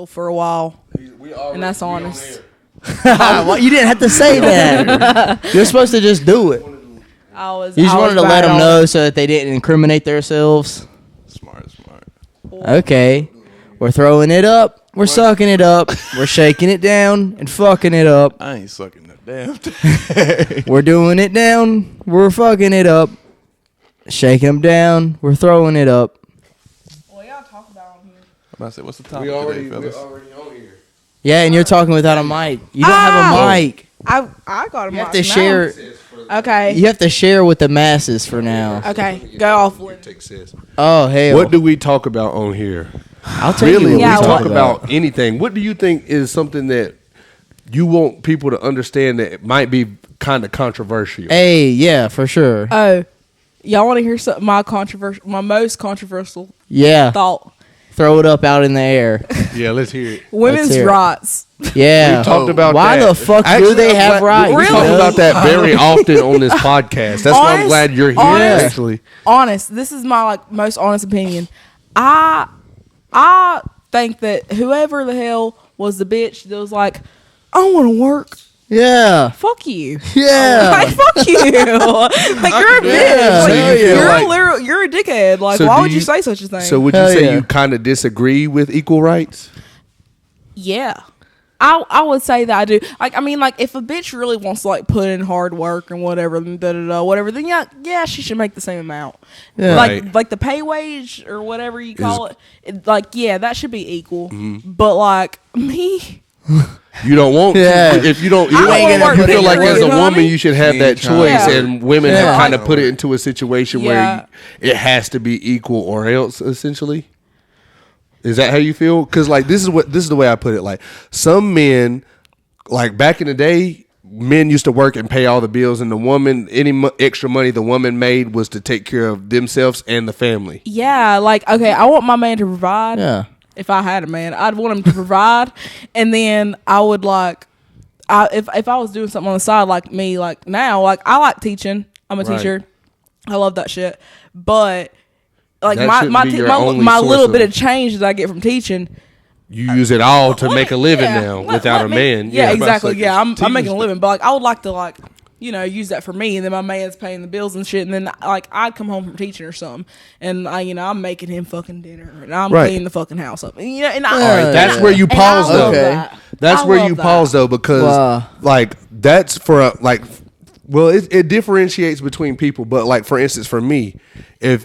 for a while, and that's honest. Well, you didn't have to say that. You're supposed to just do it. You just wanted to let them know so that they didn't incriminate themselves. Smart. Okay. We're throwing it up. We're sucking it up. We're shaking it down and fucking it up. I ain't sucking that damn thing. We're doing it down. We're fucking it up. Shaking them down. We're throwing it up. Well, y'all talk about on here. I'm about to say, what's the topic today, fellas? We're already on here. Yeah, and you're talking without a mic. You don't have a mic. I got a mic. You have to share. Okay. You have to share with the masses for now. Okay. Go off. Oh, hell. What do we talk about on here? I'll tell Really, you we what talk about anything. What do you think is something that you want people to understand that it might be kind of controversial? Hey, yeah, for sure. Oh, y'all want to hear something? My most controversial Yeah. thought. Throw it up out in the air. Yeah, let's hear it. Women's hear it. rights. Yeah. We talked about Why that. the fuck Actually, do they have rights? We talk about that very often on this podcast. That's why I'm glad you're here. Actually, Honest. This is my most honest opinion. I think that whoever the hell was the bitch that was like, I want to work. Yeah. Fuck you. Yeah. Like, fuck you. Like, you're a bitch. Yeah. Like, So you feel you're a dickhead. Like, So why do would you you- say such a thing? so would you Hell say yeah. you kind of disagree with equal rights? yeah. I would say that I do. Like, I mean, like, if a bitch really wants to, like, put in hard work and whatever, whatever, then yeah, she should make the same amount. Yeah. Like the pay wage or whatever you call it, like, yeah, that should be equal. Mm-hmm. But, like, me... You don't want Yeah. if you don't. I don't wanna work You feel like period, as a you know what I woman, mean? you should have that Yeah. choice, Yeah. and women Yeah. have kind of put it into a situation Yeah. where it has to be equal or else. Essentially, is that how you feel? Because like this is the way I put it. Like some men, like back in the day, men used to work and pay all the bills, and the woman extra money the woman made was to take care of themselves and the family. Yeah, like, okay, I want my man to provide. Yeah. If I had a man, I'd want him to provide, and then I would like, if I was doing something on the side, like me, like now, like I like teaching. I'm a Right. teacher. I love that shit. But like That my shouldn't my be t- your my, only my source little of- bit of change that I get from teaching. You use it all to make a living Yeah, now let without a me- man. Yeah, I'm about to exactly. say, Yeah, I'm teachers- making a living, but like I would like to like, use that for me, and then my man's paying the bills and shit, and then like I'd come home from teaching or something, and I'm making him fucking dinner, and I'm Right. cleaning the fucking house up, and and All right, that's Yeah. where you and pause I love though. Okay. that. That's I where love you that. pause though, because Wow. like that's for well, it differentiates between people. But like for instance, for me, if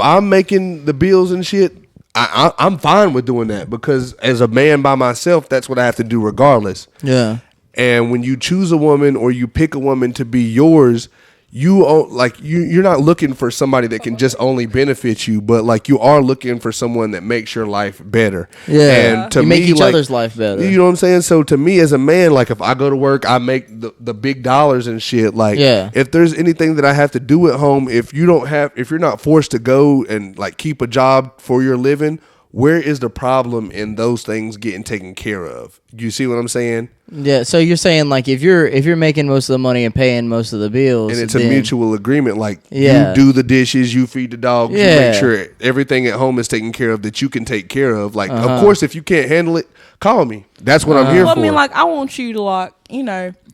I'm making the bills and shit, I'm fine with doing that because as a man by myself, that's what I have to do regardless. Yeah. And when you choose a woman or you pick a woman to be yours, you're not looking for somebody that can just only benefit you, but like you are looking for someone that makes your life better. Yeah. And to You me, make each like, other's life better. You know what I'm saying? So to me as a man, like if I go to work, I make the big dollars and shit. Like Yeah. if there's anything that I have to do at home, if you're not forced to go and like keep a job for your living, where is the problem in those things getting taken care of? You see what I'm saying? Yeah. So you're saying like if you're making most of the money and paying most of the bills, And it's a then- mutual agreement. Like Yeah. you do the dishes, you feed the dogs, you Yeah. make sure everything at home is taken care of that you can take care of. Like, Uh-huh. of course, if you can't handle it, call me. That's what I'm here Well, for. I mean, like I want you to like,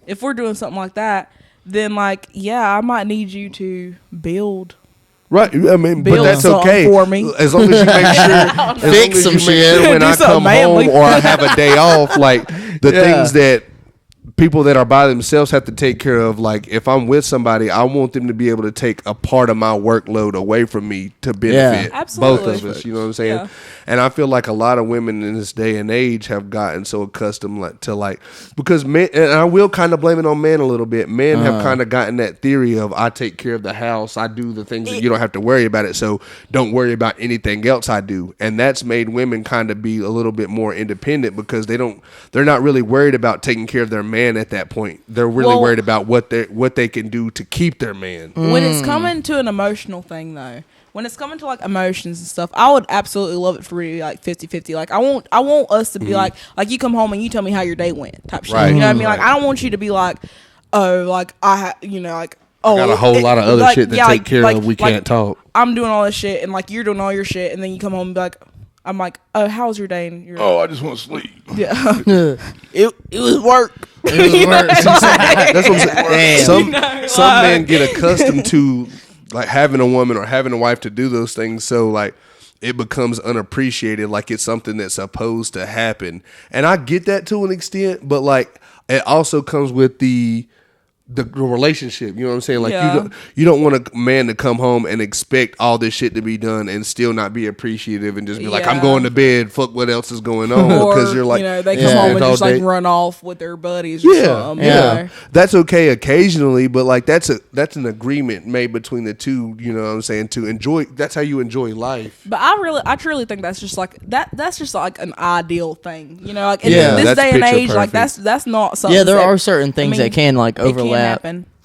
if we're doing something like that, then like, yeah, I might need you to build. Right, I mean, but Build that's something okay for me. as long as you make sure, Fix some shit. when Do I something come manly. home or I have a day off, like the Yeah. things that people that are by themselves have to take care of. Like if I'm with somebody, I want them to be able to take a part of my workload away from me to benefit both Absolutely. of us. You know what I'm saying? Yeah. And I feel like a lot of women in this day and age have gotten so accustomed to because men, and I will kind of blame it on men a little bit. Men have kind of gotten that theory of I take care of the house, I do the things that you don't have to worry about it, so don't worry about anything else I do. And that's made women kind of be a little bit more independent because they're not really worried about taking care of their man at that point. They're really Well- worried about what they can do to keep their man. When it's coming to an emotional thing, though, when it's coming to like emotions and stuff, I would absolutely love it for you to be like 50-50. Like I want us to be like you come home and you tell me how your day went type shit. Right. You know what I mean? Like Right. I don't want you to be like, oh, like like I got a whole lot of other shit to take care of. We can't talk. I'm doing all this shit and like you're doing all your shit, and then you come home and be like, I'm like, oh, how was your day? And you're Oh, I just want to sleep. yeah. It was work. It was work. That's what I'm saying. Damn. Some men get accustomed to like having a woman or having a wife to do those things, so like it becomes unappreciated, like it's something that's supposed to happen. And I get that to an extent, but like it also comes with the relationship, you know what I'm saying? Like you don't want a man to come home and expect all this shit to be done and still not be appreciative and just be like, I'm going to bed, fuck what else is going on, because you're like, they come home and just like run off with their buddies or something. Yeah. That's okay occasionally, but like that's an agreement made between the two, you know what I'm saying, to enjoy. That's how you enjoy life. But I truly think that's just like that's just like an ideal thing, you know, like in this day and age, like that's not something. Yeah, there are certain things that can like overlap.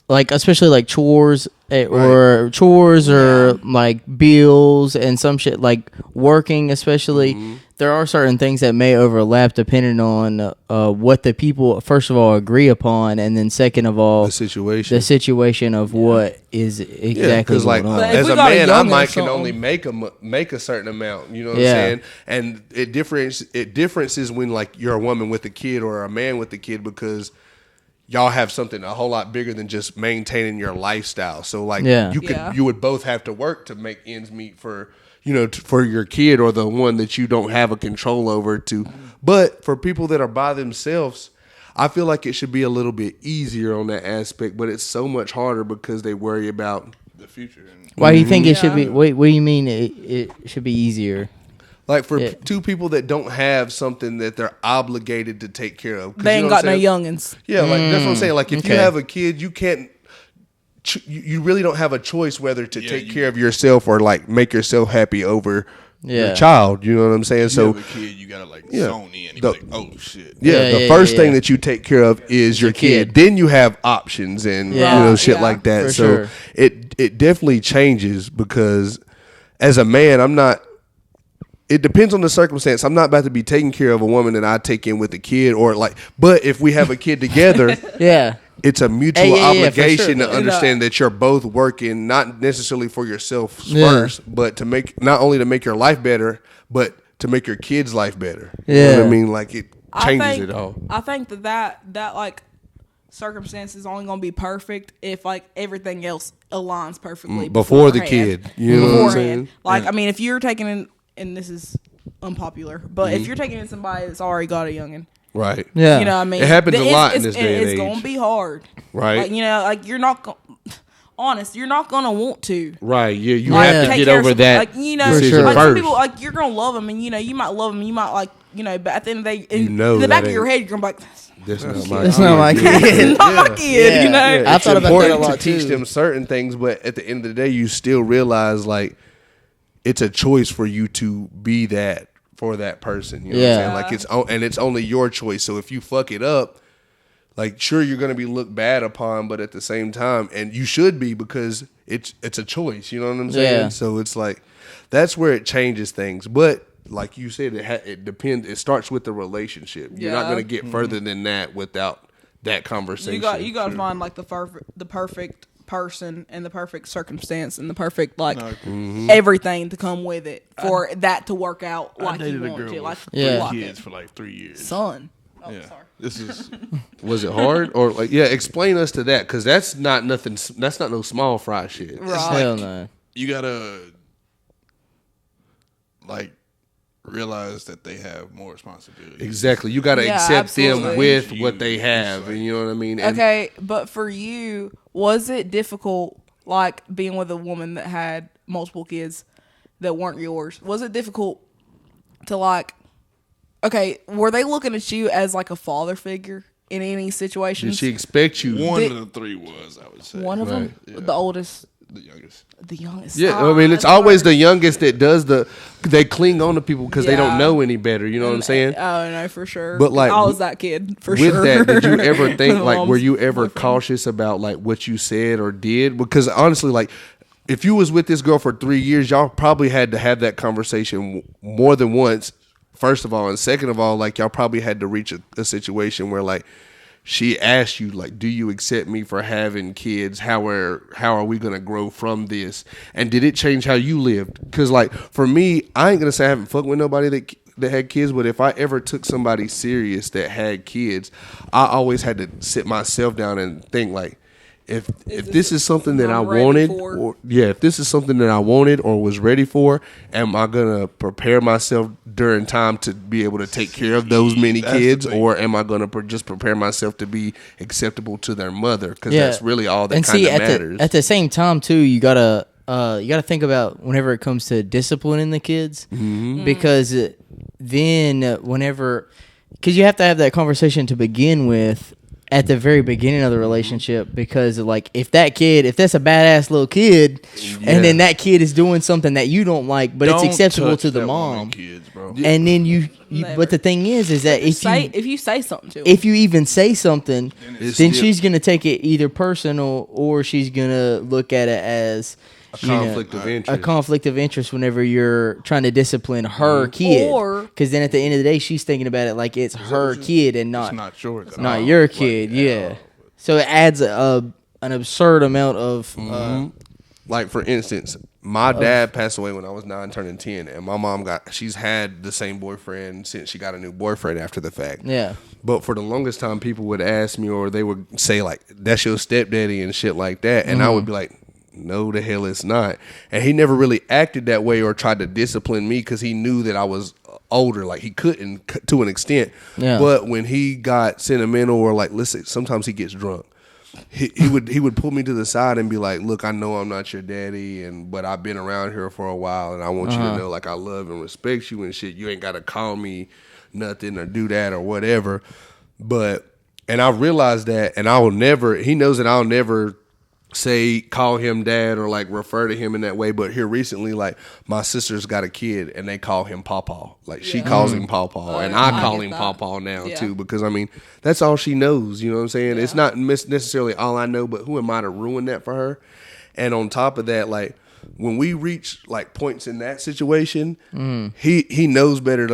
Like especially like chores or like bills and some shit, like working especially. Mm-hmm. There are certain things that may overlap depending on what the people first of all agree upon, and then second of all the situation of what is exactly going on. As a man, I might can only make a certain amount, you know what I'm saying? And it differences when like you're a woman with a kid or a man with a kid, because y'all have something a whole lot bigger than just maintaining your lifestyle. So like you would both have to work to make ends meet for, you know, for your kid or the one that you don't have a control over to. But for people that are by themselves, I feel like it should be a little bit easier on that aspect, but it's so much harder because they worry about the future. Why do you think it should be? What do you mean it should be easier? Like for two people that don't have something that they're obligated to take care of. They ain't got no youngins. Yeah, like that's what I'm saying. Like if you have a kid, you can't. You really don't have a choice whether to take care of yourself or like make yourself happy over your child. You know what I'm saying? So have a kid, you gotta like zone in. And like, oh shit. The first thing that you take care of is your kid. Then you have options and you know shit like that. So it definitely changes, because as a man, I'm not. It depends on the circumstance. I'm not about to be taking care of a woman that I take in with a kid, or like. But if we have a kid together, it's a mutual obligation to understand that you're both working, not necessarily for yourself first, but to make not only to make your life better, but to make your kid's life better. You know what I mean? Like it changes it all. I think that like circumstance is only gonna be perfect if like everything else aligns perfectly before the kid. You know what I'm saying? Like I mean, if you're taking in. And this is unpopular, but if you're taking in somebody that's already got a youngin', right? Yeah, you know what I mean. It happens a lot in this day and age. It's gonna be hard, right? Like, you know, like you're not honest. You're not gonna want to, right? Yeah, you have to get over that. Like you know, like some people, like you're gonna love them, and you know, you might love them, you might like, you know, but at the end of the day, in the back of your head, you're gonna be like, That's not my kid. Not my kid. You know, I thought about that a lot too. To teach them certain things, but at the end of the day, you still realize like. It's a choice for you to be that for that person. You know what I'm saying? Like it's only your choice. So if you fuck it up, like sure you're gonna be looked bad upon, but at the same time, and you should be, because it's a choice. You know what I'm saying? Yeah. So it's like that's where it changes things. But like you said, it depends. It starts with the relationship. You're not gonna get further than that without that conversation. You got to find like the perfect person and the perfect circumstance and the perfect like everything to come with it for that to work out like you want to. Like kids for like 3 years. Son. Oh, yeah. sorry. This is. Was it hard or like? Yeah, explain us to that, because that's not nothing. That's not no small fry shit. Right. Hell no. You gotta like realize that they have more responsibility. Exactly. You gotta accept them with what they have, and you know what I mean. And okay, but for you, was it difficult, like being with a woman that had multiple kids that weren't yours? Was it difficult to like? Okay, were they looking at you as like a father figure in any situation? Did she expect you? One of the three was, I would say. One of them, the oldest. The youngest. The youngest. Yeah, I mean, it's always the youngest that does they cling on to people because they don't know any better. You know what I'm saying? Oh, no, for sure. But like, I was that kid, for sure. With that, did you ever think, like, were you ever cautious about, like, what you said or did? Because honestly, like, if you was with this girl for 3 years, y'all probably had to have that conversation more than once, first of all. And second of all, like, y'all probably had to reach a situation where, like, she asked you, like, do you accept me for having kids? How are we going to grow from this? And did it change how you lived? Because, like, for me, I ain't going to say I haven't fucked with nobody that had kids, but if I ever took somebody serious that had kids, I always had to sit myself down and think, like, if this is something that I wanted, if this is something that I wanted or was ready for, am I gonna prepare myself during time to be able to take care of those many kids, or am I gonna just prepare myself to be acceptable to their mother? Because that's really all that kind of matters. At the same time, too, you gotta think about whenever it comes to disciplining the kids, because then because you have to have that conversation to begin with. At the very beginning of the relationship, because like if that's a badass little kid, and then that kid is doing something that you don't like, but it's acceptable to the mom, kids, bro. and then you but the thing is that if you say something to her, if you even say something, then she's gonna take it either personal or she's gonna look at it as a conflict of interest whenever you're trying to discipline her kid. Because then at the end of the day, she's thinking about it like it's her kid and not your kid. Yeah. So it adds an absurd amount of... like, for instance, my dad passed away when I was 9 turning 10, and my mom she's had the same boyfriend since she got a new boyfriend after the fact. Yeah. But for the longest time, people would ask me, or they would say, like, that's your stepdaddy and shit like that. And I would be like, no, the hell it's not. And he never really acted that way or tried to discipline me because he knew that I was older. Like, he couldn't to an extent. Yeah. But when he got sentimental or like, listen, sometimes he gets drunk. He would pull me to the side and be like, look, I know I'm not your daddy, but I've been around here for a while, and I want you to know, like, I love and respect you and shit. You ain't got to call me nothing or do that or whatever. And I realized that, and he knows that I'll never call him dad or like refer to him in that way. But here recently, like, my sister's got a kid and they call him Pawpaw. Like, she calls him Pawpaw, and I call him Pawpaw now too, because I mean, that's all she knows. You know what I'm saying? It's not necessarily all I know, but who am I to ruin that for her? And on top of that, like, when we reach like points in that situation, he knows better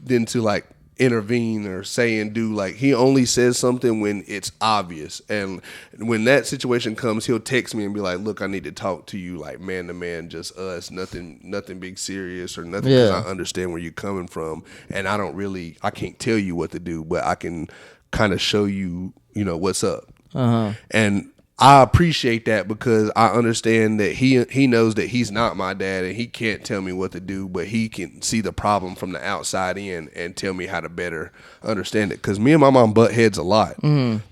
than to like intervene or say and do. Like, he only says something when it's obvious, and when that situation comes, he'll text me and be like, look, I need to talk to you, like, man to man, just us, nothing big serious or nothing, because I understand where you're coming from, and I can't tell you what to do, but I can kind of show you, what's up. And I appreciate that, because I understand that he knows that he's not my dad and he can't tell me what to do, but he can see the problem from the outside in and tell me how to better understand it. Because me and my mom butt heads a lot,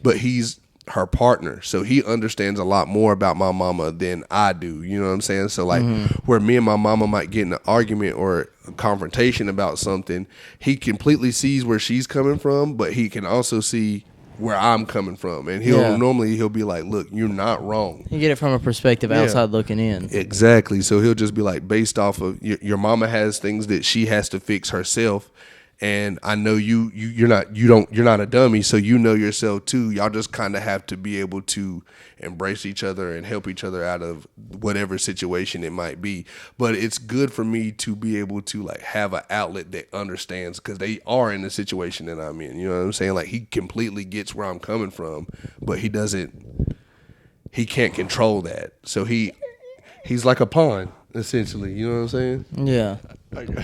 but he's her partner, so he understands a lot more about my mama than I do. You know what I'm saying? So like, where me and my mama might get in an argument or a confrontation about something, he completely sees where she's coming from, but he can also see where I'm coming from, and he'll be like, look, you're not wrong. You get it from a perspective outside looking in. Exactly. So he'll just be like, based off of your mama has things that she has to fix herself, and I know you're not a dummy, so you know yourself too. Y'all just kind of have to be able to embrace each other and help each other out of whatever situation it might be. But it's good for me to be able to like have an outlet that understands, because they are in the situation that I'm in. You know what I'm saying? Like, he completely gets where I'm coming from, but he can't control that. So he's like a pawn, essentially. You know what I'm saying? Yeah.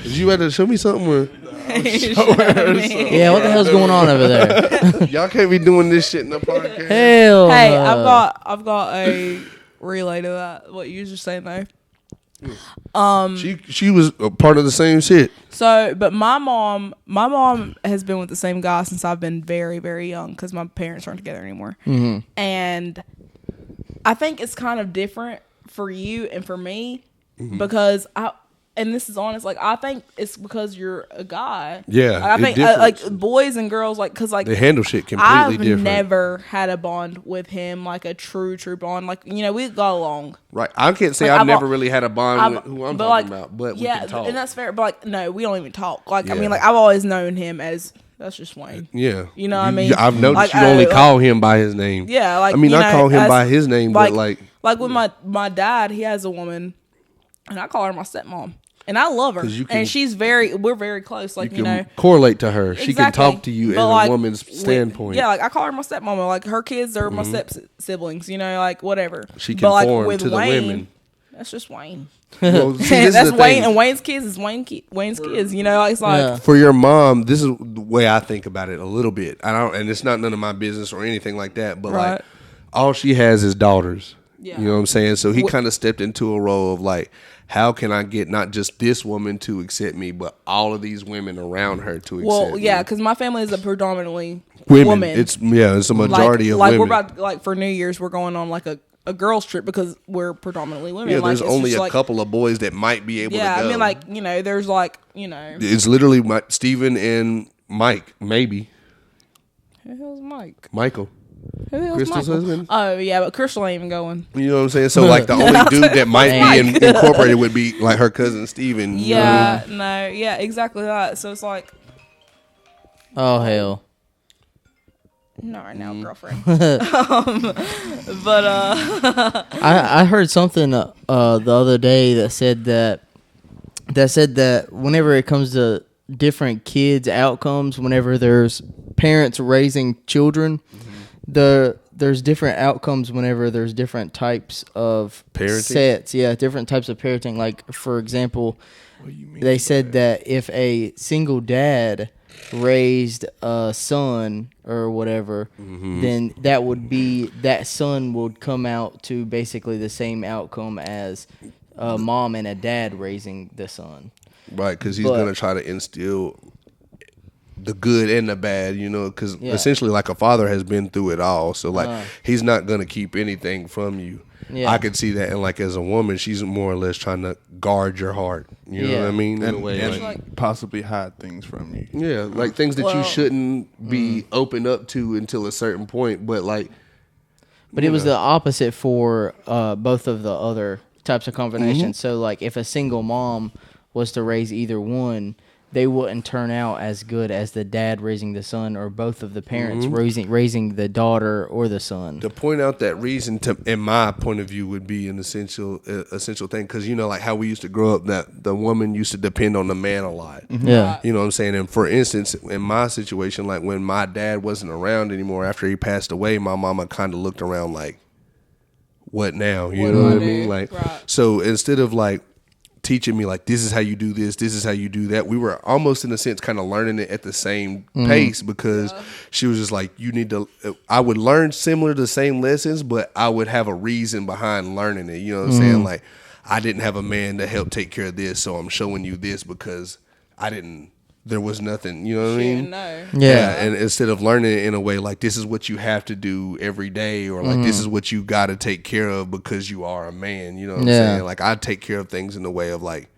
You had to show me something? Yeah, what the hell's going on over there? Y'all can't be doing this shit in the podcast. Hell Hey, no. I've got a relay to that. What you were just saying though. She was a part of the same shit. So, but my mom has been with the same guy since I've been very, very young, because my parents aren't together anymore. And I think it's kind of different for you and for me, because and this is honest, like, I think it's because you're a guy. Yeah, I think like boys and girls, like, because like they handle shit completely different. I've never had a bond with him, like a true bond. Like, we got along. Right. I can't say I've never really had a bond with who I'm talking about, but we can talk. And that's fair. But like, no, we don't even talk. Like, I mean, like, I've always known him as, that's just Wayne. Yeah. You know what I mean? I've noticed like, you only call him by his name. Yeah. Like, I mean, I call him by his name, but like with my dad, he has a woman, and I call her my stepmom. And I love her, and we're very close. Like you know, correlate to her. Exactly. She can talk to you but as a woman's standpoint. Yeah, like I call her my stepmama. Like her kids are my step siblings. You know, like whatever. She can form with to Wayne, the women. That's just Wayne. Well, see, that's Wayne, and Wayne's kids is Wayne's kids. You know, it's like for your mom. This is the way I think about it a little bit. And it's not none of my business or anything like that. But like, all she has is daughters. Yeah. You know what I'm saying? So he kind of stepped into a role of like, how can I get not just this woman to accept me, but all of these women around her to accept me? Well, yeah, because my family is a predominantly women. It's a majority of women. Like we're about for New Year's, we're going on like a girls trip because we're predominantly women. Yeah, there's only a couple of boys that might be able to go. Yeah, I mean, like, you know, there's like, you know. It's literally Steven and Mike, maybe. Who the hell's Mike? Michael. Who the hell's Crystal's Michael? husband? Oh, yeah, but Crystal ain't even going. You know what I'm saying? So, like, the only dude that might be incorporated would be, like, her cousin Steven. Yeah, yeah, exactly that. So, it's like. Oh, hell. Not right now, girlfriend. I heard something the other day that said that whenever it comes to different kids' outcomes, whenever there's parents raising children, there's different outcomes whenever there's different types of parenting? sets. Yeah, different types of parenting. Like, for example, they said that if a single dad raised a son or whatever, then that son would come out to basically the same outcome as a mom and a dad raising the son. Right, because he's going to try to instill the good and the bad, you know, because essentially like a father has been through it all. So like he's not going to keep anything from you. Yeah. I could see that. And like as a woman, she's more or less trying to guard your heart. You know what I mean? In a way, and like, possibly hide things from you. Yeah, like things that you shouldn't be opened up to until a certain point. But like, but it was the opposite for both of the other types of combinations. So like if a single mom was to raise either one, they wouldn't turn out as good as the dad raising the son or both of the parents raising the daughter or the son. To point out that reason, in my point of view, would be an essential thing. Because, you know, like how we used to grow up, that the woman used to depend on the man a lot. Yeah. You know what I'm saying? And for instance, in my situation, like when my dad wasn't around anymore after he passed away, my mama kind of looked around like, what now? You know what I mean? Like, so instead of like, teaching me like this is how you do this is how you do that, we were almost in a sense kind of learning it at the same pace, because she was just like, you need to, I would learn similar to the same lessons, but I would have a reason behind learning it, you know what I'm saying? Like, I didn't have a man to help take care of this, so I'm showing you this because there was nothing, you know what I mean? Yeah, and instead of learning it in a way like this is what you have to do every day, or like this is what you got to take care of because you are a man, you know what I'm saying? Like I take care of things in the way of like,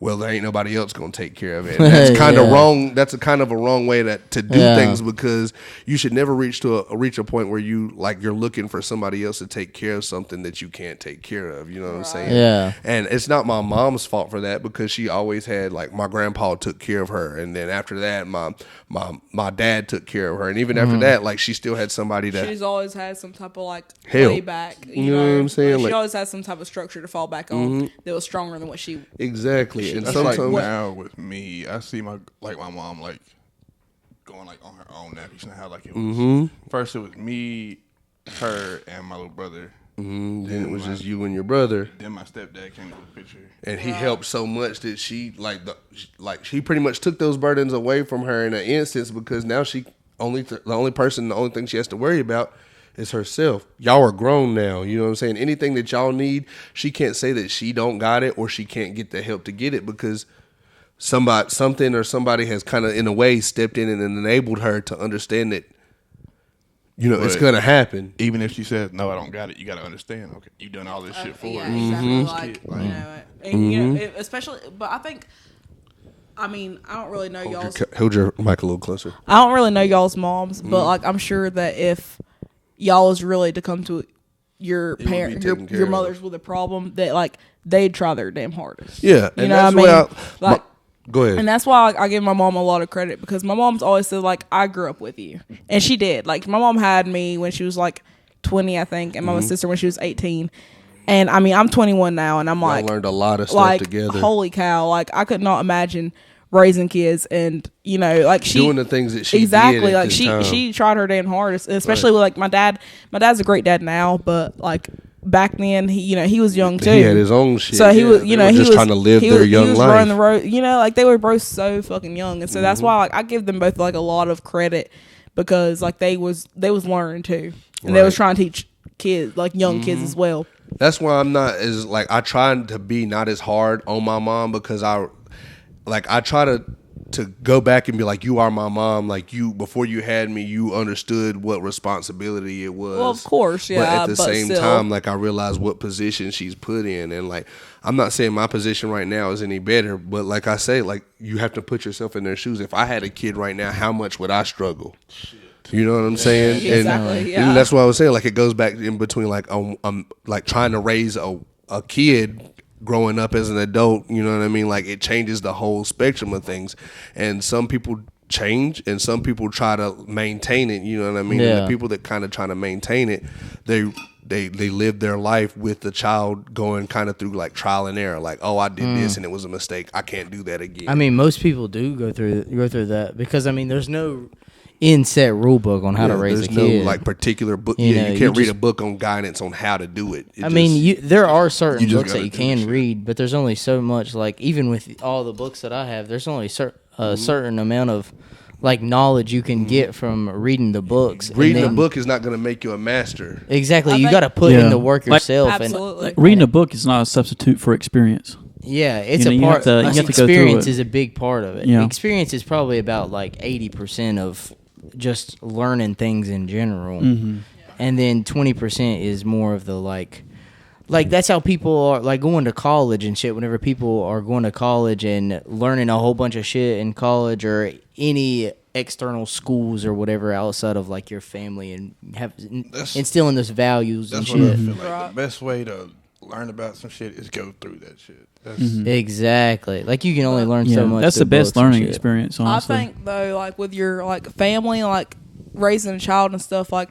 well, there ain't nobody else gonna take care of it. And that's kind of wrong. That's a kind of a wrong way to do things, because you should never reach a point where you like you're looking for somebody else to take care of something that you can't take care of. You know what I'm saying? Yeah. And it's not my mom's fault for that, because she always had like my grandpa took care of her, and then after that my dad took care of her, and even after that, like she still had somebody that she's always had some type of like help. Playback. You know what I'm saying? Like, she always had some type of structure to fall back on that was stronger than what she exactly. And that's sometimes like now with me, I see my mom like going like on her own now. You know how like it was first it was me, her, and my little brother. Then it was just you and your brother. Then my stepdad came to the picture, and he helped so much that she she pretty much took those burdens away from her in an instance, because now the only thing she has to worry about is herself. Y'all are grown now, you know what I'm saying? Anything that y'all need, she can't say that she don't got it or she can't get the help to get it, because somebody has kind of in a way stepped in and enabled her to understand that, you know, it's gonna happen. Even if she says no, I don't got it, you gotta understand. Okay, you done all this shit for her. Exactly. You know, especially. But I mean, I don't really know y'all's. Hold your mic a little closer. I don't really know y'all's moms, but like I'm sure that if y'all was really to come to your parent, your mothers with a problem, that like they'd try their damn hardest. Yeah, you know what I mean? Go ahead. And that's why I give my mom a lot of credit, because my mom's always said, like, I grew up with you. And she did. Like, my mom had me when she was, like, 20, I think, and my sister when she was 18. And I mean, I'm 21 now, and I'm like, learned a lot of stuff together. Holy cow! Like I could not imagine raising kids, and like she doing the things that she exactly did at like this she time. she tried her damn hardest, especially with like my dad. My dad's a great dad now, but like back then he was young too. He had his own shit. So he was he was trying to live their young life. Running the road, like they were both so fucking young, and so that's why like I give them both like a lot of credit because like they was learning too, and they was trying to teach kids like young kids as well. That's why I'm not as like I try to be not as hard on my mom because I try to go back and be like, you are my mom. Like you, before you had me, you understood what responsibility it was. Well, of course, yeah. But at the same still. time, like I realize what position she's put in, and like I'm not saying my position right now is any better, but like I say, like you have to put yourself in their shoes. If I had a kid right now, how much would I struggle? You know what I'm saying? Exactly. And that's what I was saying. Like it goes back in between. Like I'm like trying to raise a kid growing up as an adult. You know what I mean? Like it changes the whole spectrum of things. And some people change, and some people try to maintain it. You know what I mean? Yeah. And the people that kind of try to maintain it, they live their life with the child going kind of through like trial and error. Like, oh, I did this and it was a mistake. I can't do that again. I mean, most people do go through that because I mean, there's no inset rule book on how to raise a kid. There's no like particular book. You can't read a book on guidance on how to do it. There are certain books that you can read, but there's only so much. Like even with all the books that I have, there's only a certain amount of like knowledge you can get from reading the books. Reading a book is not going to make you a master. Exactly, you got to put in the work yourself. Absolutely. Reading a book is not a substitute for experience. Yeah, it's a part. You have to go through experience it. is a big part of it. Yeah. Experience is probably about like 80% of just learning things in general, and then 20% is more of the like that's how people are like going to college and shit. Whenever people are going to college and learning a whole bunch of shit in college or any external schools or whatever outside of like your family and instilling those values and shit. What I feel like the best way to learn about some shit is go through that shit. Exactly. Like you can only learn so much. That's the best learning experience, honestly. I think though, like with your like family, like raising a child and stuff, like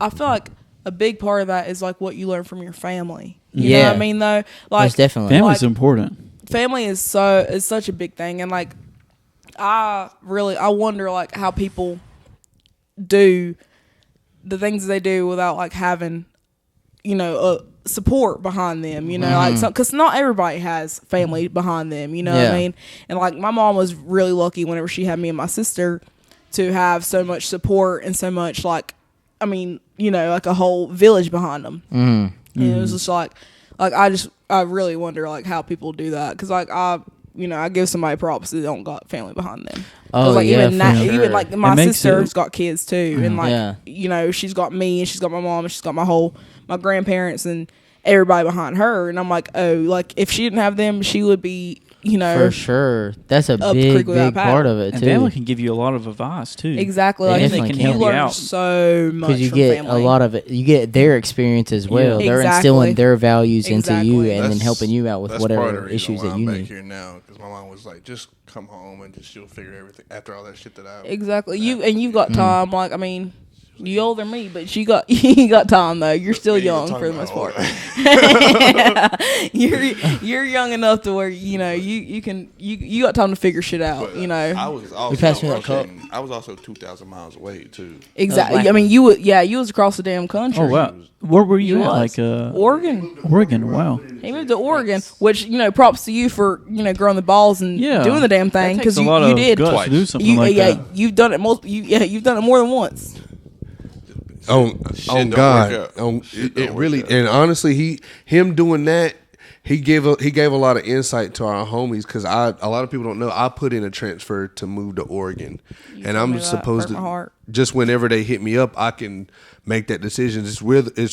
I feel like a big part of that is like what you learn from your family. You know what I mean though? Like most definitely. Family's important. Family is such a big thing, and like I wonder like how people do the things they do without like having support behind them, like because not everybody has family behind them, what I mean? And like my mom was really lucky whenever she had me and my sister to have so much support and so much like like a whole village behind them. And it was just like I really wonder like how people do that, because like I give somebody props that don't got family behind them. Even like my sister's got kids too, and like she's got me and she's got my mom and she's got my grandparents and everybody behind her, and I'm like, oh, like if she didn't have them, she would be for sure. That's a big part of it too. And family can give you a lot of advice too. Exactly, like they can you help you learn out so much because you from get family. a lot of it. You get their experience as well. Yeah. They're instilling their values into you, and then helping you out with that's whatever issues that you I'm need. back here now because my mom was like, just come home and she'll figure everything after all that shit that I exactly. You've got time. Like I mean, you older than me, but you got time though. You're still young for the most part. You're young enough to where you got time to figure shit out. But, I was also 2,000 miles away too. Exactly. I mean, you was across the damn country. Oh wow, where were you at? Like Oregon. Oregon. Wow. He moved to Oregon, which props to you for growing the balls and doing the damn thing, because you did guts to do something like that. You've done it you've done it more than once. On God, it really, and honestly, him doing that, he gave a lot of insight to our homies, because a lot of people don't know I put in a transfer to move to Oregon, and I'm supposed to just whenever they hit me up, I can make that decision. It's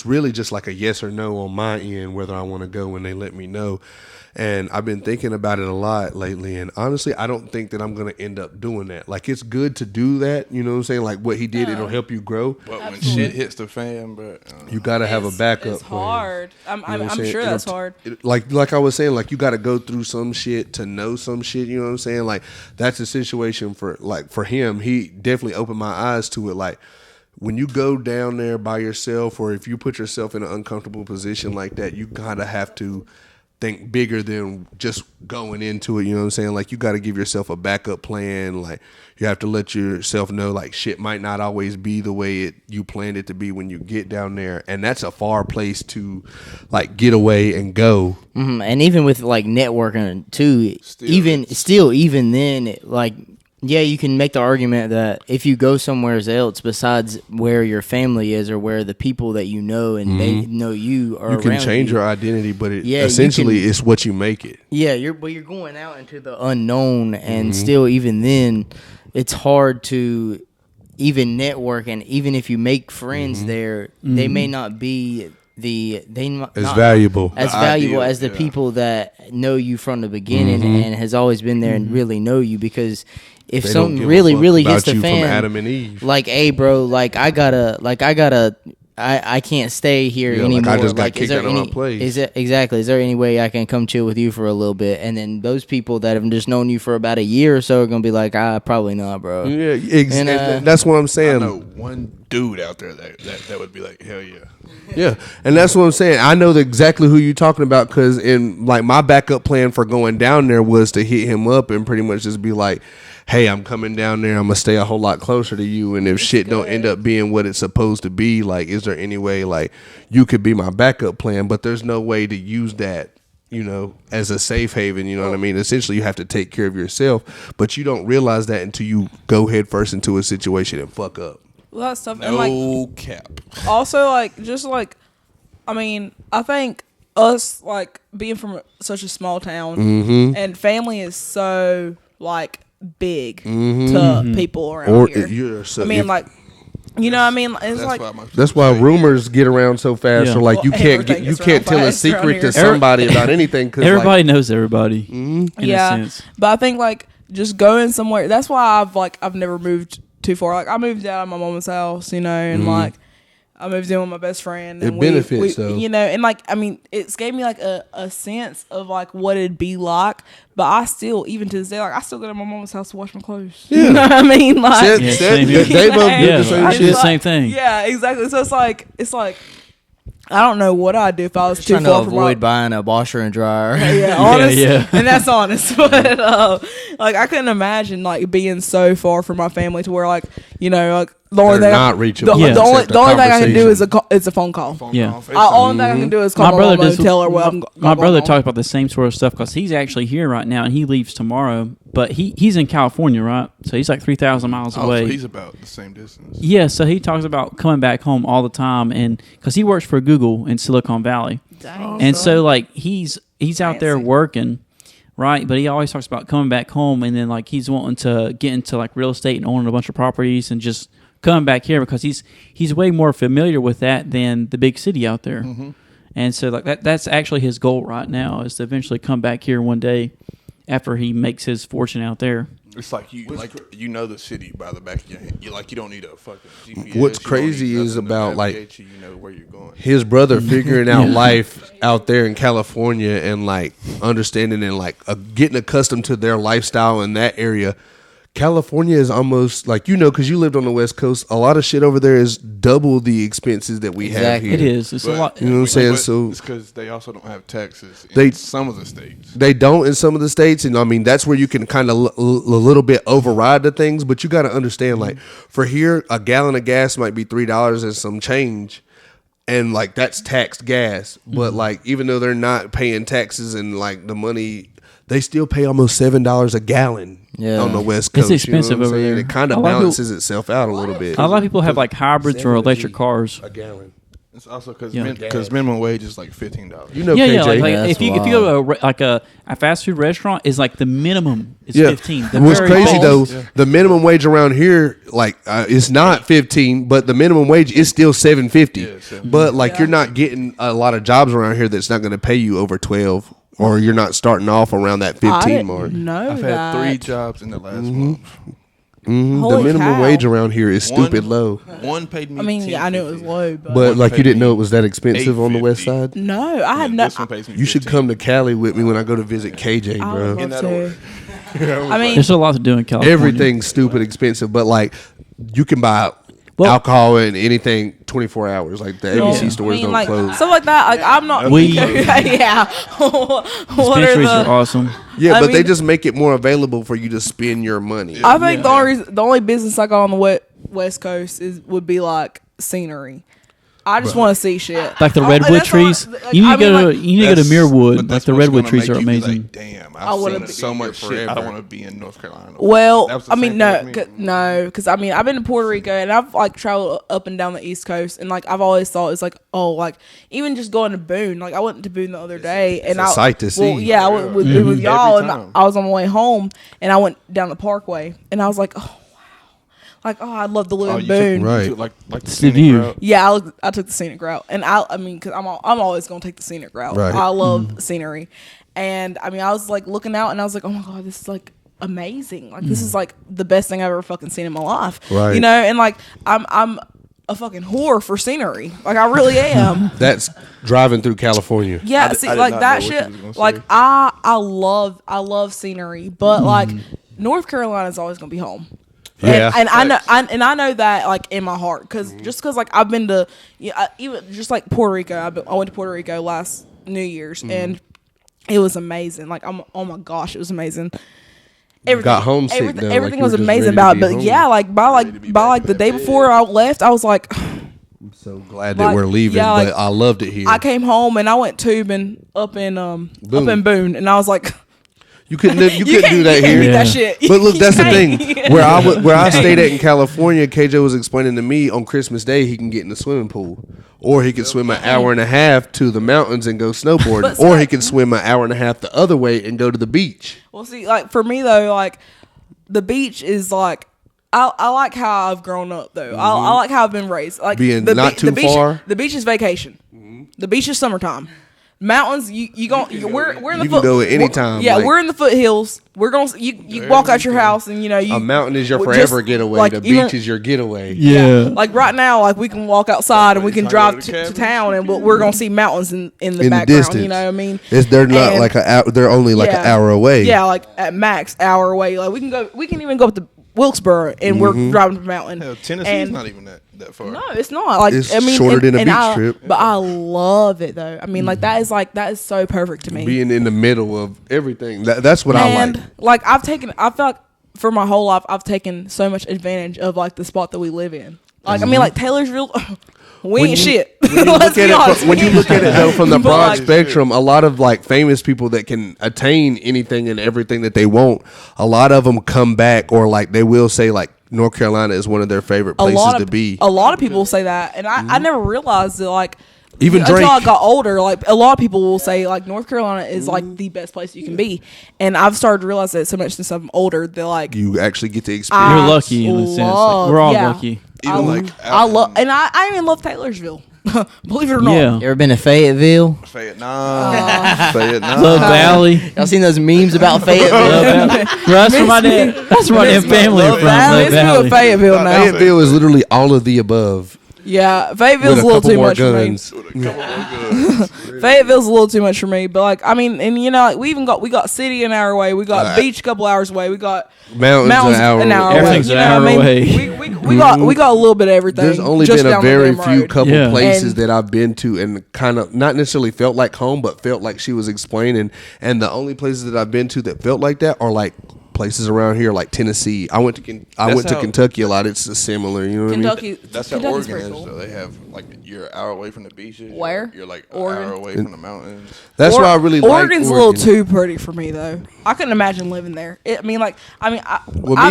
really just like a yes or no on my end whether I want to go when they let me know. And I've been thinking about it a lot lately, and honestly, I don't think that I'm going to end up doing that. Like, it's good to do that, you know what I'm saying? Like, what he did, it'll help you grow. But when shit hits the fan, you got to have a backup. It's hard. I'm sure that's hard. Like I was saying, like, you got to go through some shit to know some shit, you know what I'm saying? Like, that's a situation for him. He definitely opened my eyes to it. Like, when you go down there by yourself, or if you put yourself in an uncomfortable position like that, you kind of have to think bigger than just going into it. You know what I'm saying? Like, you got to give yourself a backup plan. Like, you have to let yourself know, like, shit might not always be the way you planned it to be when you get down there. And that's a far place to, like, get away and go. Mm-hmm. And even with, like, networking, too, even then, like, yeah, you can make the argument that if you go somewhere else besides where your family is or where the people that you know and they know you are around, you can change your identity, but essentially it's what you make it. Yeah, you're going out into the unknown, and still, even then, it's hard to even network. And even if you make friends there, they may not be as valuable as the people that know you from the beginning and has always been there and really know you. Because if something really hits the fan, from Adam and Eve, like, hey, bro, like I can't stay here anymore. Like, I just got kicked out of my place. Is there any way I can come chill with you for a little bit? And then those people that have just known you for about a year or so are gonna be like, probably not, bro. Yeah, and that's what I'm saying. I know one dude out there that would be like, hell yeah. Yeah, and that's what I'm saying. I know exactly who you're talking about, because in, like, my backup plan for going down there was to hit him up and pretty much just be like, hey, I'm coming down there. I'm going to stay a whole lot closer to you. And if shit don't end up being what it's supposed to be, like, is there any way, like, you could be my backup plan? But there's no way to use that, you know, as a safe haven. You know what I mean? Essentially, you have to take care of yourself. But you don't realize that until you go head first into a situation and fuck up. Well, that stuff. No and, like, cap. Also, like, just like, I mean, I think us, like, being from such a small town and family is so, like, big to people around here. I mean, like, you know what I mean? It's like, that's why rumors get around so fast. Or, like, you can't tell a secret to somebody about anything. Cause, everybody knows everybody. In a sense. But I think, like, just going somewhere. That's why I've never moved too far. Like, I moved out of my mama's house, you know, and like, I moved in with my best friend. And it benefits, though. You know, and, like, I mean, it's gave me, like, a sense of, like, what it'd be like. But I still, even to this day, like, I still go to my mama's house to wash my clothes. Yeah. You know what I mean? Like, they both do the same I shit. do the same thing. Yeah, exactly. So it's like, I don't know what I'd do if I was too trying far to from avoid buying a washer and dryer. Yeah, honest, Yeah. and that's honest. But like, I couldn't imagine, like, being so far from my family to where, like, you know, like, the only They're thing not reachable. the only thing I can do is conversation. it's a phone call. Yeah. All thing I can do is call my mom and tell her what I'm. My brother talked about the same sort of stuff because he's actually here right now and he leaves tomorrow. But he's in California, right? So he's like 3,000 miles away. So he's about the same distance. Yeah, so he talks about coming back home all the time, and because he works for Google in Silicon Valley, and so like he's out there working, right? But he always talks about coming back home, and then like he's wanting to get into like real estate and owning a bunch of properties and just coming back here because he's way more familiar with that than the big city out there, and so like that's actually his goal right now is to eventually come back here one day after he makes his fortune out there. It's like you know the city by the back of your hand. You don't need a fucking GPS. What's crazy is about, like, you know where you're going. His brother figuring out life out there in California and, like, understanding and, like, getting accustomed to their lifestyle in that area. California is almost like, you know, because you lived on the West Coast, a lot of shit over there is double the expenses that we have here. It is. It's a lot. You know what I'm saying? So it's because they also don't have taxes in some of the states. They don't in some of the states, and I mean that's where you can kind of a little bit override the things. But you got to understand, like, for here, a gallon of gas might be $3 and some change. And, like, that's taxed gas. But, like, even though they're not paying taxes and, like, the money, they still pay almost $7 a gallon on the West Coast. It's expensive over there. It kind of balances itself out a little bit. A lot of people have, like, hybrids or electric cars. A gallon. It's also because minimum wage is like $15. You know, yeah, KJ. like if you go to a fast food restaurant, is like the minimum is 15. What's crazy though, the minimum wage around here, like, it's not 15, but the minimum wage is still $7.50. But like, you're not getting a lot of jobs around here that's not going to pay you over 12, or you're not starting off around that 15 mark. No, I've had 3 jobs in the last month. The minimum wage around here is stupid low. One paid me. I mean, yeah, I knew it was low, but like, you didn't know it was that expensive on the West Side. No, I had no. This one pays me You should come to Cali with me when I go to visit KJ, bro. I would love to. I mean, there's a lot to do in California. Everything's stupid expensive, but like, you can buy alcohol and anything 24 hours. Like the ABC stores don't close. Stuff like that. Like I'm not. Yeah. Dispensaries are awesome. Yeah, but they just make it more available for you to spend your money. I think the only business I got on the West Coast would be like scenery. I just want to see shit. Like the redwood trees. You need to go to Muirwood. Like the redwood trees are amazing. Like, damn, I've seen so much shit. I don't want to be in North Carolina. Well, I mean, no, because I mean, I've been to Puerto Rico and I've like traveled up and down the East Coast, and like I've always thought it's like, oh, like even just going to Boone. Like I went to Boone the other day, and a sight to see. Well, yeah, I went with y'all, and I was on my way home, and I went down the Parkway, and I was like, oh. Like, I'd love to live in Boone. Right. Like the scenic route. Yeah, I took the scenic route. And I mean, because I'm always going to take the scenic route. Right. I love scenery. And I mean, I was like looking out and I was like, oh my God, this is like amazing. Like, this is like the best thing I've ever fucking seen in my life. Right. You know, and like, I'm a fucking whore for scenery. Like, I really am. That's driving through California. Yeah, see, like that shit. Like, I love scenery, but like, North Carolina is always going to be home. Yeah, and I know that like in my heart because like I've been to even just like Puerto Rico. I went to Puerto Rico last New Year's and it was amazing. Like oh my gosh, it was amazing. Everything, got homesick. Everything was amazing about it. But yeah, like by the day before I left, I was like, I'm so glad that we're leaving. Yeah, but I loved it here. I came home and I went tubing up in Boone, and I was like. You couldn't do that here. That shit. But look, that's the thing. Where I stayed at in California, KJ was explaining to me on Christmas Day he can get in the swimming pool, or he can swim an hour and a half to the mountains and go snowboarding, or he can swim an hour and a half the other way and go to the beach. Well, see, like for me though, like the beach is like I like how I've grown up though. I like how I've been raised. Like being not too far. The beach is vacation. The beach is summertime. Mountains, we're in the you can go at any time. Yeah, we're in the foothills. We're gonna you walk out your house and a mountain is your forever getaway. Like, the beach is your getaway. Yeah. Like right now, like we can walk outside and we can drive to town and we're gonna see mountains in the background. Distance. You know what I mean? They're not like they're only like an hour away. Yeah, like at max hour away. Like we can even go up to Wilkesboro and we're driving to the mountain. Hell, Tennessee's not even that far. No, it's not. Like it's shorter than a beach trip. But I love it though. I mean, like that is so perfect to me. Being in the middle of everything. That's what I like. Like I feel like for my whole life I've taken so much advantage of like the spot that we live in. Like I mean, like Taylorsville. We ain't shit. When you look at it though from the broad spectrum, a lot of like famous people that can attain anything and everything that they want, a lot of them come back or like they will say like North Carolina is one of their favorite places to be. A lot of people say that, and I never realized that like. Even until I got older, like a lot of people will say like North Carolina is like the best place you can be, and I've started to realize that so much since I'm older that like you actually get to experience. You're lucky in a sense. Like, we're all lucky. I love, and I even love Taylorsville. Believe it or not. Yeah. You ever been to Fayetteville? Love Valley. Y'all seen those memes about Fayetteville? That's where my dad. That's where my damn family from. Fayetteville now. Fayetteville is literally all of the above. Yeah, Fayetteville's a little too much for me. Fayetteville's a little too much for me, but like I mean, and like we got city an hour away, we got beach a couple hours away, we got mountains an hour away. Everything's an hour away. We got a little bit of everything. There's only been a very few couple places that I've been to and kind of not necessarily felt like home, but felt like she was explaining. And the only places that I've been to that felt like that are like places around here like Tennessee. I went to Kentucky a lot. It's similar, you know what I mean? That's how Oregon is. So they have like you're an hour away from the beaches. Where? You're like an hour away from the mountains. That's why I really like Oregon's a little too pretty for me though. I couldn't imagine living there. I've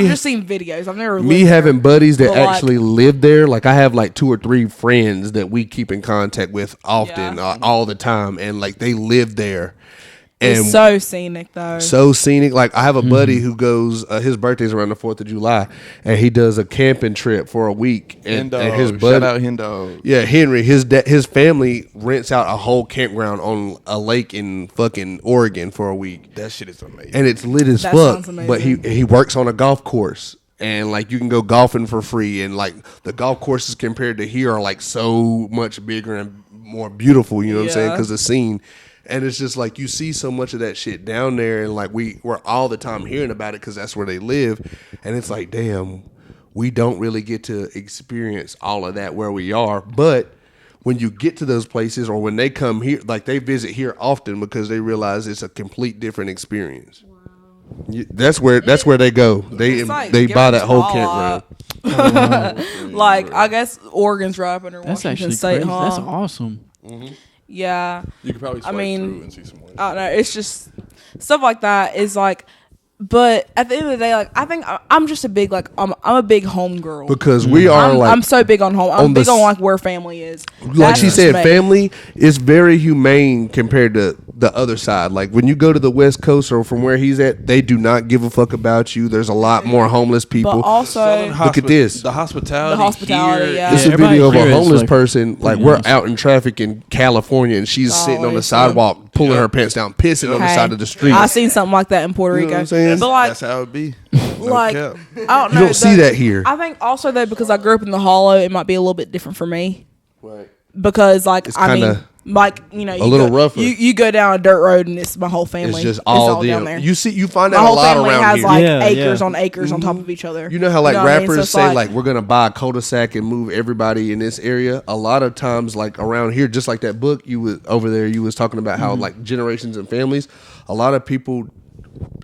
just seen videos. I've never lived having buddies that actually live there. Like I have like 2 or 3 friends that we keep in contact with often, all the time, and like they live there. And it's so scenic though. So scenic. Like I have a buddy who goes. His birthday's around the 4th of July, and he does a camping trip for a week. And his buddy, shout out Hendo. Yeah, Henry. His family rents out a whole campground on a lake in fucking Oregon for a week. That shit is amazing. And it's lit as fuck. But he works on a golf course. And like you can go golfing for free, and like the golf courses compared to here are like so much bigger and more beautiful. You know what I'm saying? Because the scene. And it's just like you see so much of that shit down there, and like we're all the time hearing about it because that's where they live. And it's like, damn, we don't really get to experience all of that where we are. But when you get to those places, or when they come here, like they visit here often because they realize it's a complete different experience. That's where they go. They buy that whole campground. Like I guess Oregon's right up under Washington State. Huh? That's awesome. Mm-hmm. Yeah, you could probably swipe through and see some. I don't know. It's just stuff like that is like. But at the end of the day, like I think I'm just a big I'm a big home girl because we are I'm so big on home. I'm big on like where family is. Like she said, family is very humane compared to the other side. Like when you go to the West Coast or from where he's at, they do not give a fuck about you. There's a lot more homeless people. But also, look at this. The hospitality here. Yeah. This is a video of a homeless person. Like we're out in traffic in California, and she's sitting on the sidewalk, pulling her pants down, pissing on the side of the street. I seen something like that in Puerto Rico. You know what I'm saying? But like, that's how it be. Like, cap. I don't know. You don't see that here. I think also though because I grew up in the Hollow, it might be a little bit different for me. Right. Because like It's I mean, kinda like you know, a little rougher. You go down a dirt road and it's my whole family. It's just all down there. You find My that a whole lot family around has here. like acres on acres on top of each other. You know how like what I mean? rappers So it's say like we're gonna buy a cul-de-sac and move everybody in this area. A lot of times like around here, just like that book you was talking about how like generations and families. A lot of people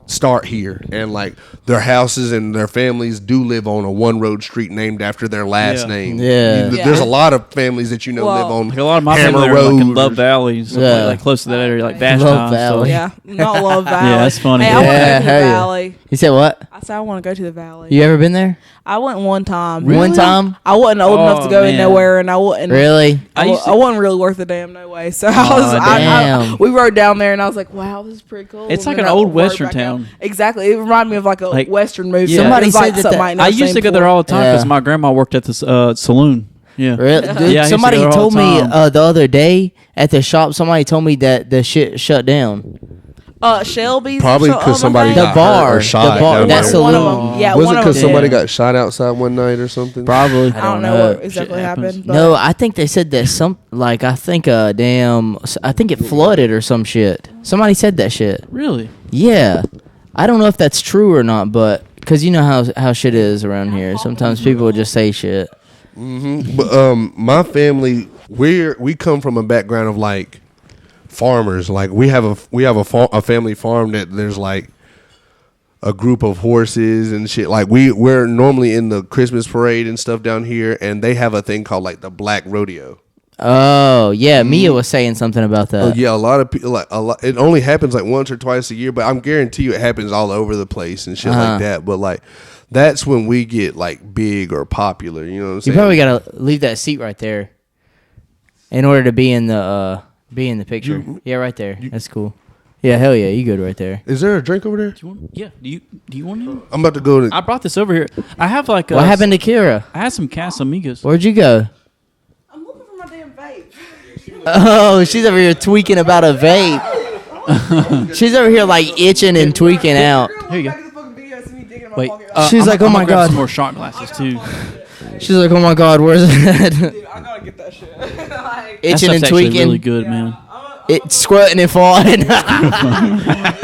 start here and like their houses and their families do live on a one road street named after their last name. There's a lot of families that live on like a lot of my Hammer family Road are like in Love Valley, like close to that area, like Vashti. Love Valley. Yeah, not Love Valley. Yeah, that's funny. Hey, I want to go to the Valley. You said what? I said I want to go to the Valley. You ever been there? I went one time. One time? I wasn't old enough to go in nowhere, and I wasn't really. I wasn't really worth a damn no way. So we rode down there, and I was like, "Wow, this is pretty cool." It's like an old western town. Exactly, it reminded me of like a western movie. Yeah. Somebody said that. I used to go there all the time because my grandma worked at the saloon. Yeah, really? Dude, somebody told me the other day at the shop. Somebody told me that the shit shut down. Shelby's probably because somebody got hurt or shot. The bar, that saloon. Yeah, was it because somebody got shot outside one night or something? Probably. I don't know what exactly happened. But no, I think they said that I think it flooded or some shit. Somebody said that shit. Really? Yeah, I don't know if that's true or not, but because you know how shit is around here. Sometimes people will just say shit. Mm-hmm. But my family, we come from a background of like farmers. Like we have a family farm that there's like a group of horses and shit. Like we're normally in the Christmas parade and stuff down here, and they have a thing called like the Black Rodeo. Oh yeah, Mia was saying something about that. Oh yeah, a lot of people it only happens like once or twice a year, but I'm guarantee you it happens all over the place and shit like that. But like that's when we get like big or popular. You know what I'm saying? You probably gotta leave that seat right there in order to be in the picture. Yeah, right there. That's cool. Yeah, hell yeah, you good right there. Is there a drink over there? Do you want to? I'm about to go. I brought this over here. I have like. What happened to Kira? I had some Casamigos. Where'd you go? I'm looking for my damn vape. Oh, she's over here tweaking about a vape. She's over here like itching and tweaking out. Here you go. Wait, she's like, oh my god. Some more shot glasses too. She's like, oh my god, where's it? Dude, I gotta get that shit. Like, itching and tweaking. Really good, man. It's squirting and falling.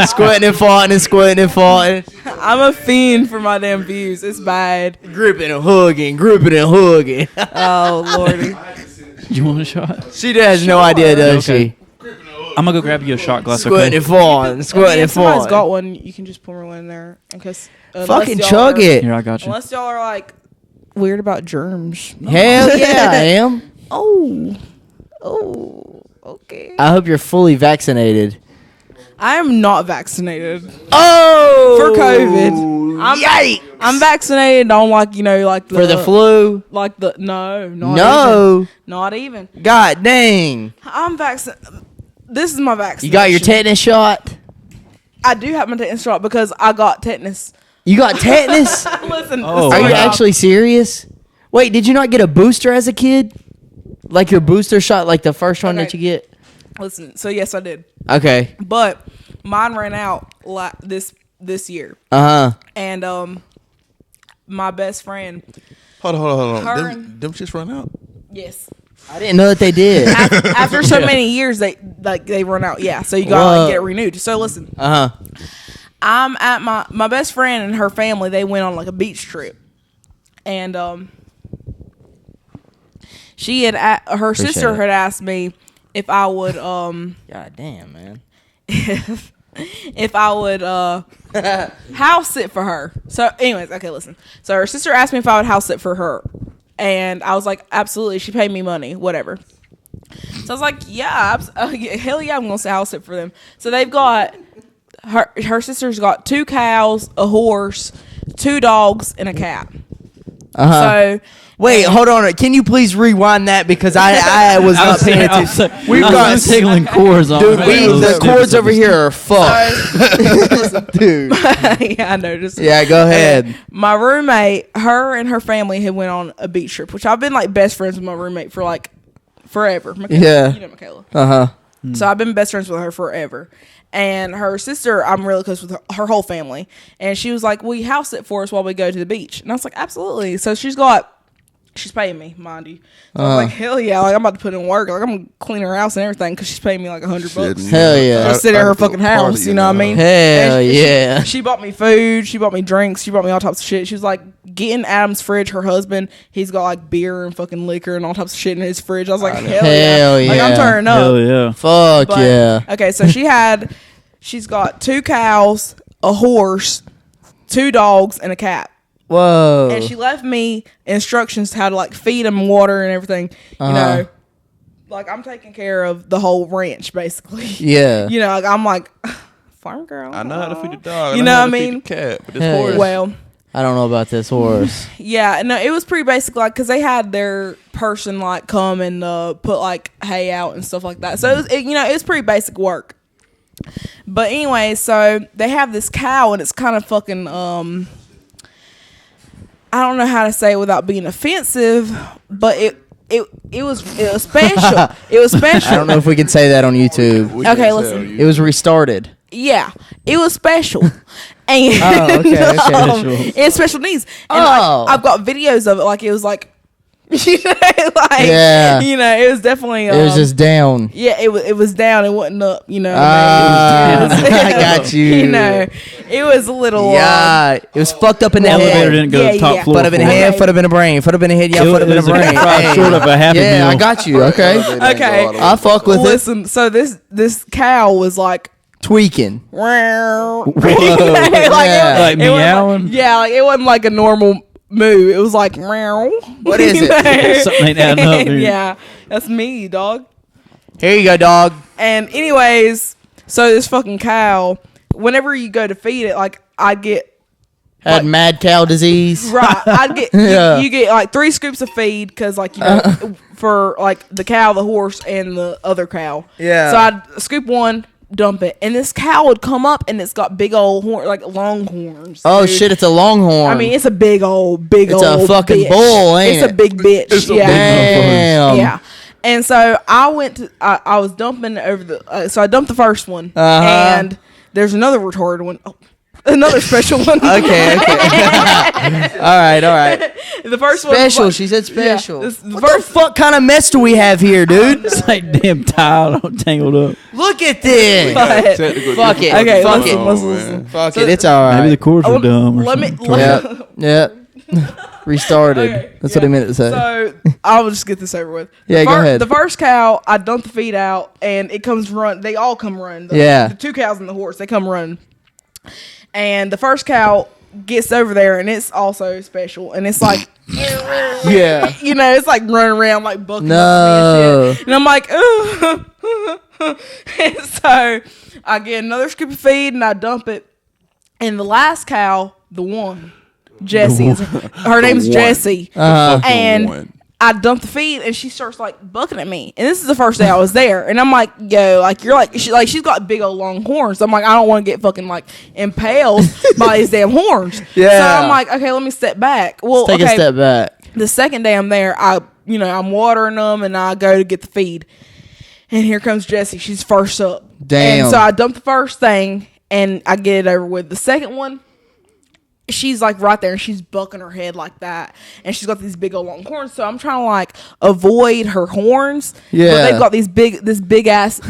Squirting and falling and squirting and falling. I'm a fiend for my damn views. It's bad. Gripping and hugging, gripping and hugging. Oh lordy. You want a shot? She has no idea, does she? I'm gonna go grab you a shot glass. Squirting and falling, squirting and falling. If somebody's got one, you can just pour me one in there. Because fucking chug it. Here, I got you. Unless y'all are like weird about germs. Hell yeah, I am. Oh, okay. I hope you're fully vaccinated. I am not vaccinated. Oh, for COVID. I'm vaccinated on like for the flu. Like the not even. God dang. I'm vaccinated. This is my vaccination. You got your tetanus shot? I do have my tetanus shot because I got tetanus. You got tetanus? Listen. Are you actually serious? Wait, did you not get a booster as a kid? Like your booster shot, like the first one that you get? Listen, so yes, I did. Okay. But mine ran out this year. Uh-huh. And my best friend. Hold on. Them just run out? Yes. I didn't know that they did. After so many years, they run out. Yeah, so you gotta get it renewed. So listen. I'm at my best friend and her family. They went on like a beach trip, And she had her sister had asked me if I would God damn, man. if I would house sit for her. So anyways, okay, listen. So her sister asked me if I would house sit for her. And I was like, absolutely. She paid me money, whatever. So I was like, yeah, hell yeah, I'm going to house sit for them. So they've got, her sister's got 2 cows, a horse, 2 dogs, and a cat. So wait, hold on. Can you please rewind that because I was not paying attention. We've got tickling cords on. Dude, the cords over here are fucked. Dude. Yeah, I noticed. Yeah, go ahead. And my roommate, her and her family had went on a beach trip, which I've been like best friends with my roommate for like forever. Michaela, yeah. You know Michaela. Uh-huh. So I've been best friends with her forever. And her sister, I'm really close with her whole family. And she was like, will you house it for us while we go to the beach? And I was like, absolutely. So she's paying me, mind you. So I was like, hell yeah. Like, I'm about to put in work. Like, I'm going to clean her house and everything because she's paying me like $100. Hell yeah. Just sit at her fucking house, you know what I mean? Hell yeah. She bought me food. She bought me drinks. She bought me all types of shit. She was like, get in Adam's fridge. Her husband, he's got like beer and fucking liquor and all types of shit in his fridge. I was like, hell yeah. Like, I'm turning up. Hell yeah. Fuck But, yeah. Okay, so she's got 2 cows, a horse, 2 dogs, and a cat. Whoa. And she left me instructions how to like feed them water and everything. You know, like I'm taking care of the whole ranch basically. Yeah. You know, like, I'm like farm girl. I know how to feed a dog. You know what I mean? Feed a cat, but this Hey. horse. Well, I don't know about this horse. yeah, no, it was pretty basic, like, because they had their person like come and put like hay out and stuff like that. So it was pretty basic work. But anyway, so they have this cow and it's kind of fucking I don't know how to say it without being offensive, but it was special. It was special. I don't know if we can say that on YouTube. Okay, listen. It was restarted. Yeah, it was special. And okay. it's special needs. And Oh. like, I've got videos of it. Like, it was like, Yeah. it was definitely. It was just down. Yeah, it was down. It wasn't up. You know. I got you. You know, it was a little. Yeah, it was fucked up in the Elevator head. didn't go to the top floor. Foot up in the for it. head, foot up in the brain, foot up in the head, yeah, foot up in the It was a brain. fry short of a Happy Yeah, I Meal. got you. Okay. Okay. I fuck with it. Listen, so this cow was like. Tweaking. Wow. Yeah. Like meowing? It wasn't like a normal moo. It was like meow. What is it? Something ain't adding up, dude. Yeah, that's me, dog. Here you go, dog. And anyways, so this fucking cow, whenever you go to feed it, like I'd get Had mad cow disease. right, I'd get Yeah. you get like 3 scoops of feed because like for like the cow, the horse, and the other cow. Yeah. So I'd scoop 1. Dump it, and this cow would come up, and it's got big old horn, like long horns. Oh dude. shit! It's a longhorn. I mean, it's a big old. It's a fucking bitch. bull, ain't It's it? a big bitch. Yeah, Damn. yeah. And so I went to. I was dumping over the. So I dumped the first one, and there's another retarded one. Oh, another special one. Okay. all right. The first one. Special. Was She said special. Yeah, the What the fuck kind of mess do we have here, dude? It's like damn tile all tangled up. Look at this. Fuck it. Okay, Fuck listen, it. listen. Fuck it. It's all right. Maybe the cords were dumb or Let me. something. Yeah. Restarted. Okay, That's what he meant to say. So I'll just get this over with. Yeah, go ahead. The first cow, I dump the feed out, and it comes run. They all come run. The 2 cows and the horse, they come run. And the first cow gets over there, and it's also special, and it's like, Yeah. you know, it's like running around like bucking No. up and shit. And I'm like, and so I get another scoop of feed and I dump it. And the last cow, the one, Jessie, her name's Jessie, and I dump the feed and she starts like bucking at me. And this is the first day I was there, and I'm like, yo, like you're like she's got big old long horns. I'm like, I don't want to get fucking like impaled by these damn horns. Yeah. So I'm like, okay, let me step back. Well, Take a step back. The second day I'm there, I'm watering them and I go to get the feed. And here comes Jessie. She's first up. Damn. And so I dump the first thing and I get it over with. The second one, she's like right there and she's bucking her head like that, and she's got these big old long horns. So I'm trying to like avoid her horns. Yeah, but they've got this big ass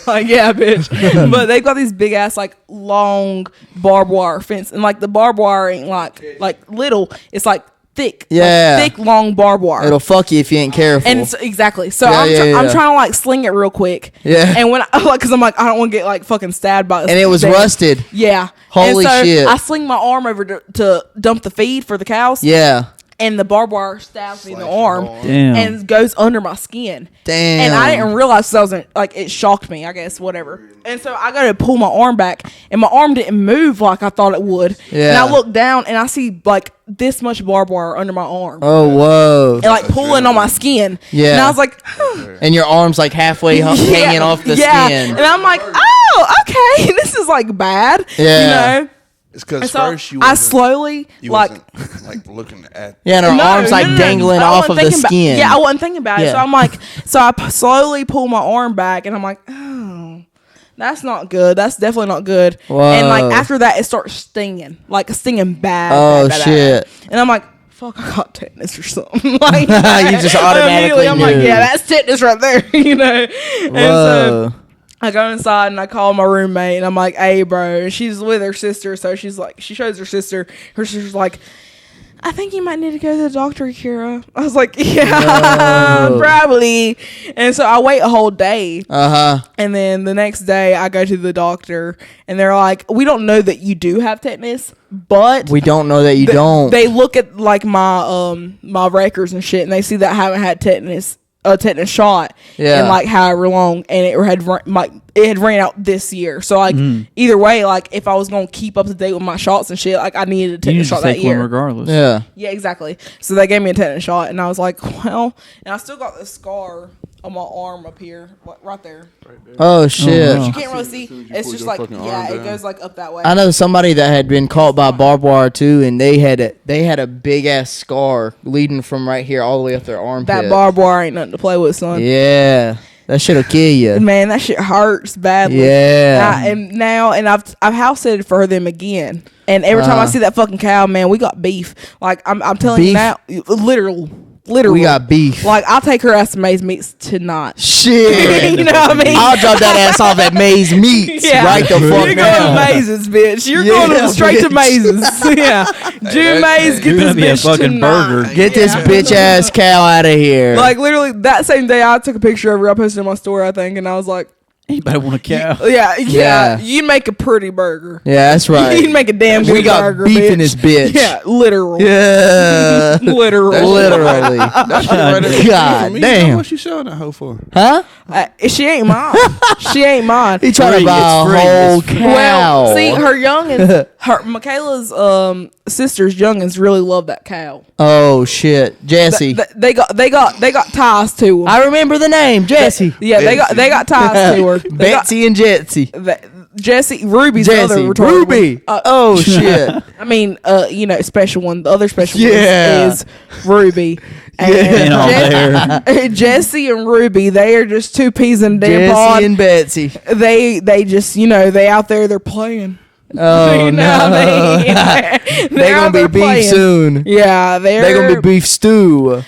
like yeah, bitch. But they've got these big ass like long barbed wire fence, and like the barbed wire ain't like little. It's like thick, thick long barbed wire. It'll fuck you if you ain't careful. And exactly. So I'm trying to like sling it real quick. Yeah. And when because I'm like I don't want to get like fucking stabbed by this. And it was rusted. Yeah. Holy shit! I sling my arm over to dump the feed for the cows. Yeah. And the barbed wire stabs me in the arm. Damn. And goes under my skin. Damn. And I didn't realize I wasn't like it shocked me, I guess, whatever. And so I got to pull my arm back, and my arm didn't move like I thought it would. Yeah. And I look down and I see like this much barbed wire under my arm. Oh whoa! And like pulling on my skin. Yeah. And I was like, and your arm's like halfway hanging off the skin. And I'm like, oh, okay, this is like bad. Yeah. You know. It's because So first I slowly like looking at. Yeah, and her arm's like dangling off of the skin. Yeah, I wasn't thinking about it. Yeah. So I'm like, so I slowly pull my arm back, and I'm like, oh, that's not good. That's definitely not good. Whoa. And like after that, it starts stinging, like stinging bad. Oh, bad, shit. Bad. And I'm like, fuck, I got tetanus or something. Like You just automatically I'm like, knew. yeah, that's tetanus right there. You know. And Whoa. so I go inside and I call my roommate and I'm like, hey, bro. And she's with her sister. So she's like, she shows her sister. Her sister's like, I think you might need to go to the doctor, Akira. I was like, yeah, probably. And so I wait a whole day. And then the next day I go to the doctor and they're like, we don't know that you do have tetanus, but We don't know that you don't. They look at like my my records and shit, and they see that I haven't had a tetanus shot in like however long, and it had ran out this year. So like either way, like if I was gonna keep up to date with my shots and shit, like I needed a tetanus shot that year regardless. Yeah, exactly. So they gave me a tetanus shot, and I was like, well, and I still got this scar on my arm up here, right there. Oh shit! But you can't really see. It's just like it goes like up that way. I know somebody that had been caught by barbed wire too, and they had a big ass scar leading from right here all the way up their armpit. That barbed wire ain't nothing to play with, son. Yeah, that shit'll kill you. Man, that shit hurts badly. Yeah. And I've house sitted for them again. And every time I see that fucking cow, man, we got beef. Like I'm telling you now, literally. We got beef. Like I'll take her ass to Maze Meats tonight. Shit. You know what I mean? I'll drop that ass off at Maze Meats right the fuck You're now. going to Mazes, bitch. You're going straight to Mazes. Yeah. June Maze, get this be a bitch fucking tonight. burger. Get this bitch ass cow out of here. Like literally that same day, I took a picture of her. I posted it on my story, I think, and I was like, Anybody want a cow? Yeah. You make a pretty burger. Yeah, that's right. You make a damn good We got burger, beef bitch. in this bitch. Yeah, literal. Yeah. Literally. That's right there. God damn. What you selling that hoe for? Huh? She ain't mine. She ain't mine. He tried to buy a whole cow. Well, see, her youngins, Michaela's sisters' youngins really love that cow. Oh shit, Jesse. They got ties to her. I remember the name, Jesse. Yeah, they got ties to her. Betsy and Jetsy. Jesse, Ruby's the other retarded Ruby. one. Oh shit. I mean, special one. The other special one Yeah. is Ruby. And Jesse and Ruby, they are just two peas in a damn pod. Jesse and Betsy. They just, they out there, they're playing. Oh You know what I mean? no. They're They're gonna out be there beef playing. soon. Yeah, They're gonna be beef stew.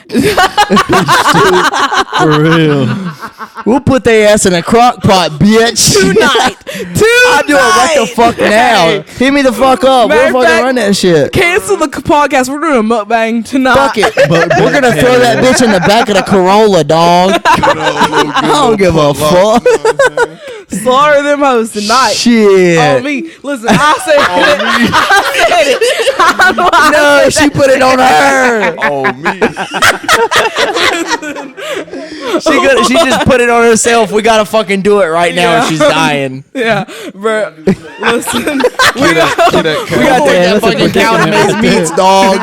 For real. We'll put their ass in a crock pot, bitch. Tonight. I'll do it right the fuck now. Hit me the fuck up. Matter We'll of fucking fact, run that shit. Cancel the podcast. We're doing a mukbang tonight. Fuck it. We're gonna throw that bitch in the back of the Corolla, dog. I don't give a fuck. Slaughter them hoes tonight. Shit. On me. Listen, I said it. I know I No, said she put it on her. Oh, me. She just put it on herself. We gotta fucking do it right now or she's dying. Yeah, bro. Listen, We gotta take that fucking cow to Maze Meats, dog.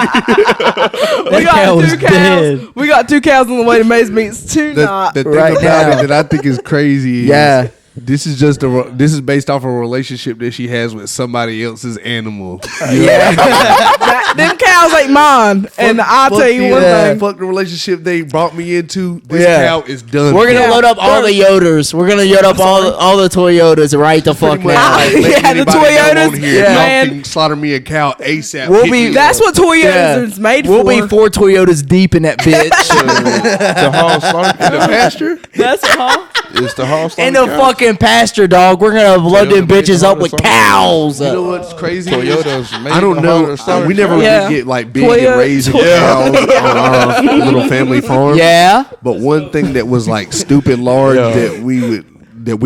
we got cow was two cows. dead. We got two cows on the way to Maze Meats tonight. The thing Right about now. it that I think is crazy Yeah. This is based off a relationship that she has with somebody else's animal. Yeah. Them cows ain't mine. And I'll tell you one thing. Fuck the relationship they brought me into. This cow is done. We're gonna load up all the Yoders. We're gonna load up all the Toyotas right the fuck now. The Toyotas. Y'all can slaughter me a cow ASAP. That's what Toyotas is made for. We'll be 4 Toyotas deep in that bitch. The hall slaughter in the pasture. That's all. It's the hall slaughter. In the fucking pasture, dog. We're gonna load them bitches up with cows. You know what's crazy? Toyotas. I don't know. We never really get like big and raising cows on our little family farm. Yeah. But one thing that was like stupid large that we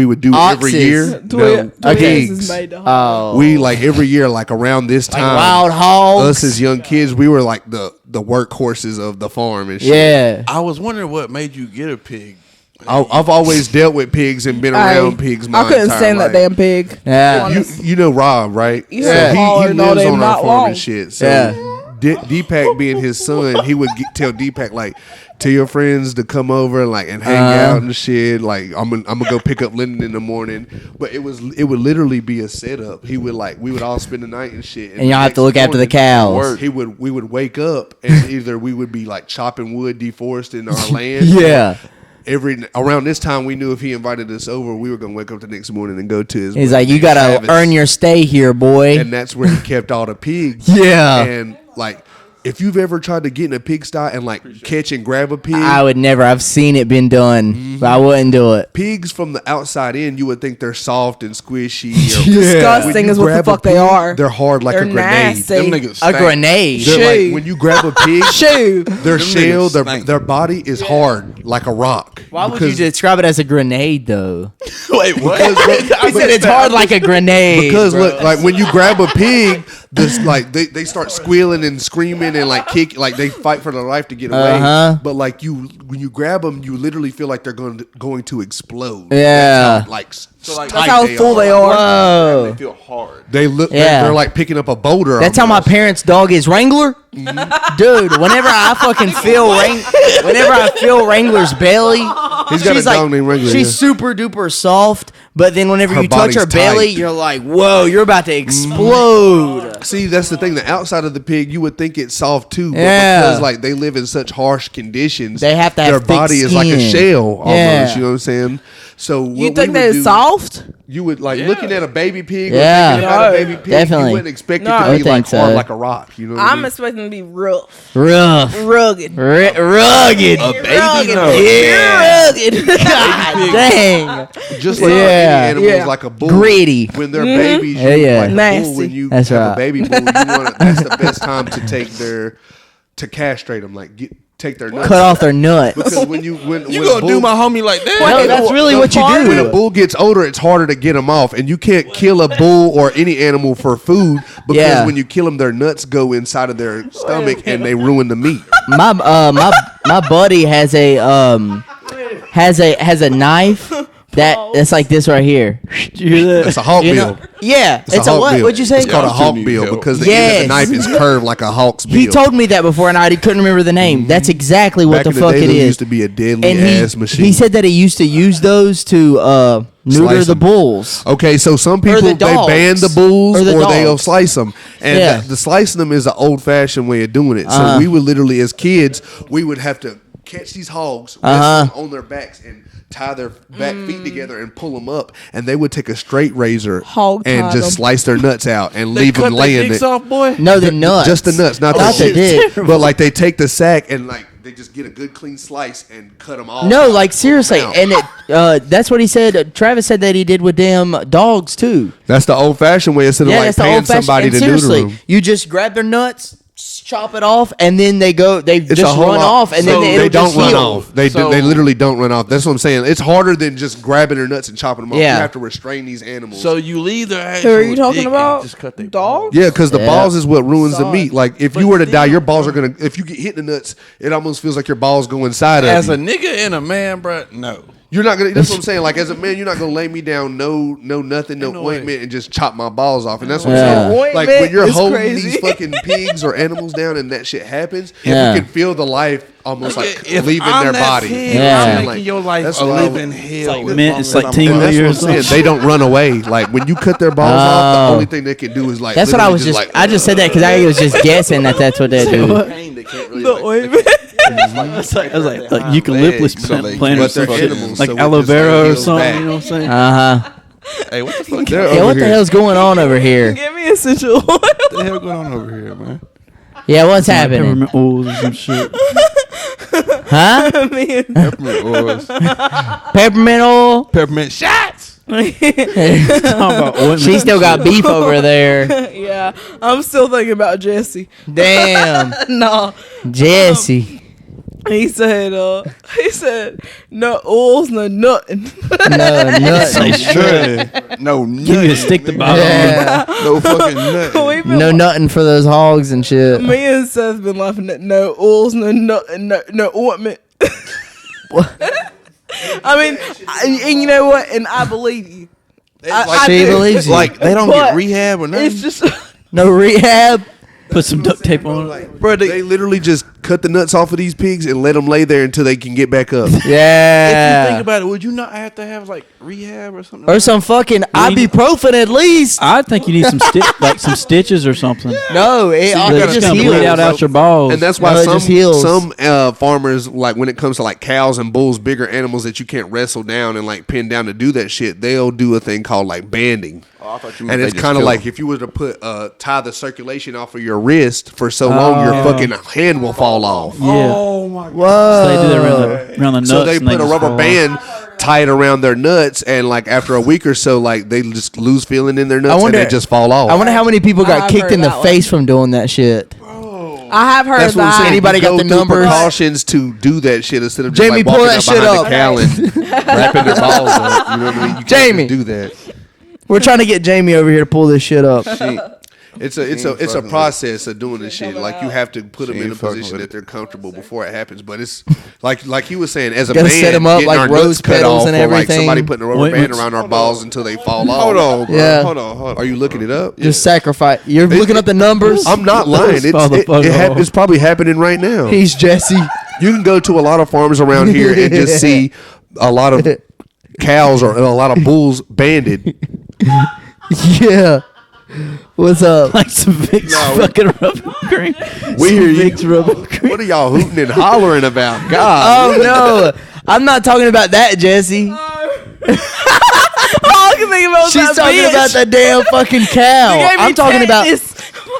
would do every year. Pigs. We like every year, like around this time, like wild hogs. Us as young kids, we were like the workhorses of the farm and shit. Yeah. I was wondering what made you get a pig. I've always dealt with pigs and been around pigs. I couldn't stand that damn pig. Yeah. You know Rob, right? Yeah. So he lives on our farm and shit. So Deepak being his son, he would tell Deepak like, tell your friends to come over and hang out and shit. Like I'm gonna go pick up Lyndon in the morning. But it would literally be a setup. We would all spend the night and shit. And y'all have to look after the cows. We would wake up and either we would be like chopping wood, deforesting our land. Yeah. Around this time, we knew if he invited us over, we were gonna wake up the next morning and go to his. He's like, you gotta earn your stay here, boy. And that's where he kept all the pigs. Yeah. And like, if you've ever tried to get in a pigsty and like catch and grab a pig, I would never. I've seen it been done, but I wouldn't do it. Pigs from the outside in, you would think they're soft and squishy. Disgusting is what the fuck they are. They're hard like a grenade. Nasty. Them niggas A grenade. They're like, when you grab a pig, their shell, stink. their body is hard like a rock. Why would you describe it as a grenade, though? Wait, what? I said it's hard like a grenade. Because look, like when you grab a pig, this like they start squealing and screaming and like kick, like they fight for their life to get away. But like when you grab them, you literally feel like they're going to explode. Yeah, That's how full they are. Whoa. They feel hard. They look. Yeah. They're like picking up a boulder. That's how my parents' dog is. Wrangler, dude. Whenever I fucking feel Wrangler's belly, he's got a dog named Wrangler. She's super duper soft, but then whenever you touch her belly, you're like, whoa, you're about to explode. See, that's the thing. The outside of the pig, you would think it's soft too, but Yeah. because they live in such harsh conditions, They have to have their thick body is like a skin. shell almost. Yeah. You know what I'm saying? So You think that is soft? You would looking at a baby pig. Yeah. Or thinking about a baby pig. Definitely. You wouldn't expect it No. to I be think hard so. like a rock. You know what I I'm mean? expecting to be rough, Rough, rugged. rugged, Rugged. No. yeah, rugged. God dang, Just like Yeah. any animals, Yeah. like a bull. Gritty. When they're babies, Yeah, yeah. like a bull, Nasty. when you That's have right. a baby bull, that's the best time to castrate them. Take their nuts. cut off their nuts. Because when You a gonna bull, do my homie like that? No, that's really what you when a do. bull gets older, it's harder to get them off, and you can't kill a bull or any animal for food because Yeah. when you kill them, their nuts go inside of their stomach and they ruin the meat. My buddy has a knife that's like this right here. You hear that? It's a hawk You bill. know? Yeah, it's a hawk what? bill. What'd you say? It's called a Yeah, hawk I'm bill shooting because the Yes. end of the knife is curved like a hawk's bill. He told me that before, and I couldn't remember the name. That's exactly what Back the in the fuck day, it those is. used to be a deadly And ass machine. he said that he used to use those to neuter Slice the 'em. bulls. Okay, so some people the they dogs. ban the bulls Or the or they'll dogs. slice them, and Yeah. the slicing them is an old fashioned way of doing it. So we would literally, as kids, we would have to catch these hogs, rest them on their backs, and tie their back feet together and pull them up, and they would take a straight razor Hog and tie just them. slice their nuts out and They leave cut them their laying dicks there. off, boy. No, the nuts. Just the nuts, not Not the the shit. dick. But they take the sack and they just get a good clean slice and cut them off. No, seriously, out. and that's what he said. Travis said that he did with them dogs too. That's the old fashioned way instead of That's the paying old fashioned. somebody And to neuter seriously, them. you just grab their nuts, chop it off, and then they just a whole run lot. off, and then So it'll They don't just run heal. off. They literally don't run off. That's what I'm saying. It's harder than just grabbing their nuts and chopping them off. Yeah. You have to restrain these animals. So you leave their ass. Who are you talking about? Just cut their Dogs? yeah, because the Yeah. balls is what ruins the Sorry. meat. Like if you were to die, your balls are if you get hit in the nuts, it almost feels like your balls go inside of As you. a nigga and a man, bro, no. You're not gonna. That's what I'm saying. Like as a man, you're not gonna lay me down, no nothing, no ointment, and just chop my balls off. And that's what I'm saying. Like when you're holding these fucking pigs or animals down, and that shit happens, you can feel the life almost like leaving their body. I'm making your life a living hell. It's like tingly. That's what I'm saying. They don't run away. Like when you cut their balls off, the only thing they can do is like. That's what I was just. I just said that because I was just guessing that's what they do. The ointment. I was like eucalyptus plant or something, animals, like so aloe vera or something. back. You know what I'm saying? Hey, what the fuck? Yeah, what the hell's going on over here? Give me essential oil. What the hell going on over here, man? Yeah, what's happening? Peppermint oils or some shit. Huh? Peppermint oils. Peppermint oil? Peppermint shots. She still got beef over there. Yeah, I'm still thinking about Jesse. Damn. No, Jesse. he said no oils, no nothing. No, nothing. No, Give me a stick to bottom. Yeah. no fucking nothing. No nothing for those hogs and shit. Me and Seth been laughing at no oils, no nothing, no ointment. I mean, and you know what? And I believe you. I She do. believes you. Like they don't But get rehab or nothing. It's just No rehab. Put some duct tape on it. Bro, they literally just cut the nuts off of these pigs and let them lay there until they can get back up. If you think Yeah. about it, would you not have to have like rehab or something? Or some fucking ibuprofen at least. I think you need some some stitches or something. No, it It's just gonna bleed heals. out your balls. And that's why No, it just heals. some farmers, like when it comes to like cows and bulls, bigger animals that you can't wrestle down and like pin down to do that shit, they'll do a thing called like banding. I thought you meant And they it's just kind of kill like them. if you were to put tie the circulation off of your wrist for so long, your fucking hand will fall off. Yeah. Oh my god. Whoa. So they do that around the nuts. So they and put a just rubber fall band tied around their nuts, and like after a week or so, like they just lose feeling in their nuts and they just fall off. I wonder how many people got I've kicked heard in the that one. face from doing that shit. I have heard That's what I'm that. saying. Anybody You got go the through numbers? precautions to do that shit instead of just Jamie, like pull walking that up shit behind up. a cow and wrapping their balls up. You know what I mean? You can't Jamie. just do that. We're trying to get Jamie over here to pull this shit up. It's a process of doing this shit. Like you have to put them She in a ain't fucking position with that it. they're comfortable before it happens. But it's like he was saying, as a Gotta man, set 'em up getting like our rose nuts cut petals off and or like everything. somebody putting a rubber band Ointments. around our balls until they fall off. Hold on, bro. Yeah. Hold on. Are you looking it up? Just sacrifice. You're looking up the numbers. I'm not lying. It's probably happening right now. He's Jesse. You can go to a lot of farms around here and just see a lot of cows or a lot of bulls banded. Yeah. What's up? like some Vicks fucking rubber cream. We hear you. Vicks rubber cream. What are y'all hooting and hollering about? God. Oh no, I'm not talking about that, Jesse. All I can think about is She's that talking bitch. about the damn fucking You cow. gave me I'm talking about. tetanus.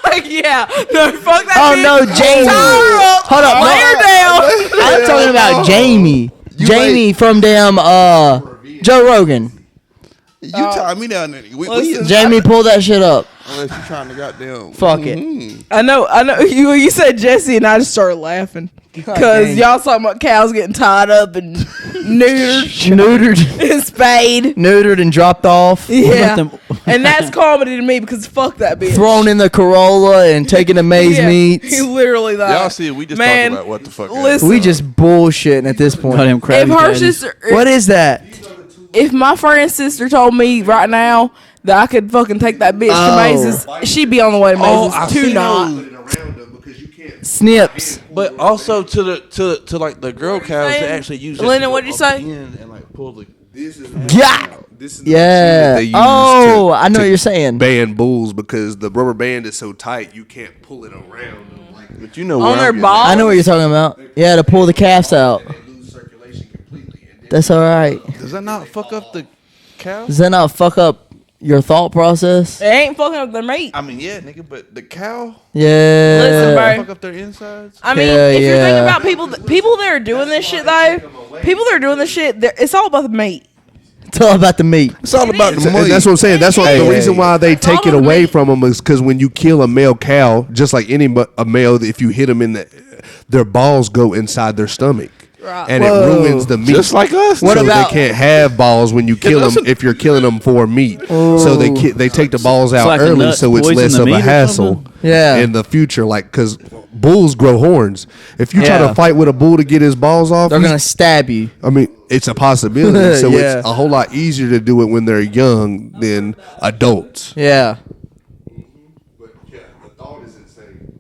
Like, yeah. No, fuck that Oh bitch. no, Jamie. Tie her up. Hold up, Lay her down. I'm talking about Jamie. Jamie from damn Joe Rogan. You tie me down there. Listen. Jamie, pull that shit up. Unless you trying to goddamn. Fuck it. I know. You said Jesse, and I just started laughing because dang. y'all talking about cows getting tied up and neutered Neutered, and spayed. neutered, and dropped off. Yeah, them- and that's comedy to me because fuck that bitch. Thrown in the Corolla and taken to Maze Yeah, Meats. He literally thought. Y'all see, we just Man, talked about what the fuck. listen. We just bullshitting at this point. Goddamn If Krabby her Patties. sister, What is that? if my friend's sister told me right now that I could fucking take that bitch to Mazes, she'd be on the way to Mazes I've to seen not. Snips. But also to like the girl cows that actually use it. Lyndon, to what'd go you up say? in and like pull the. Yeah. This is the Yeah. machine that they use Oh, to- I know to what you're saying. Band bulls because the rubber band is so tight you can't pull it around. Like, But you know On where their I'm getting balls? I know what you're talking about. Yeah, to pull the calves out. they lose circulation completely. And then That's all right. at. Does that not fuck up the cow? Does that not fuck up your thought process? It ain't fucking up their meat. I mean, yeah, nigga, but the cow Yeah. Listen, bro. fuck up their insides. I mean, Hell if you're thinking yeah. about people that are doing this shit though, people that are doing this shit, it's all about the meat. It's all about the meat. It's all about And that's what I'm saying. That's what the reason why they take it all about away me. from them is because when you kill a male cow, just like a male, if you hit them in their balls go inside their stomach, Right. and Whoa. it ruins the meat. Just like us. What so about- they can't have balls when you kill them if you're killing them for meat. So they take the balls out like a early, nut so it's poison less the of meat a or hassle. Yeah. In the future, like because bulls grow horns. If you try to fight with a bull to get his balls off, they're gonna stab you. I mean, it's a possibility. So it's a whole lot easier to do it when they're young than adults. Yeah. But yeah, the thought is insane.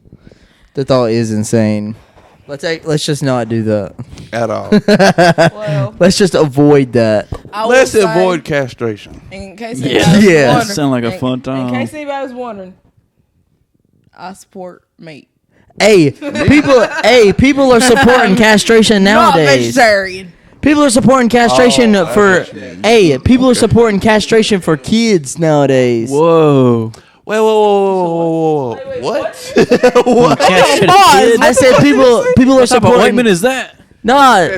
The thought is insane. Let's just not do that at all. Well, let's just avoid that. Let's avoid castration. In case anybody was wondering, sound like a fun time. In case anybody was wondering, I support meat. Hey, people are supporting castration Not nowadays. vegetarian. People are supporting castration for. Hey, people are supporting castration for kids nowadays. Whoa. Whoa. What? I said people are supporting. What minute is that? No,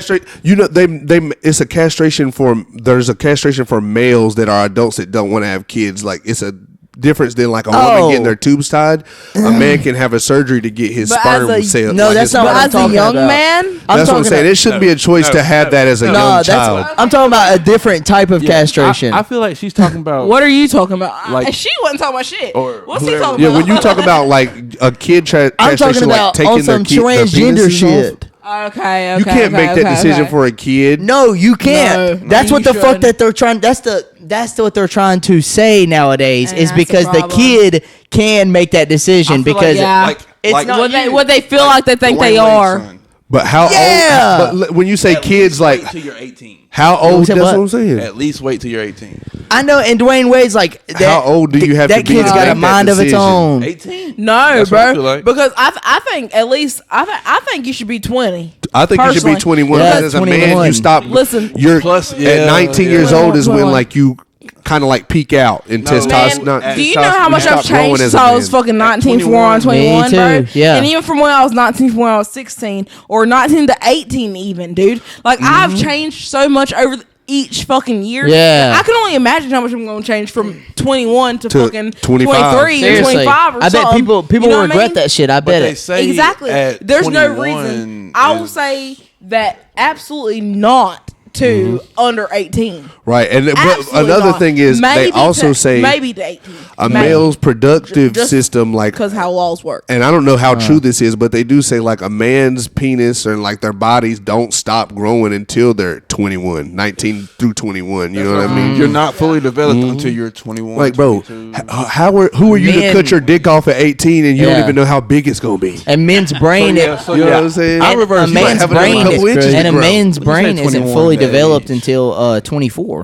You know, it's a castration there's a castration for males that are adults that don't want to have kids. Like, it's a difference than like a woman getting their tubes tied. A man can have a surgery to get his sperm cells. No, that's not what I'm As a talking young about. man, That's what I'm saying. It shouldn't be a choice to have that as a young child. I'm talking about a different type of castration. I feel like she's talking about. what are you talking about? Like- She wasn't talking about shit. Or What's he whoever- talking Yeah, about? when you talk about like a kid I'm talking castration, like about taking on some their transgender penises shit. off, Okay. you can't make that decision for a kid. No, you can't. No, that's you what the fuck shouldn't. that they're trying. That's what they're trying to say nowadays. And Is that's the because the problem. kid can make that decision because yeah. it's not what they feel like they think they are. But how Yeah. old? But when you say kids, like till you're 18. how old? said That's what? what I'm saying. At least wait till you're 18. I know, and Dwayne Wade's like, that, How old do you have that to be kid's to got make a that mind of its decision? own. 18. No, That's what I bro. feel like. Because I think at least I think you should be 20. I think you should be Personally. 21 Yeah, because as a man, 21. you stop. Listen. You're Plus, at yeah, 19 years 21, old is when 21. like you kind of like peak out in No. testosterone. Man, do you know how much I've changed since I was fucking 19 from when I was 21. 21, Me bro? too, yeah. And even from when I was 19 from when I was 16, or 19 to 18 even, dude. Like, I've changed so much over each fucking year. Yeah. I can only imagine how much I'm going to change from 21 to fucking 25. 23 or Seriously, 25 or I something. bet people You know will what I regret mean? that shit. I But bet they it. say Exactly. at There's no 21 reason. I will is- say that absolutely not to under 18. Right, and but Absolutely another not. thing is they Maybe also to, say maybe to 18. a male's productive Just system, like, because how laws work. and I don't know how true this is, but they do say like a man's penis and like their bodies don't stop growing until they're 21, 19 through 21. You know what I mean? You're not fully developed until you're 21. Like, bro, 22. who are you to Men- cut your dick off at 18 and you don't Yeah. even know how big it's gonna be? And men's brain, Yeah, so You know yeah. what I'm saying? I and reverse. a You might man's have another brain, couple inches to and a grow. man's Let's say brain isn't 21 fully at that developed age. until 24.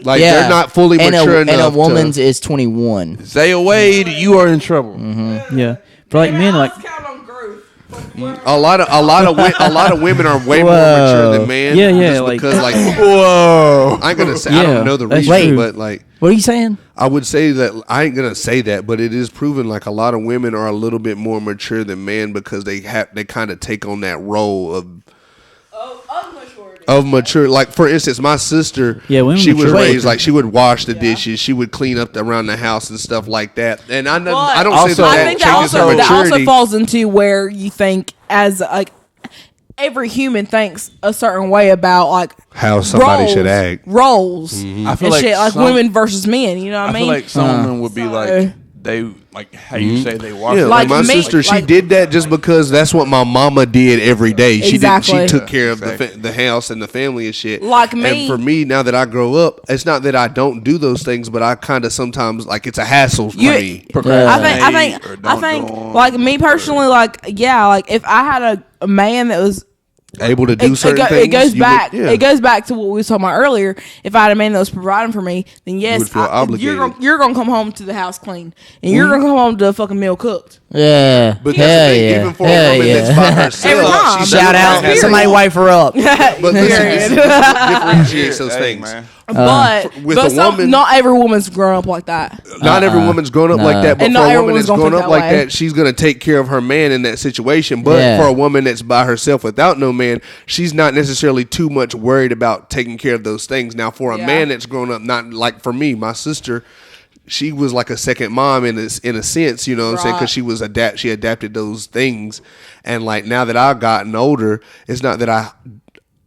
Like Yeah. they're not fully and mature enough. And a woman's is 21. Zaya Wade, you are in trouble. Yeah. For like men, like a lot of women are way more mature than men. Yeah, yeah, just like- because like whoa, I ain't gonna say I Yeah, don't know the that's reason, true. but like. What are you saying? I would say that I ain't gonna say that, but it is proven like a lot of women are a little bit more mature than men because they kind of take on that role of mature. Like for instance, my sister, Yeah, women she was mature. raised like she would wash the dishes, she would clean up around the house and stuff like that. And I don't say also- that, I think that changes her also, that also maturity. falls into where you think as like every human thinks a certain way about like How somebody roles, should act. roles I feel and like shit like some- women versus men. You know what I I feel mean? like some women would be So- like they like how you say they wash. Yeah, it. like my me- sister, she like- did that just because that's what my mama did every day. She Exactly. did. She took care of Exactly. the house and the family and shit. Like me. And for me, now that I grow up, it's not that I don't do those things, but I kind of sometimes like it's a hassle for You- me. I think Or I don't think do 'em. like me personally, like yeah, like if I had a man that was Able to do certain it things. goes you back. would- yeah. It goes back to what we was talking about earlier. If I had a man that was providing for me, then yes, would feel obligated. you're gonna come home to the house clean, and you're gonna come home to a fucking meal cooked. Yeah. But Hell that's the thing, yeah. even for Hell a woman that's by yeah. herself, Every time. she Shout doesn't out. have- Somebody wipe her up. But listen, this differentiates those Hey, things. man. But with but a woman- not every woman's grown up like that. Not every woman's grown up like that, but And for not a woman everyone's that's gonna grown think up that like way. that, she's gonna take care of her man in that situation. But Yeah. for a woman that's by herself without no man, she's not necessarily too much worried about taking care of those things. Now, for a Yeah. man that's grown up, not like for me, my sister, she was like a second mom in a sense, you know what I'm saying? Right. Because she adapted those things, and like now that I've gotten older, it's not that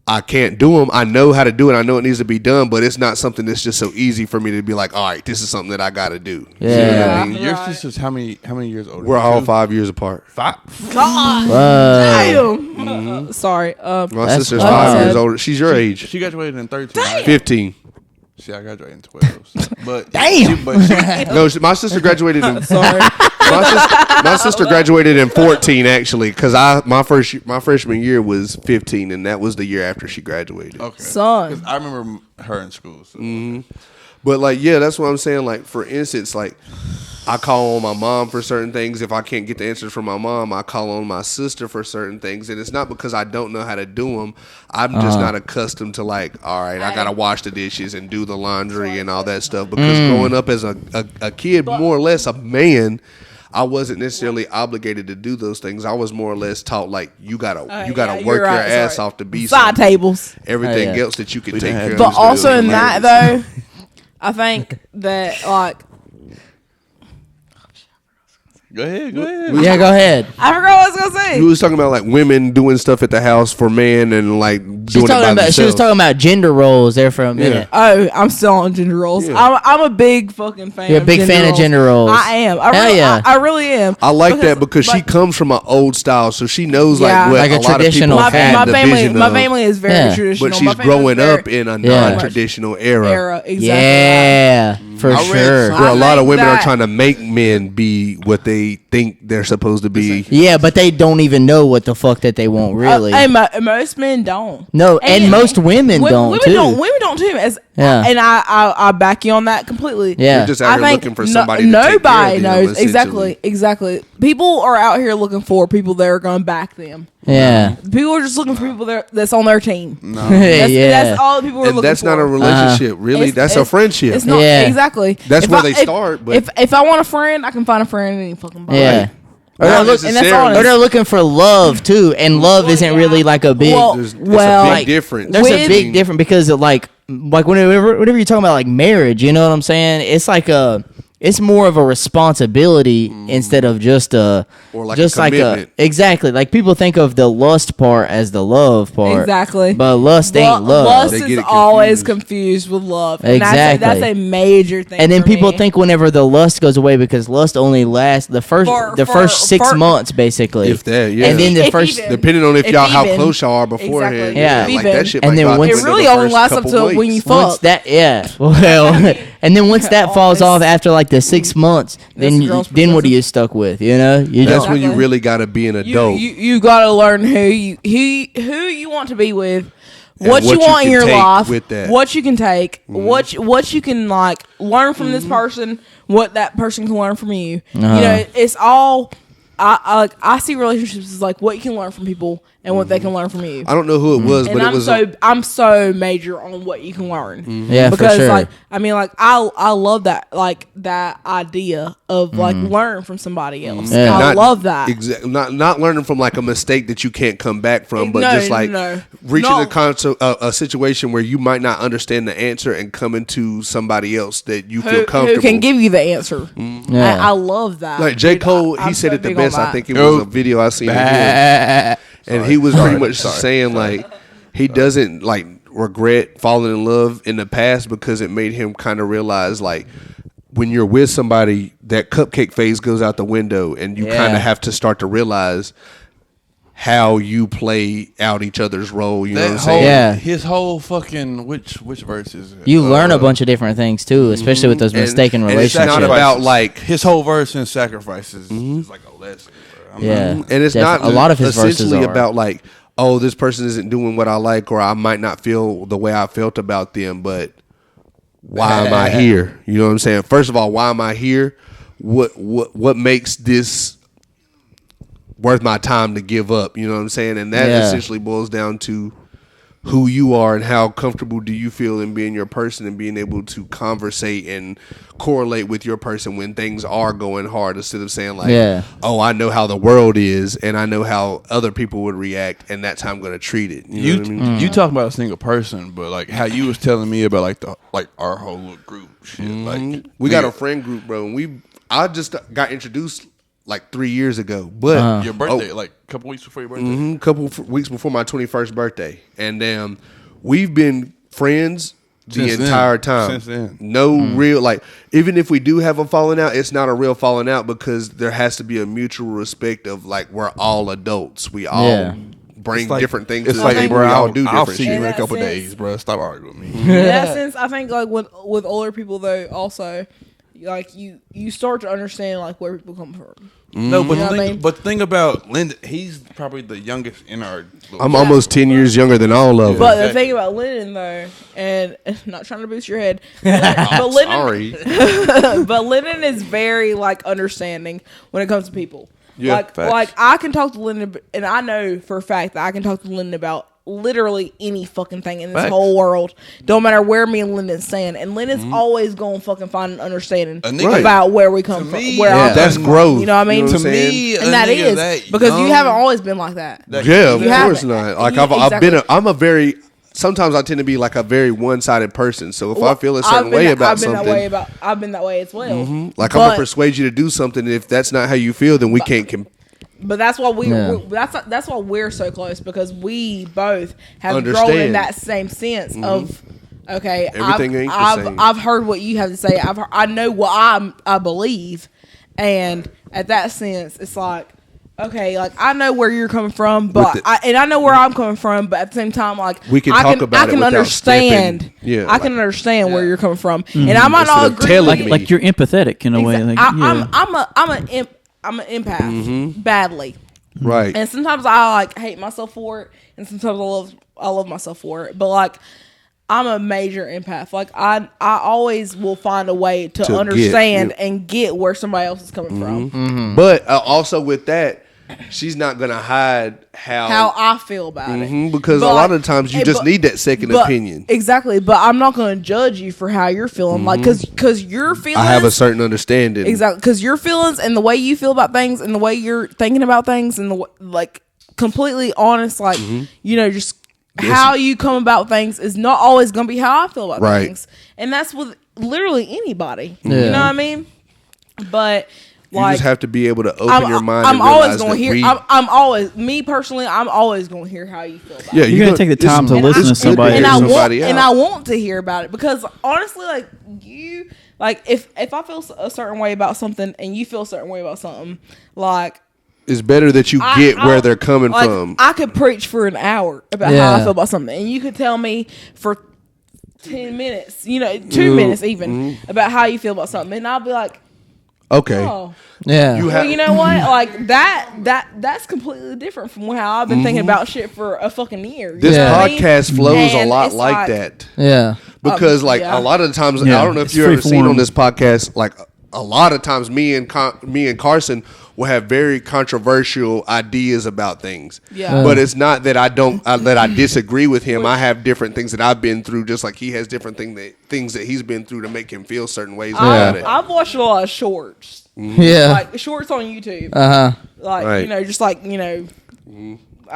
I can't do them. I know how to do it. I know it needs to be done, but it's not something that's just so easy for me to be like, all right, this is something that I got to do. Yeah. You know what I mean? Your sister's how many years older? We're all 5 years apart. 5. God damn. Sorry. My sister's wild. 5 years older. She's your age. She graduated in 13. Right? 15. See, I graduated in 12. But Damn. No, my sister graduated in. Sorry. My sister graduated in 14 actually, because my freshman year was 15, and that was the year after she graduated. okay. Son. 'Cause I remember her in school. So. But like, yeah, that's what I'm saying. Like, for instance, like I call on my mom for certain things. If I can't get the answers from my mom, I call on my sister for certain things. And it's not because I don't know how to do them. I'm just not accustomed to like, all right, I gotta wash the dishes and do the laundry and all that stuff. Because growing up as a kid, more or less a man, I wasn't necessarily obligated to do those things. I was more or less taught like you gotta work your ass off to be side something. tables. Everything Oh, yeah. else that you can take care of. But is also really in that hilarious. though, I think that like Go ahead. Yeah, go ahead. I forgot what I was gonna say. You was talking about like women doing stuff at the house for men and like doing it by themselves. She was talking about gender roles there for a minute. Oh, I'm still on gender roles. Yeah. I'm a big fucking fan. You're a big fan of gender roles. I am. Hell yeah. I really am. I like that because she comes from an old style, so she knows Yeah. like what Like a a lot of traditional people had My the family, vision my of, family is very Yeah. traditional. but My she's family is growing very up in a Yeah. non-traditional era. era. Exactly. Yeah, for I read sure. some- Where a I lot of think women are that- trying to make men be what they think they're supposed to be. Yeah, but they don't even know what the fuck that they want really. And most men don't. No, and most women don't, Women too. Women don't too. Yeah. And I back you on that completely. Yeah. You're just out here looking for somebody to nobody take care of them, knows essentially. exactly. People are out here looking for people that are going to back them. Yeah. People are just looking for people that's on their team. Yeah. That's all the people are And looking that's for. not a relationship, really. That's a friendship. It's not Yeah. exactly. That's If where I- they if- start, but- if I want a friend, I can find a friend any fucking body. Yeah. Or Not they're, look, and that's necessarily. honest. or they're looking for love too, and love isn't really like a big. There's a Well, big difference. There's a with- big difference because of like whenever you're talking about like marriage, you know what I'm saying? It's like it's more of a responsibility instead of just a Or like just a commitment. exactly, like people think of the lust part as the love part. Exactly. But lust ain't love. Lust They get is it always confused. confused with love. And Exactly. That's a major thing. And then for people me. think whenever the lust goes away, because lust only lasts the first first 6 for- months basically. If that, yeah. And then the If first even. Depending on if If y'all how even. close y'all are beforehand, Exactly. Yeah. like Even. that shit. And might then go out once- the It window really the only first lasts up couple to when weeks. you once fuck. that well and then once that falls off after like the 6 months, then the girl's then what are perspective. you stuck with? You know, you That's don't. when you Exactly. really got to be an adult. You got to learn who you want to be with, And what you what you want in can your take life, with that. what you can take, what you can like learn from this person, what that person can learn from you. You know, it's all. I see relationships as like what you can learn from people and what they can learn from you. I don't know who it was, And but it was. I'm so major on what you can learn. Yeah, because for sure. like I mean like I love that like that idea of like learn from somebody else. Yeah. I not love that. Not learning from like a mistake that you can't come back from, but No, just like no. reaching No. a situation where you might not understand the answer and coming to somebody else that you feel Who comfortable. can give you the answer. Yeah. I love that. Like J. Dude, Cole, I'm he said so it the big on best. I that. think it was a video I seen of him. And he was pretty much saying like he doesn't like regret falling in love in the past because it made him kind of realize like when you're with somebody, that cupcake phase goes out the window, and you Yeah. kind of have to start to realize how you play out each other's role. You know what I'm saying? Yeah. His whole fucking which verse is it? You learn a bunch of different things too, especially with those mistaken and it's relationships. not about like his whole verse in Sacrifices is like a lesson. Bro. Yeah. and it's Def- not a lot of his verses essentially are. about like, oh, this person isn't doing what I like, or I might not feel the way I felt about them, but why am I here? You know what I'm saying? First of all, why am I here? What makes this worth my time to give up? You know what I'm saying? And that Yeah. essentially boils down to who you are and how comfortable do you feel in being your person and being able to conversate and correlate with your person when things are going hard, instead of saying like, Yeah. oh, I know how the world is and I know how other people would react and that's how I'm going to treat it. You know what I mean? You talking about a single person, but like how you was telling me about like our whole little group shit. Like We got a friend group, bro, and I just got introduced like 3 years ago. But your birthday, like a couple weeks before your birthday. Couple weeks before my 21st birthday, and we've been friends the entire time. Since then. No real, like, even if we do have a falling out, it's not a real falling out because there has to be a mutual respect of, like, we're all adults. We all bring different things to the table. We all do different I'll see shit. you in a couple days, bro. Stop arguing with me. In that sense, I think, like, with older people, though, also, like, you start to understand, like, where people come from. No, but You know what I mean? the thing about Lyndon, he's probably the youngest in our. I'm almost 10 years younger than all of them. But the thing about Lyndon, though, and not trying to boost your head, but Lyndon, but Lyndon is very, like, understanding when it comes to people. Yeah, like I can talk to Lyndon, and I know for a fact that I can talk to Lyndon about literally any fucking thing in this whole world. Don't matter where me and Lyndon stand, and Lyndon's always going to fucking find an understanding about where we come from. Where I'm that's from. growth. You know what I mean? You know To me, and that is because you haven't always been like that. Yeah, of You course haven't. not. Like, Exactly. I'm a very. Sometimes I tend to be like a very one-sided person. So if I feel a certain way about something, I've been that way as well. like, I'm gonna persuade you to do something. If that's not how you feel, then we can't. But that's why that's why we're so close, because we both have grown in Understand. that same sense of okay. Everything ain't the same. I've heard what you have to say. I know what I believe, and at that sense, it's like okay, like I know where you're coming from, but I know where I'm coming from, but at the same time, like We can talk about it I can without understand. stepping- yeah, I can understand where you're coming from, and I might Instead not of agree. telling with me. you. Like you're empathetic in a way. Like, I'm an empath badly. Right. And sometimes I like hate myself for it, and sometimes I love myself for it. But like, I'm a major empath. Like I always will find a way to understand and get where somebody else is coming from. But also with that, she's not gonna hide How I feel about it, because But a lot like- of times you and- just but- need that second but- opinion. Exactly, but I'm not going to judge you for how you're feeling. Like, because your feelings. I have a certain understanding. Exactly, because your feelings and the way you feel about things and the way you're thinking about things and like completely honest, like you know, just how you come about things is not always going to be how I feel about things, and that's with literally anybody. You know what I mean? But You like, just have to be able to open your mind. I'm and always realize going to that hear. I'm always me personally. I'm always going to hear how you feel about it. Yeah, You're gonna take the time to listen to somebody. And I somebody want to hear about it, because honestly, like you, like if I feel a certain way about something and you feel a certain way about something, like it's better that you get where they're coming like, from. I could preach for an hour about how I feel about something, and you could tell me for 10 minutes, you know, 2 minutes even about how you feel about something, and I'll be like, Okay. oh. Yeah. Well, you know what? Like that's completely different from how I've been thinking about shit for a fucking year. This You know what I mean? podcast flows a And lot it's like that. Yeah. Because like yeah. a lot of the times, Yeah, I don't know if it's you ever free seen form. on this podcast, like a lot of times me and Carson will have very controversial ideas about things. Yeah. But it's not that I don't that I disagree with him. I have different things that I've been through, just like he has different things that he's been through to make him feel certain ways about it. I've watched a lot of shorts. Yeah. Like shorts on YouTube. Like Right. you know, just like you know, I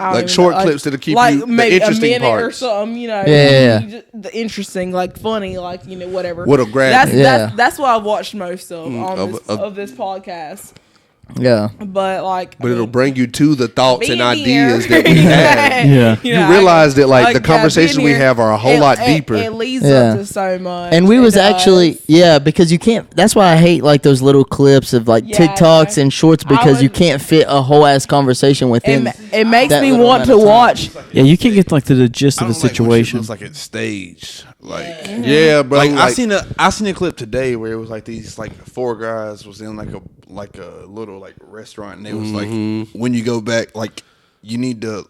don't Like even short know, clips that'll keep like you the maybe interesting a minute or parts. something. You know, Yeah. the interesting, like funny, like you know, whatever. What'll grab that's, you. that's what I've watched most of on of this podcast. Yeah. But like, But it'll bring you to the thoughts and being ideas here- that we have. Yeah. You realize that, like, the conversations being we here, have are a whole lot deeper. It leads Yeah. up to so much. And we It was does. actually because you can't. That's why I hate like those little clips of like Yeah, TikToks no. and shorts, because would- you can't fit a whole ass conversation within. It makes that me little want amount to of time. watch. Yeah, you can't get like to the gist I of don't the like when shit situation. looks like it's staged. Like, Yeah, bro. like, Like, I seen a clip today where it was like these like four guys was in like a little like restaurant, and it was like when you go back, like you need to.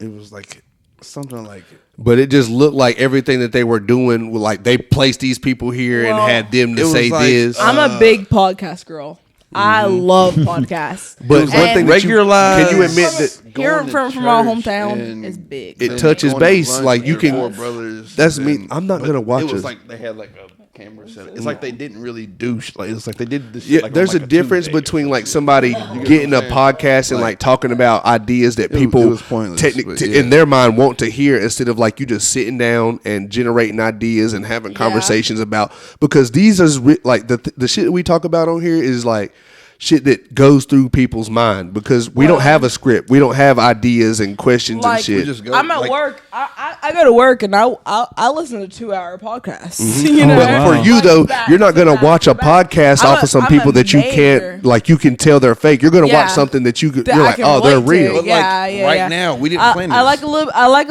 It was like something like. but it just looked like everything that they were doing, like they placed these people here and Well, had them to it was say like, this. I'm a big podcast girl. I love podcasts. But And one thing that you, regular lives, can you admit that Hearing going to from our church hometown and- is big. it and touches going to base? lunch Like you with can. Four brothers. That's me. and- I'm not but gonna watch It was it. like they had like a camera set. It's like they didn't really douche. Like it's like they did this. Yeah, Shit like on, there's like, a difference Tuesday. between like somebody getting a what I'm saying? podcast and like talking about ideas that people it was pointless, but yeah. in their mind want to hear, instead of like you just sitting down and generating ideas and having conversations about, because these are like the shit we talk about on here is like shit that goes through people's mind because we don't have a script. We don't have ideas and questions and shit. I'm at work. I go to work and I listen to 2-hour podcasts. You know? But for you though, you're not gonna watch a podcast off of some people that you can't like. You can tell they're fake. You're gonna watch something that you're like, oh, they're real. But right now, we didn't plan this. I like a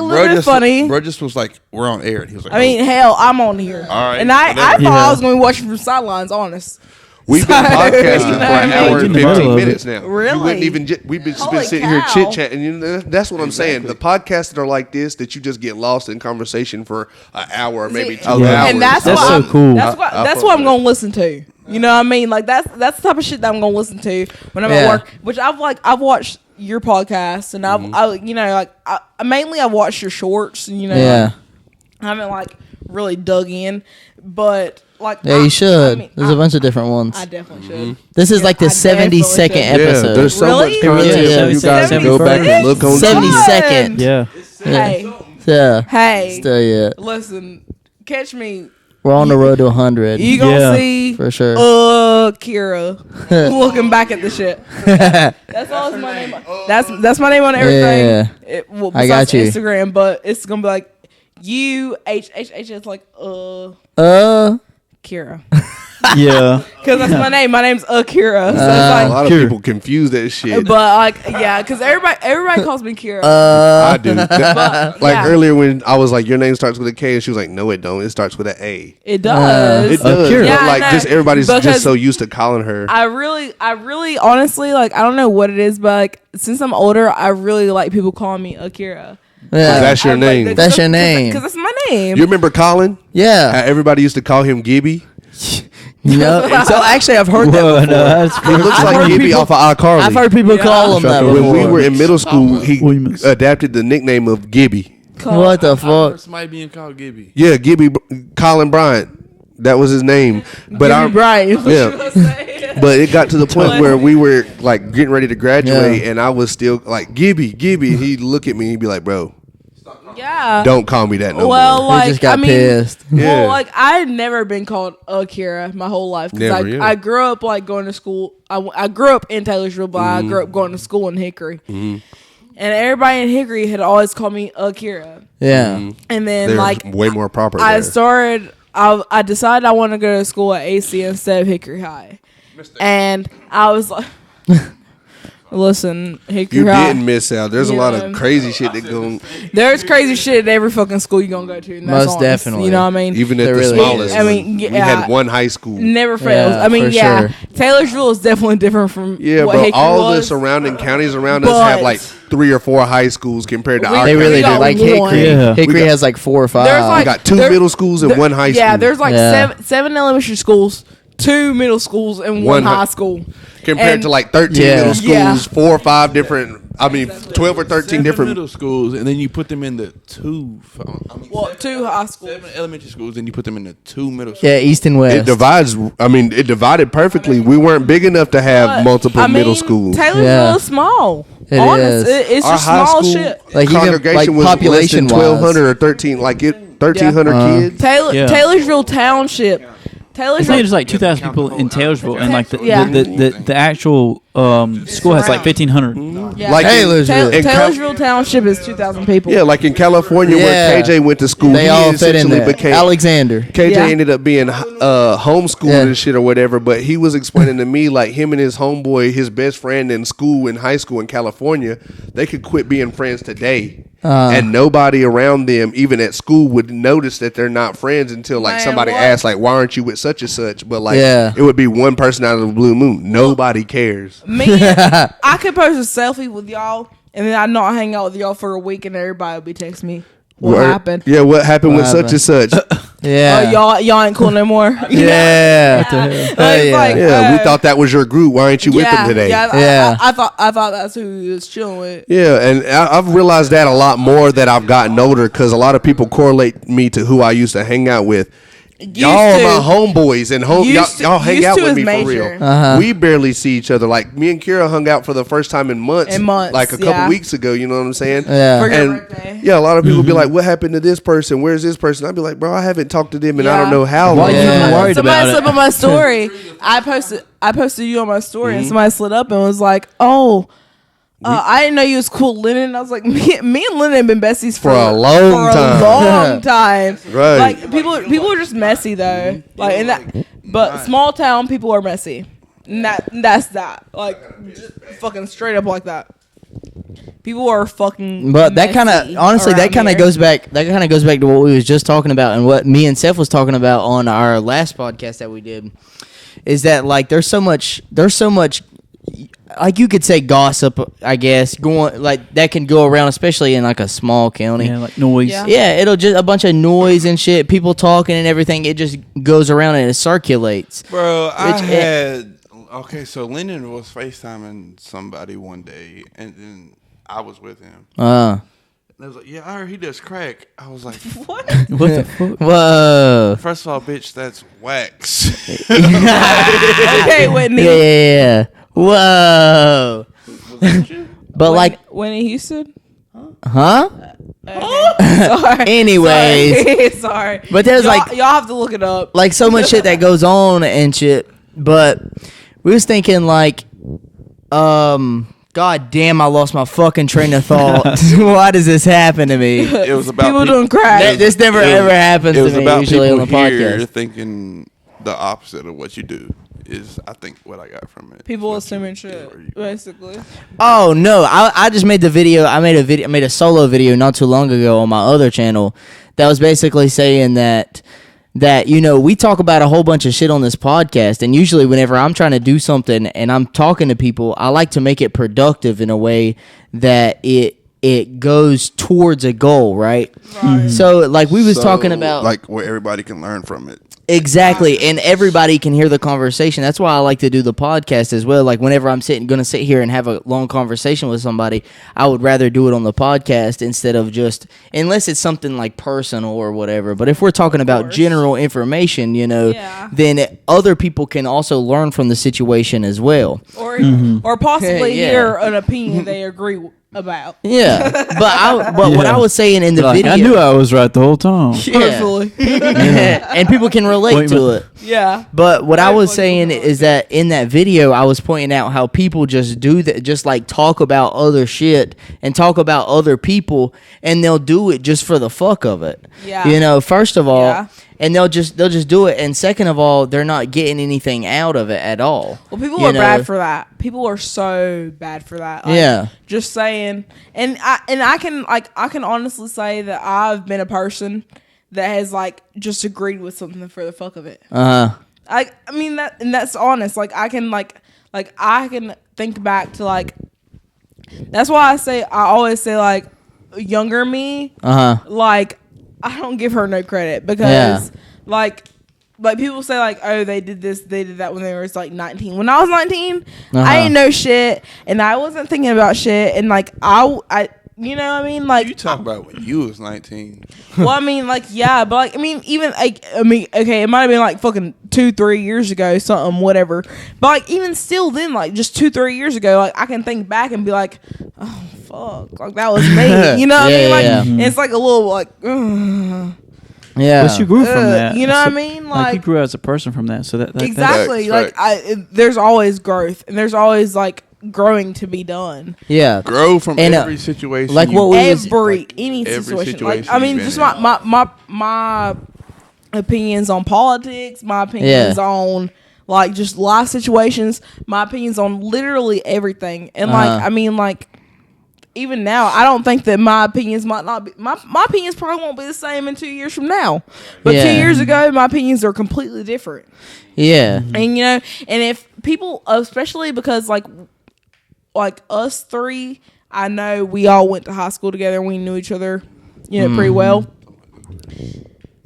little bit funny. Bro just was like, we're on air, and he was like, I mean, hell, I'm on here. All right, and I thought I was gonna be watching from sidelines. Honest. We've been podcasting for an hour and 15 minutes now. Really? You wouldn't even we've been sitting here chit chatting. You know, that's what I'm saying. The podcasts that are like this, that you just get lost in conversation for an hour or maybe 2 hours. And that's so cool. That's what I'm gonna listen to. You know what I mean? Like that's the type of shit that I'm gonna listen to when I'm at work. Which I've watched your podcast and I mainly I've watched your shorts. And, I haven't like really dug in, but. Like, you should. There's a bunch of different ones. I definitely should. This is like the 72nd episode. Yeah, there's so much content. You guys can go back and look on 72nd. Yeah. Hey. Still, yeah. Listen, catch me. We're on the road to 100. You gonna see for sure. Akira looking back at the shit. That's all my name. That's my name on everything. Yeah. I got you. Instagram, but it's gonna be like UHHH. It's like Akira. Yeah. Because that's my name. My name's Akira. So it's a lot of people confuse that shit. But because everybody calls me Kira. I do. Earlier when I was like, your name starts with a K, and she was like, no, it don't. It starts with an A. It does. It does. Yeah, but just everybody's just so used to calling her. I really, honestly, like, I don't know what it is, but like, since I'm older, I really like people calling me Akira. Yeah. That's your name. That's your name. Because that's my name. You remember Colin? Yeah. How everybody used to call him Gibby. No. So actually, I've heard that before. He looks like Gibby off of iCarly. I've heard people call him that before. When we were in middle school, he adapted the nickname of Gibby. What the fuck? Somebody being called Gibby. Yeah, Gibby, Colin Bryant. That was his name. But Gibby Bryant. Yeah. But it got to the point where we were like getting ready to graduate, and I was still like Gibby. And he'd look at me and he'd be like, "Bro, don't call me that no more." Like, he just got pissed. Yeah. Well, like I had never been called Akira my whole life because I grew up like going to school. I grew up in Taylorsville, but I grew up going to school in Hickory. And everybody in Hickory had always called me Akira. Yeah. And then they're like way more proper. I decided I want to go to school at AC instead of Hickory High. And I was like, listen, Hickory you High. didn't miss out. There's a lot of crazy shit that goes. There's crazy shit at every fucking school you're going to go to. And most definitely. You know what I mean? Even at the smallest. I mean, we had one high school. Never fails. Yeah, I mean, sure. Taylorsville is definitely different from what Hickory all was. the surrounding counties around us have like 3 or 4 high schools compared to our They really do. got Like one. Hickory has like 4 or 5. There's we got 2 middle schools and 1 high school. Yeah, there's like 7 elementary schools, 2 middle schools, and 1 high school. Compared to like 13 middle schools, 4 or 5 different. 12 or 13 different middle schools, and then you put them in the 2 high schools, 7 elementary schools, and you put them in the 2 middle schools. Yeah, east and west. It divides. It divided perfectly. We weren't big enough to have multiple middle schools. Taylorsville is small. It's our just high small school shit. Like congregation was population less than 1,200 or 13. Like 1,300 kids. Taylorsville Township. I think there's like 2,000 people in Taylorsville, and like the actual school has like 1,500. Yeah. Like Taylorsville Township is 2,000 people. Yeah, like in California where KJ went to school, they all fit in there. Became Alexander. KJ ended up being homeschooled and shit or whatever, but he was explaining to me like him and his homeboy, his best friend in school, in high school in California, they could quit being friends today. And nobody around them, even at school, would notice that they're not friends until like somebody asked, like, "Why aren't you with such and such?" But like, it would be one person out of the blue moon. Nobody cares. Me, I could post a selfie with y'all, and then I not hang out with y'all for a week, and everybody would be texting me what happened. Yeah, what happened with such and such? Yeah. Y'all ain't cool no more. Yeah. We thought that was your group. Why aren't you with them today? I thought that's who he was chilling with. Yeah, and I've realized that a lot more that I've gotten older because a lot of people correlate me to who I used to hang out with. y'all are my homeboys and y'all hang out with me for real. We barely see each other. Like me and Kira hung out for the first time in months. Like a couple weeks ago. You know what I'm saying? Yeah. For your birthday. Yeah, a lot of people be like, "What happened to this person? Where's this person?" I'd be like, "Bro, I haven't talked to them, and I don't know how long." Why you even worried Somebody about slid it? up on my story. I posted you on my story, and somebody slid up and was like, "Oh, I didn't know you was cool, Lyndon." I was like, "Me and Lyndon have been besties For a long time. long time." Right. Like people are just messy though. Like but small town people are messy. And that's that. Like just fucking straight up like that. People are fucking. But that kind of honestly, that kind of goes back. That kind of goes back to what we was just talking about and what me and Seth was talking about on our last podcast that we did. Is that like there's so much, like you could say gossip, I guess, going like that can go around, especially in like a small county. Yeah, like noise. Yeah. It'll just a bunch of noise and shit, people talking and everything. It just goes around and it circulates. Bro, so Lyndon was FaceTiming somebody one day, and then I was with him. And I was like, "Yeah, I heard he does crack." I was like, What? What the fuck? Whoa. First of all, bitch, that's wax. Okay, Whitney. Yeah. Whoa. But like, Whitney Houston. huh? Sorry. Anyways. Sorry. But there's y'all have to look it up. like so much shit that goes on and shit. But we was thinking like, God damn, I lost my fucking train of thought. Why does this happen to me? It was about people doing crack. This never ever happens It was to me about usually on people the here podcast. thinking the opposite of what you do. Is I think what I got from it. People assuming shit, basically. Oh no, I just made the video. I made a solo video not too long ago on my other channel that was basically saying that you know, we talk about a whole bunch of shit on this podcast, and usually whenever I'm trying to do something and I'm talking to people, I like to make it productive in a way that it goes towards a goal, right? So like we was talking about like where everybody can learn from it. Exactly, and everybody can hear the conversation. That's why I like to do the podcast as well. Like whenever I'm going to sit here and have a long conversation with somebody, I would rather do it on the podcast instead of just, unless it's something like personal or whatever. But if we're talking about general information, you know, then other people can also learn from the situation as well. Or possibly hear an opinion they agree about. Yeah, but what I was saying in the video, I knew I was right the whole time. Personally. And people can relate to it. Yeah. But what I was saying is that in that video, I was pointing out how people just do that, just like talk about other shit and talk about other people, and they'll do it just for the fuck of it. Yeah. You know, first of all, and they'll just do it, and second of all, they're not getting anything out of it at all. Well, people are bad for that. People are so bad for that. Like, just saying, and I can honestly say that I've been a person that has like just agreed with something for the fuck of it. I mean that's honest. Like I can I can think back to like, that's why I always say like younger me, like I don't give her no credit because like people say like, oh, they did this, they did that when they were like 19. When I was 19, I didn't know shit and I wasn't thinking about shit, and like I you know what I mean? Like, you talk about when you was 19. Well, I mean, like, yeah, but like, I mean, even like, I mean, okay, it might have been like fucking 2-3 years ago, something, whatever. But like, even still, then, like, just 2-3 years ago, like, I can think back and be like, oh fuck, like that was me. You know what I mean? Like, and it's like a little like, yeah. But you grew from that. You know what I mean? Like you grew as a person from that. So that exactly. Like there's always growth, and there's always like growing to be done. Yeah, grow from every situation. Like what we any situation. Like I mean, just my opinions on politics, my opinions on like just life situations, my opinions on literally everything, and like I mean like. Even now, I don't think that my opinions might not be my opinions probably won't be the same in 2 years from now. But 2 years ago, my opinions are completely different. Yeah. And you know, and if people, especially because like us three, I know we all went to high school together and we knew each other, you know, pretty well.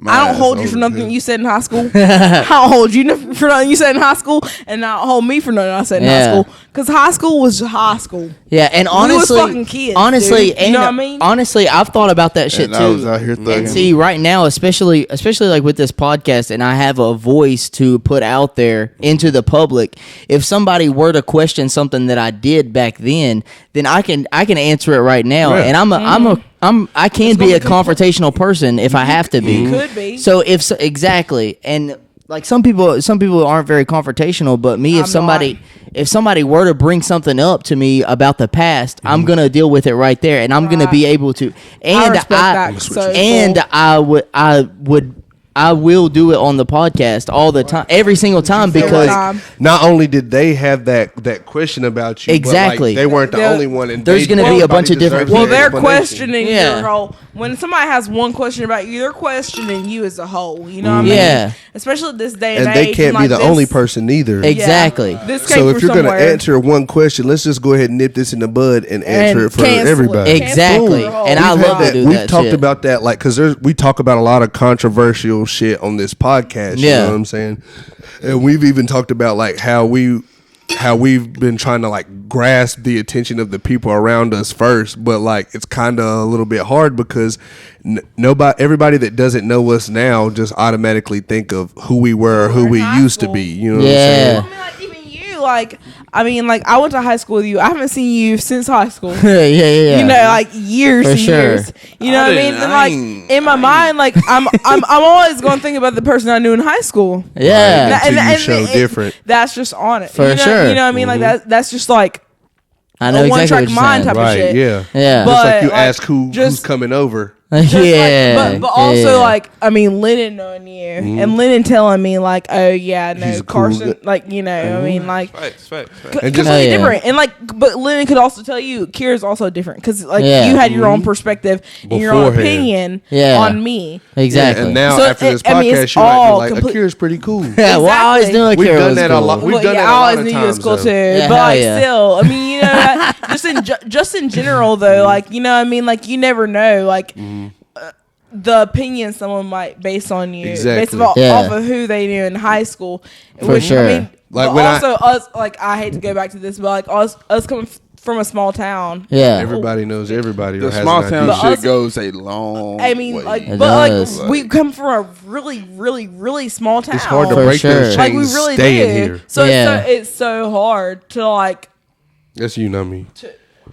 I don't hold you for nothing you said in high school. I don't hold you for nothing you said in high school, and I don't hold me for nothing I said in high school. Because high school was high school. Yeah, and honestly, we was fucking kids, honestly, dude. You know what I mean? Honestly, I've thought about that shit And too. I was out here thugging. And see, right now, especially like with this podcast, and I have a voice to put out there into the public. If somebody were to question something that I did back then I can answer it right now. Yeah. And I can be a confrontational person if I have to be. You could be. So exactly, and like some people aren't very confrontational, but me, if somebody were to bring something up to me about the past, I'm gonna deal with it right there, and I'm gonna be able to. And I will do it on the podcast all the time, every single time, because not only did they have that question about you, exactly, but like they weren't the only one, and there's going to be a bunch of different. Well, they're questioning your whole. When somebody has one question about you, they're questioning you as a whole. You know what I mean? Yeah. Especially this day and age. And they can't be the only person either. Exactly. Yeah. So if you're going to answer one question, let's just go ahead and nip this in the bud and answer it for everybody. Exactly. And I love to do that. We've talked about that, like, because we talk about a lot of controversial shit on this podcast. You know what I'm saying? And we've even talked about like how we've been trying to like grasp the attention of the people around us first, but like it's kind of a little bit hard because everybody that doesn't know us now just automatically think of who we were or who we used to be. You know what I'm saying? I mean, like even you, I went to high school with you. I haven't seen you since high school. Yeah. You know, like years and years. You know what I mean? And like in my mind, like I'm always going to think about the person I knew in high school. Yeah. Until you show different. That's just on it. For sure. You know what I mean? Like that's just like I know exactly one-track what you're mind saying. type of shit. Yeah. Yeah. Just like you like, ask who's coming over. But also like I mean Lyndon knowing you and Lyndon telling me like, oh yeah, no, He's CARSON, cool. I mean like Facts. completely different. And like, but Lyndon could also tell you Kira's also different because like you had your own perspective and your own opinion on me. Exactly. Yeah, and now So after this I mean, podcast, it's you might all be like, Akira's pretty cool. Yeah, well, I always knew We've Akira done was that cool. a lot. We've done that I a lot always of knew times. you was cool though. too, Yeah, but like yeah. still, I mean, you know, just in general though, like you know, what I mean, like you never know, like. The opinion someone might base on you based off of who they knew in high school. For sure. I mean, Like but when also us, like I hate to go back to this, but like us coming from a small town. Yeah. Everybody knows everybody. The or has small an town idea. shit goes a long I mean, way. like, It but does. like we come from a really, really, really small town. It's hard to For break sure. those chains. like we really staying do. here. So Yeah. it's so hard to like. That's you, not me.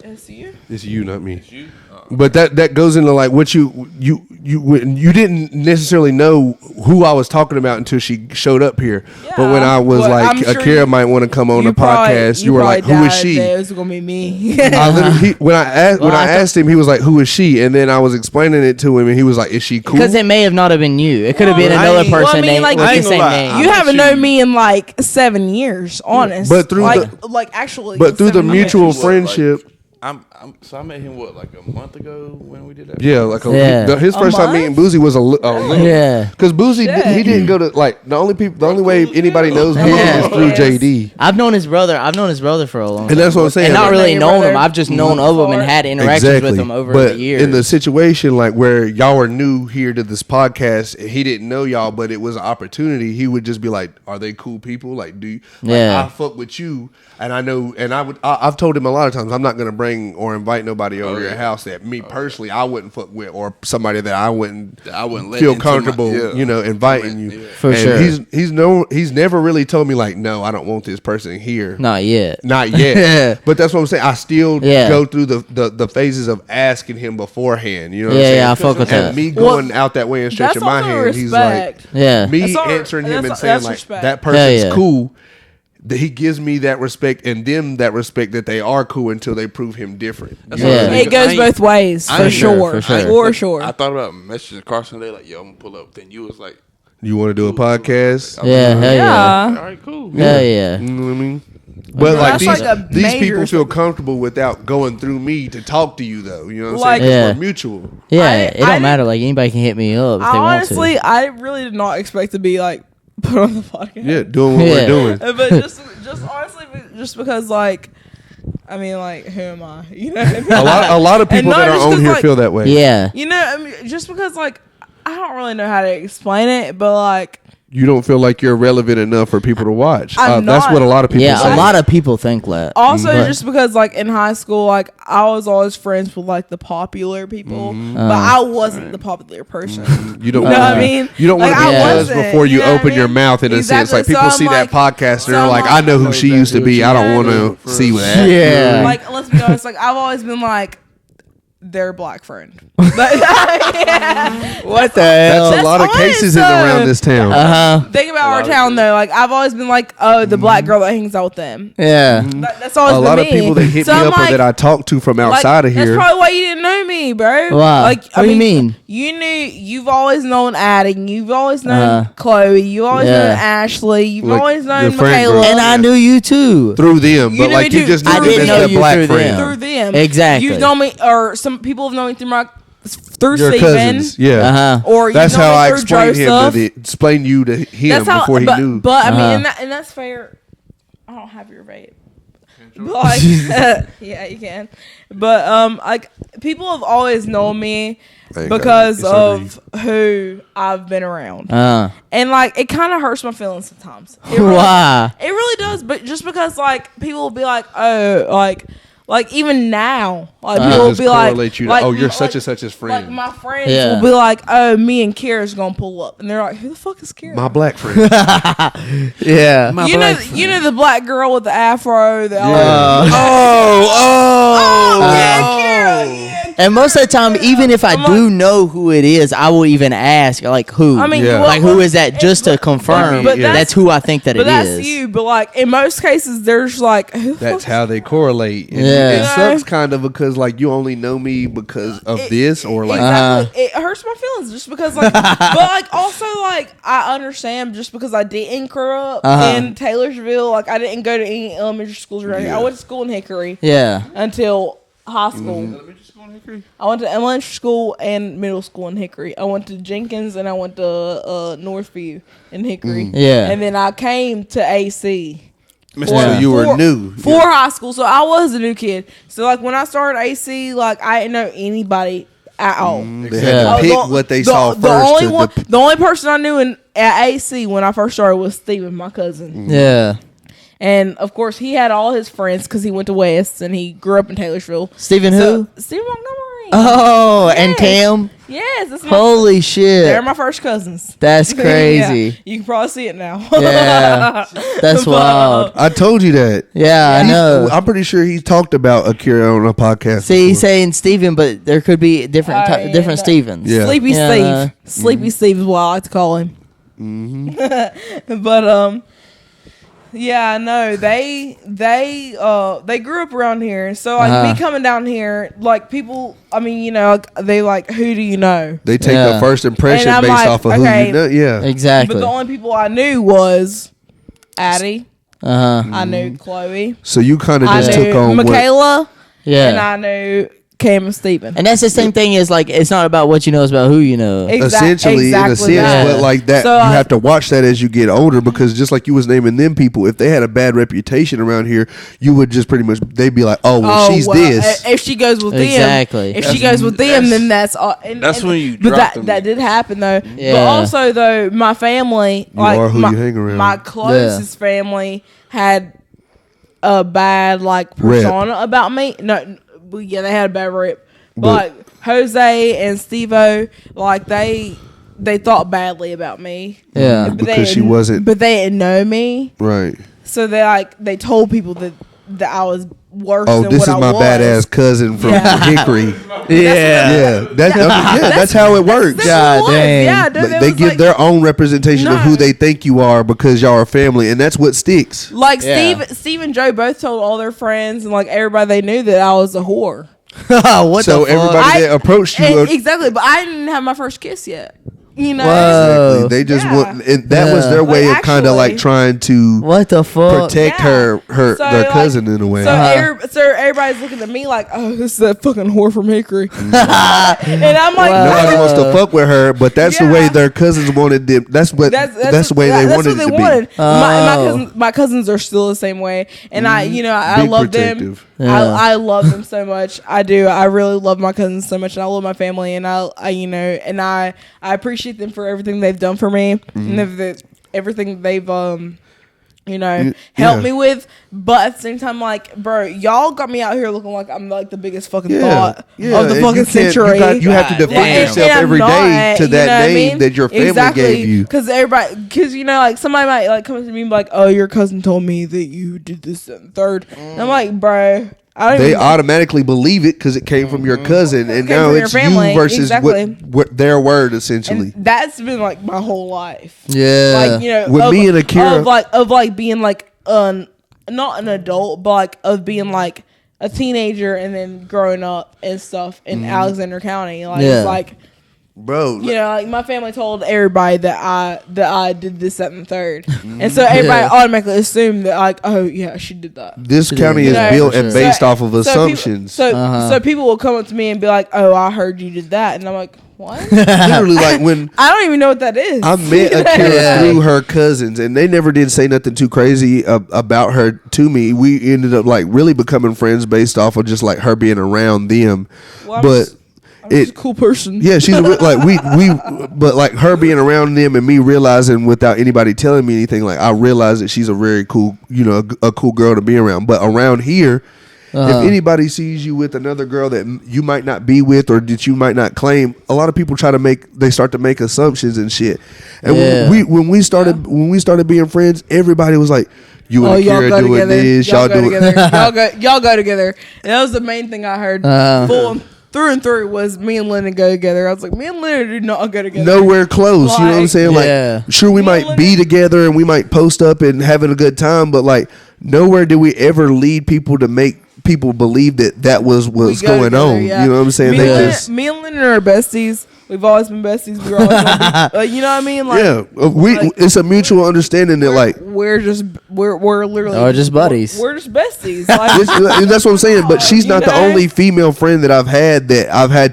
It's you. It's you, not me. But that goes into like what you didn't necessarily know who I was talking about until she showed up here. Yeah, but when I was but like, I'm sure Akira might want to come on the podcast, you were like, who is she? It was gonna be me. When I asked him, he was like, who is she? And then I was explaining it to him, and he was like, is she cool? Because it may have not have been you. It could have been another person I mean, named like, with I the ain't same gonna lie. name. You haven't known me in like 7 years, honest. But through actually, but through the 7 years. mutual friendship. So I met him like a month ago when we did that. Yeah, like Yeah. his first time month? meeting Boozy was a little. Yeah. Because Boozy he didn't go to like the only way anybody knows Boozy is through JD. I've known his brother for a long time. And that's what I'm saying. And not Like, really Your known brother him. I've just known of him and had interactions with him over but the years. in the situation like where y'all were new here to this podcast, and he didn't know y'all, but it was an opportunity. He would just be like, "Are they cool people? Like, do you, Yeah. I fuck with you?" And I know, and I've told him a lot of times, I'm not gonna bring or invite nobody over your house that me personally I wouldn't fuck with, or somebody that I wouldn't let feel into comfortable, my- inviting you. For And sure. he's never really told me like, no, I don't want this person here. Not yet. Not yet. But that's what I'm saying. I still Yeah. go through the phases of asking him beforehand. You know what I'm Yeah, saying? yeah, I fuck with and that. me going out that way and stretching my also hand, he's like, respect. Yeah. me That's all- answering him and that's saying like, respect. that person's yeah. cool. That he gives me that respect and them that respect that they are cool until they prove him different. You know what I Yeah. mean? It goes both ways, for sure. For sure. I thought about messaging Carson today, like, yo, I'm gonna pull up. Then you was like, You want to do a podcast? Yeah, hell yeah. all right, cool. Hell yeah. You know what I mean? But like That's these, like a these major people feel comfortable without going through me to talk to you, though. You know what I'm Like- saying? 'Cause Yeah. we're mutual. Yeah, I it don't didn't- matter. Like anybody can hit me up if they Honestly, want I really did not expect to be like put on the podcast. Yeah, doing what Yeah. we're doing. But just honestly, just because like, I mean, like, who am I? You know what I mean? A lot of people not that are just on 'cause, here like- feel that way. to. Yeah. You know, I mean, just because like I don't really know how to explain it, but like You don't feel like you're relevant enough for people to watch. I'm That's not. what a lot of people say. Yeah, a lot of people think that. Also, just because like in high school, like I was always friends with like the popular people, but I wasn't the popular person. You don't know want what to I mean? You don't want to Like, be I judged wasn't, before you you know what open I your mean? mouth in a sense. Exactly. Like people So I'm see like- that podcast and so they're I'm like, like- I know who she used to be. I don't want to see that. Yeah. Like, let's be honest. Like, I've always been like their black friend. What the hell? That's a lot of honest, cases in though. around this town. Think about our town though. Like, I've always been like, oh, the black girl that hangs out with them. Yeah. That's always A been lot me. of people that hit So me I'm up or like- that I talk to from outside of That's here. probably why you didn't know me, bro. Why? Like, What do you mean? You've always known Addie. You've always known Chloe. You've always known Ashley. You've Like, always known your friend Michaela. group. And I knew you too. Through them, You but know like me you too. just I knew didn't them know as a you black through friend. them. through them. Exactly. You've known me, or some people have known me through Your Steven. cousins, yeah. Or That's you've known how me I through explained Joseph. explained you to him That's how, before he but, knew. But I mean, and that's fair. I don't have your vape. But, like, yeah, you can. But like people have always known me because of who I've been around, and like it kind of hurts my feelings sometimes. It really, Why? It really does. But just because like people will be like, oh, like even now, like people will Just be like, correlate you to, like, oh, you're like- such and such as friend. Like my friends Yeah. will be like, oh, me and Kira's gonna pull up, and they're like, who the fuck is Kira? My black friend. Yeah. you know the black girl with the afro. The And most of the time, even if I do know who it is, I will even ask, like, who? I mean, Yeah. well, like, who is that? Just to but- confirm but that's who I think that But it that's is. you. But like in most cases, there's like who the That's fuck- how they correlate. And Yeah. It sucks kind of because like you only know me because of this or like exactly. It hurts my feelings just because like, but like also like I understand just because I didn't grow up in Taylorsville. Like I didn't go to any elementary schools around here. I went to school in Hickory Yeah. until high school. I went to elementary school and middle school in Hickory. I went to Jenkins and I went to Northview in Hickory. Yeah. And then I came to AC. so you were new. For high school. So I was a new kid. So like when I started AC, like I didn't know anybody at all. They had to pick what they saw first. The only person I knew at AC when I first started was Steven, my cousin. Yeah. And of course he had all his friends because he went to West and he grew up in Taylorsville. Stephen who? Stephen Montgomery. Oh, and Yes. Cam? Yes, that's Holy shit. they're my first cousins. That's crazy. Yeah, you can probably see it now. Yeah. That's wild. I told you that. Yeah, I know. I'm pretty sure he talked about Akira on a podcast. See, he's before. saying Steven, but there could be different Yeah, different no. Stevens. Yeah. Sleepy Yeah. Steve. Sleepy Steve is what I like to call him. But yeah, no, they grew up around here, so like me coming down here, like people, I mean, you know, they like, who do you know? They take Yeah. a first impression And I'm based like, off of okay. who you know. Yeah. Exactly. But the only people I knew was Addie. I knew Chloe. So you kind of I just knew took on what, Michaela. Yeah. And I knew Cam and Steven. And that's the same thing as like it's not about what you know, it's about who you know. essentially in a sense, that. but like that, So, you have to watch that as you get older because just like you was naming them people, if they had a bad reputation around here, you would just pretty much they'd be like, oh, well, she's this. If she goes with Exactly. them, if she goes with them, then that's That's when you But drop them. that did happen though. Yeah. But also though, my family, You like are who my, you hang around. my closest family had a bad like Rep. persona about me. No, yeah, they had a bad rep. But like Jose and Steve-O, like they thought badly about me. Yeah. But they Because she didn't- wasn't- But they didn't know me. Right. So they told people that I was worse Oh, than this what is I my was. badass cousin from Yeah. Hickory. Yeah. That's how it works. God what it was. dang. Yeah, dude, it They was give like, their own representation of No. who they think you are because y'all are family, and that's what sticks. like Yeah. Steve and Joe both told all their friends and like everybody they knew that I was a whore. What So the fuck? everybody that approached you, Exactly, but I didn't have my first kiss yet. You know, Whoa. they just Yeah. want. And that was Yeah. their way Like, of kind of like actually- trying to What the fuck? protect Yeah. her So, their like, cousin in a way. So everybody's looking at me like, oh, this is that fucking whore from Hickory, and I'm like, Nobody wants to fuck with her, but that's the way Yeah. their cousins wanted them. That's the way they wanted it to be. Oh. My cousins are still the same way, and I Be love protective. them. Yeah. I love them so much. I do. I really love my cousins so much, and I love my family, and I appreciate them for everything they've done for me, and everything they've helped me with. But at the same time, like, bro, y'all got me out here looking like I'm like the biggest fucking thought of the fucking century. You have to defend yourself every day to that name that your family gave you. Because like somebody might like come to me and be like, "Oh, your cousin told me that you did this and third." And I'm like, bro. They automatically believe it because it came from your cousin, and now it's you versus what their word essentially. And that's been like my whole life. Yeah, like with me and Akira, of being like not an adult, but like of being like a teenager and then growing up and stuff in Alexander County. Like it's like. Bro, like my family told everybody that I did this, that, and the third, and so everybody automatically assumed that like, oh yeah, she did that. This county is built and based off of assumptions. So people will come up to me and be like, oh, I heard you did that, and I'm like, what? Literally, like when I don't even know what that is. I met Akira through her cousins, and they never did say nothing too crazy about her to me. We ended up like really becoming friends based off of just like her being around them, but. She's a cool person. Yeah, she's but like her being around them and me realizing without anybody telling me anything, like I realized that she's a very cool, a cool girl to be around. But around here, if anybody sees you with another girl that you might not be with or that you might not claim, a lot of people they start to make assumptions and shit. And when we started being friends, everybody was like, you and Akira doing together. This, y'all doing together. y'all go together. And that was the main thing I heard. Through and through was me and Lyndon go together. I was like, me and Lyndon do not go together. Nowhere close. You know what I'm saying? Like, sure, we might be together and we might post up and having a good time, but like, nowhere did we ever lead people to make people believe that was what's going on. Yeah. You know what I'm saying? Me and Lyndon are besties. We've always been besties. We're always gonna be, you know what I mean? Like, it's a mutual understanding that like we're literally just buddies. We're just besties. Like, that's what I'm saying. But she's not the only female friend that I've had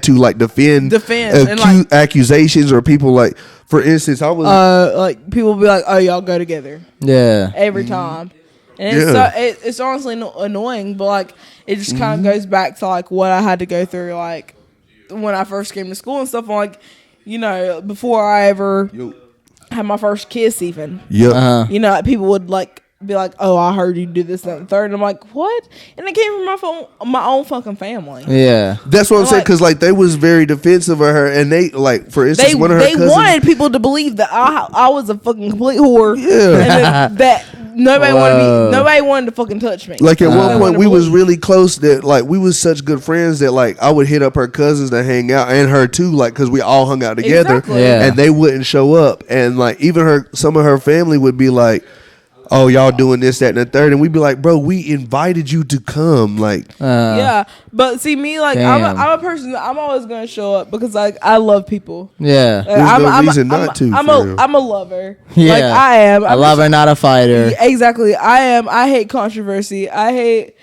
to like defend and accusations or people like. For instance, I was like people be like, "Oh, y'all go together." Yeah, every time. And it's honestly annoying, but like it just kind of goes back to like what I had to go through, like when I first came to school and stuff. I'm like, before I ever had my first kiss, even people would like be like, "Oh, I heard you do this, that, and the third." And I'm like, "What?" And it came from my own fucking family. Yeah, that's what I'm saying. Because like they was very defensive of her, and they like, for instance, one of her cousins, wanted people to believe that I was a fucking complete whore. Yeah, and that nobody wanted to fucking touch me. Like at one point, we was really close. That like we was such good friends that like I would hit up her cousins to hang out and her too, like because we all hung out together. Exactly. And they wouldn't show up, and like even some of her family would be like, "Oh, y'all doing this, that, and the third," and we'd be like, "Bro, we invited you to come." Like, yeah, but see me, like I'm a person that I'm always gonna show up because like I love people. Yeah, there's no reason not to. I'm a lover. Yeah, like I am. I'm a lover, not a fighter. Exactly, I am. I hate controversy.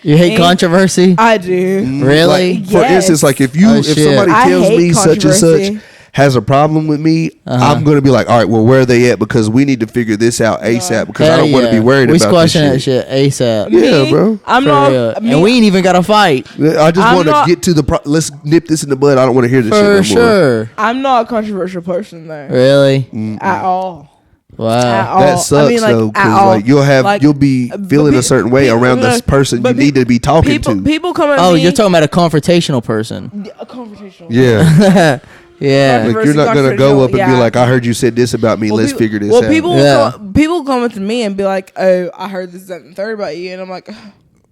You hate controversy? I do. Really? Like, for instance, like if somebody tells me such and such has a problem with me, I'm going to be like, all right, well, where are they at? Because we need to figure this out ASAP because I don't want to be worried about this shit. We squashing that shit ASAP. Yeah, bro. I'm not. And we ain't even got to fight. I just want to get to let's nip this in the bud. I don't want to hear this shit no more. For sure. I'm not a controversial person, though. Really? At all. Wow. That sucks, though, because you'll be feeling a certain way around this person you need to be talking to. People come at me. Oh, you're talking about a confrontational person. A confrontational. Yeah. Yeah, like you're not gonna go up and be like, "I heard you said this about me. Let's figure this out." People come up to me and be like, "Oh, I heard this, that, and third about you," and I'm like,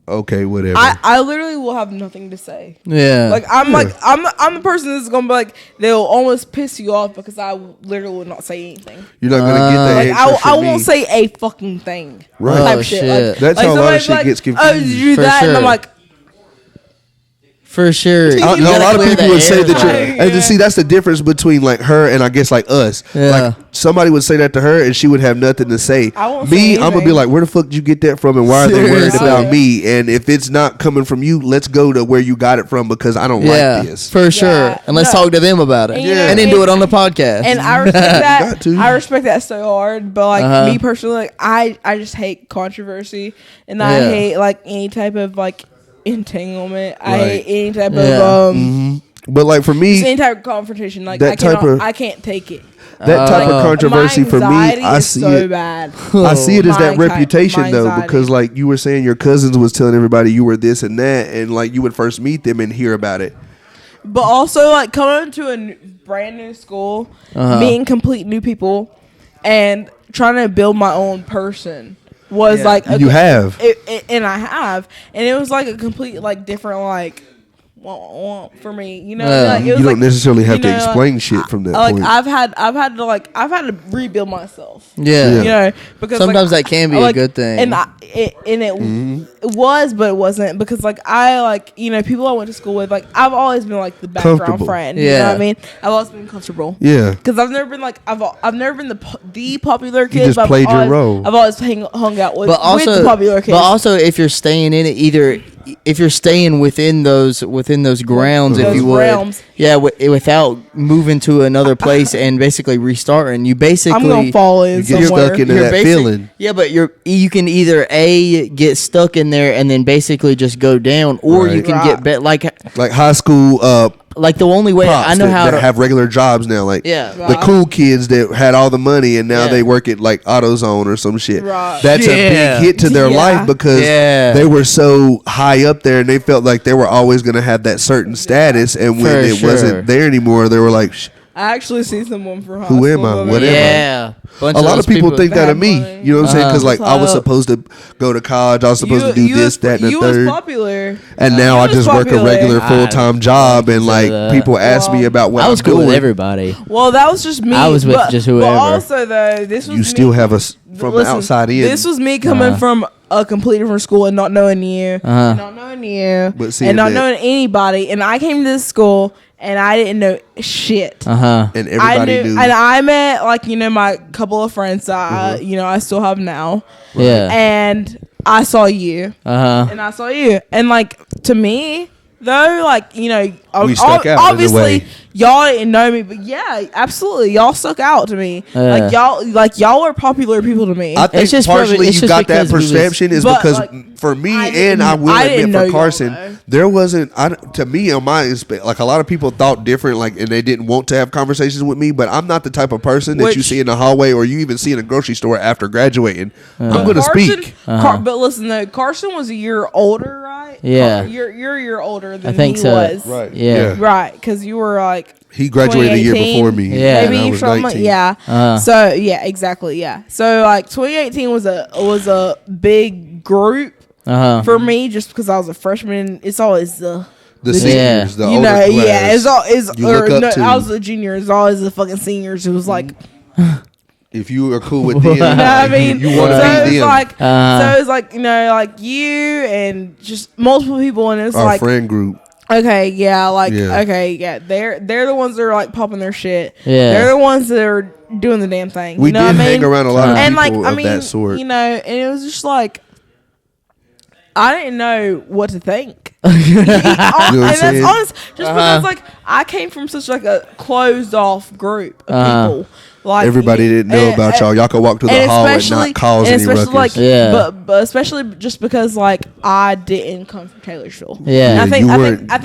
"Okay, whatever." I literally will have nothing to say. Yeah, like I'm the person that's gonna be like, they'll almost piss you off because I literally will not say anything. You're not gonna get that. I won't say a fucking thing. Right? Type shit. Like, that's how a lot of shit gets confused. Oh, did you do that? And I'm like. For sure. A lot of people would say that and see, that's the difference between like her and I guess like us. Yeah. Like somebody would say that to her and she would have nothing to say. I'm gonna be like, where the fuck did you get that from and why are they worried about me? And if it's not coming from you, let's go to where you got it from because I don't like this. For sure. And let's talk to them about it. And then do it on the podcast. And I respect that. I respect that so hard. But like me personally, like I just hate controversy and I hate like any type of like entanglement. I hate any type of But like for me, any type of confrontation, like that I can't take it. That type of controversy for me, I see it. Bad. I see it as that My reputation though, anxiety. because like you were saying, your cousins was telling everybody you were this and that, and like you would first meet them and hear about it. But also like coming to a brand new school, meeting complete new people, and trying to build my own person was like you have, and I have, and it was like a complete like different like. For me, you know, like, you don't necessarily have to explain shit from that point. I've had to rebuild myself. Yeah, you know, because sometimes that can be a good thing, and it was, but it wasn't because people I went to school with, like I've always been like the background friend. Yeah, you know what I mean, I've always been comfortable. Yeah, because I've never been like I've never been the popular kid. You just played your role. I've always hung out with the popular kids. But also, if you're staying in it, if you're staying within those grounds, if you would, realms. without moving to another place and basically restarting, you basically I'm gonna fall in get somewhere. stuck into that feeling. Yeah, but you can either get stuck in there and then basically just go down, or you can get like high school. Like the only way I know how to have regular jobs now, like the cool kids that had all the money and now they work at like AutoZone or some shit. Right. That's a big hit to their life because they were so high up there and they felt like they were always going to have that certain status, and when it wasn't there anymore, they were like, I actually see someone from who am I? Whatever. Yeah. A lot of people think that of me. Money. You know what I'm saying? Because like I was supposed to go to college. I was supposed to do this, that, and the third. You was popular. And now I just work a regular full-time job, and like people ask me about what I was I'm cool doing. with everybody. Well, that was just me. I was with just whoever. But also though, this was you still have us from the outside in. This was me coming from a completely different school and not knowing you, not knowing you, and not knowing anybody. And I came to this school and I didn't know shit. And everybody knew. And I met my couple of friends that I still have now. Yeah. And I saw you. And I saw you. And like to me, though, we stuck out obviously y'all didn't know me, but yeah, absolutely, y'all stuck out to me. Y'all were popular people to me. I think it's just partially it's you just got that perception is because for me I will admit for Carson, there wasn't to me on my like a lot of people thought different, like, and they didn't want to have conversations with me. But I'm not the type of person that you see in the hallway or you even see in a grocery store after graduating. I'm going to speak. But listen though, Carson was a year older, right? Yeah, you're a year older than I think he so. was. Right. Yeah. Right, because you were like. He graduated a year before me. Yeah, maybe I was from 19. So yeah, exactly. Yeah. So like 2018 was a big group for me just because I was a freshman. It's always the seniors, the older class. I was a junior. It's always the fucking seniors. It was like. If you are cool with them, you know what I mean? you want to be them. So it's like you and just multiple people, and it's our friend group. Okay, they're the ones that are like popping their shit. Yeah, they're the ones that are doing the damn thing. We did hang around a lot of people of that sort. And it was just like I didn't know what to think. And that's honest, just because like I came from such like a closed off group of people. Like everybody didn't know about y'all. Y'all could walk to the hall and not cause any ruckus. But especially just because like I didn't come from Taylorsville. Yeah, I think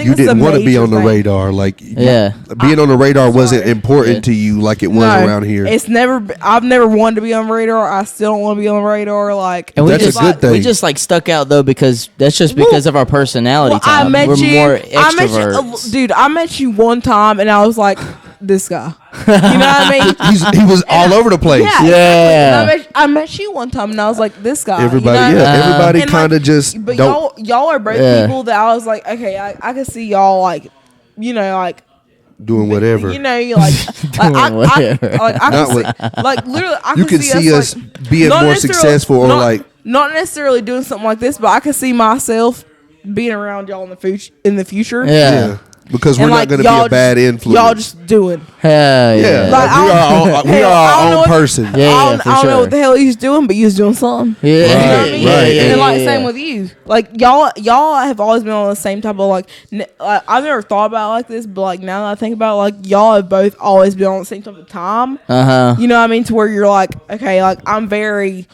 you didn't want to be on the radar. Like being on the radar wasn't important to you like it was around here. I've never wanted to be on the radar. I still don't want to be on the radar. Like, and that's a good thing. We just like stuck out though because that's just because of our personality. I met We're you. more extroverts. Dude, I met you one time and I was like, this guy. You know what I mean? He was all over the place. Yeah. Exactly. I met you one time and I was like, this guy. Everybody, everybody kind of just. But y'all are both people that I was like, okay, I can see y'all like, doing whatever. You like I can see, like literally, I you can see us being more successful or like not necessarily doing something like this, but I can see myself being around y'all in the future. Yeah. Because we're not going to be a bad influence. Y'all just doing. Hell yeah. Like, we are our own person. I don't know what the hell he's doing, but he's doing something. Yeah. You know what I mean? Right. And like same with you. Like y'all have always been on the same type of like I've never thought about it like this, but like now that I think about it, like y'all have both always been on the same type of time. You know what I mean? To where you're like, okay, like I'm very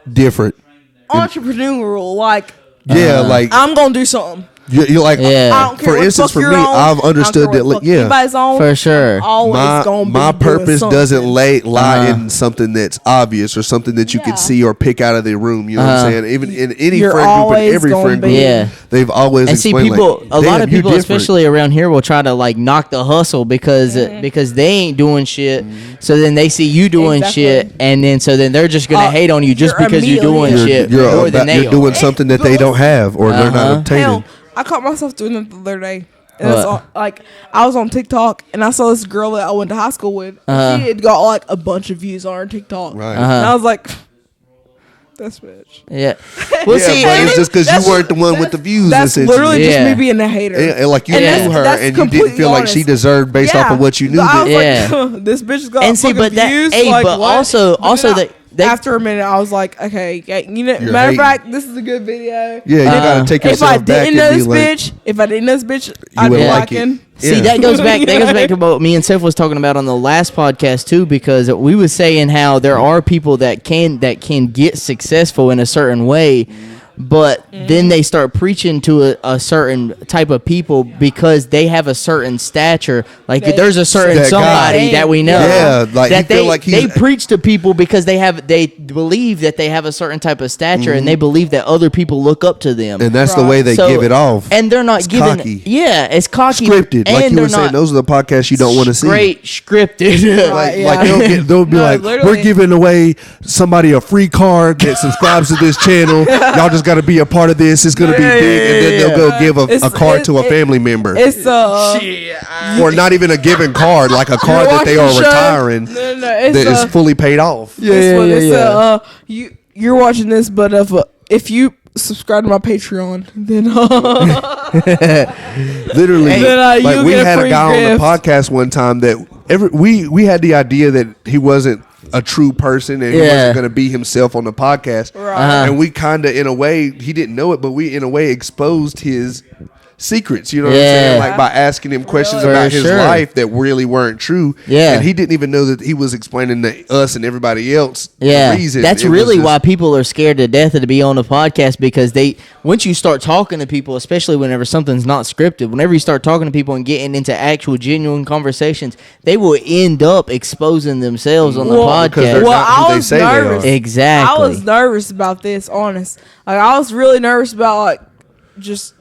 different. entrepreneurial, like like I'm gonna do something. You're like, Yeah. I don't care for what the instance, fuck for you're me, on. I've understood I don't care what that. the fuck anybody's on. For sure. I'm always gonna be My doing purpose doesn't something. lie in something that's obvious or something that you Yeah. can see or pick out of the room. You know what I'm saying? Even in any You're friend group, in always every gonna friend be- group, Yeah. they've always And see, explained, people, like, a lot "Damn, of you people, different." especially around here, will try to like knock the hustle because they ain't doing shit. So then they see you doing Exactly. shit, and then they're just gonna hate on you just you're because you're doing immediately- shit more than they you're doing are. something that they don't have or they're not obtaining. Hell, I caught myself doing it the other day. And What? it's all, like I was on TikTok and I saw this girl that I went to high school with. And she had got like a bunch of views on her TikTok. Right. And I was like, "This bitch." Yeah. Well, Yeah, see, but it's just because That's- you weren't the one with the views. That's and literally just Yeah. me being a hater. and like you And knew that's- her that's and you didn't completely feel like she honest. deserved based off of what you knew. But I was Yeah. like, "This bitch has got And see, fucking but that- views." hey, like, but what? also then that- after a minute, I was like, "Okay, yeah, you know, You're matter hating. of fact, this is a good video." Yeah, you gotta take If yourself I back didn't know and be this like, bitch, I'd would be like it. liking. See, Yeah. that goes back You to what me and Seth was talking about on the last podcast too, because we was saying how there are people that can get successful in a certain way, but then they start preaching to a certain type of people because they have a certain stature. Like there's a certain That guy. somebody that we know, Yeah, like, that you feel they like he's- they preach to people because they believe that they have a certain type of stature and they believe that other people look up to them. and that's the way they So- give it off. And they're not It's giving, cocky. yeah, it's cocky, Scripted, and like you they're were saying, not those are the podcasts you don't want to see. straight scripted. Right. Like Yeah. they'll be No, like, literally. we're giving away somebody a free card that subscribes to this channel. Y'all just got to be a part of this. It's gonna be big, and then they'll go give a It's- card to a it- family member, It's or not even a given card, like a card that they are watching the show? retiring No, it's that is fully paid off. You're watching this, but if you subscribe to my Patreon, then Literally, Then, like you'll we get a had a free guy gift. on the podcast one time that we had the idea that he wasn't a true person and he Yeah. wasn't going to be himself on the podcast. Right. And we kind of, in a way, he didn't know it, but we, in a way, exposed his secrets. You know what I'm Yeah. saying? Like by asking him questions For about his sure. life that really weren't true. Yeah. And he didn't even know that he was explaining to us and everybody else Yeah, the reason. that's It was really just- why people are scared to death to be on the podcast, because once you start talking to people, especially whenever something's not scripted, whenever you start talking to people and getting into actual genuine conversations, they will end up exposing themselves on the Well, because they're podcast. not who I they was say they are. nervous. Exactly. I was nervous about this. Honest, like I was really nervous about like just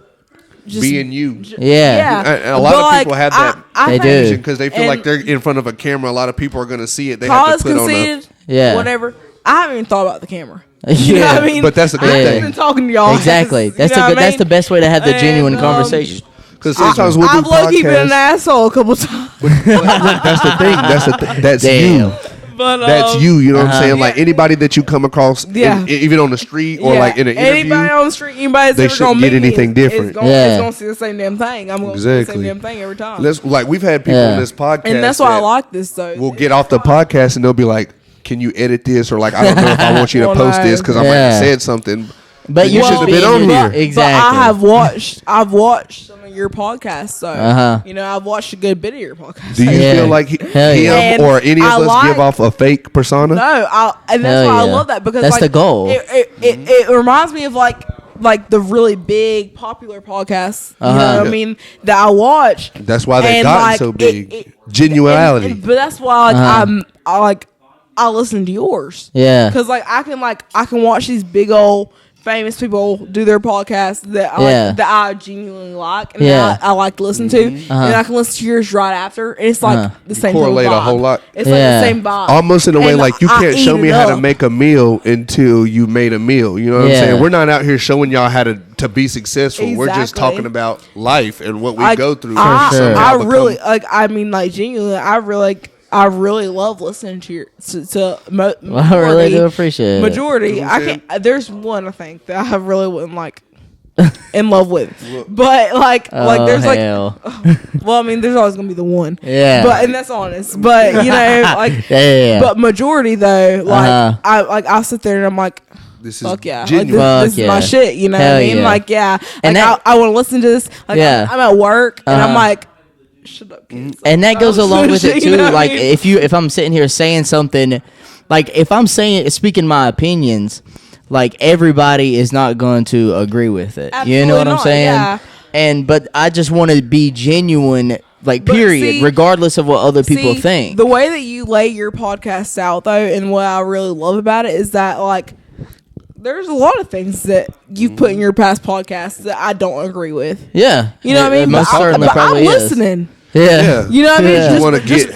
being you. Yeah. And a lot of people have that They think- do. because they feel And like they're in front of a camera. A lot of people are going to see it. They have College to put on a. conceded, Yeah. whatever. I haven't even thought about the camera. You know Yeah. what I mean? But that's a good I haven't thing. been talking to y'all. Exactly. You That's know what I that's mean? the best way to have the And, genuine conversation. Because sometimes we'll do I've low-key been an podcasts. asshole a couple times. That's the thing. That's Damn. you. But That's you. You know what I'm saying? Yeah. Like anybody that you come across, Yeah. even on the street or like in an anybody interview. on the street, anybody that's they ever shouldn't gonna get meet me anything is- different. Is gonna, Yeah. is gonna see the same damn thing. I'm gonna see the Exactly. same damn thing every time. Like we've had people Yeah. on this podcast, And that's why I that like this though. will get off the podcast and they'll be like, "Can you edit this?" Or like, "I don't know if I want you to Well, post no. this because I might Yeah. have said something." But You you shouldn't have been on here. Exactly. But I've watched some of your podcasts, so Uh-huh. you know I've watched a good bit of your podcast. Do you Yeah. feel like Hell yeah. him And or any of I us like- give off a fake persona? And that's Hell why I yeah. love that because That's like, the goal. It reminds me of like the really big popular podcasts. You know what I Yeah. mean? That I watch. That's why they And, gotten like, so big. it- Genuality. But that's why I listen to yours. Yeah. Because I can watch these big old famous people do their podcasts that Yeah. that I genuinely like and Yeah. that I like to listen to, and I can listen to yours right after, and it's like the same correlate type a of whole vibe. lot. It's like Yeah. the same vibe, Almost in a way, And like you I can't show eat me it how to up. make a meal until you made a meal. You know what Yeah. I'm saying? We're not out here showing y'all how to be successful. We're just Exactly. talking about life and what we Like, go through. I, For sure. I Somehow really become- like. I mean, like genuinely, I really love listening to your Well, I really do appreciate it. majority. You know what I'm I can't. There's one I think that I really wouldn't like in love with, but like there's hell. like well, I mean, there's always gonna be the one. Yeah. But and that's honest. But you know, like Yeah. but majority though, like Uh-huh. I sit there and I'm like. This is Fuck yeah! Like, genuine. this Fuck is my yeah. shit. You know what Hell I mean? yeah. Like yeah, And like that- I want to listen to this. Like Yeah. I'm at work and I'm Uh-huh. like, shut up, kids. And that goes along with it You too. know what I Like mean? if I'm sitting here saying something, like if I'm speaking my opinions, like everybody is not going to agree with it. You know Absolutely what I'm not, saying? yeah. but I just want to be genuine, like, period, regardless of what other people think. The way that you lay your podcast out, though, and what I really love about it is that, like, there's a lot of things that you've put in your past podcasts that I don't agree with. Yeah. You know what I mean? Most certainly probably I'm listening. Yeah. You know what I mean? Yeah. You want to get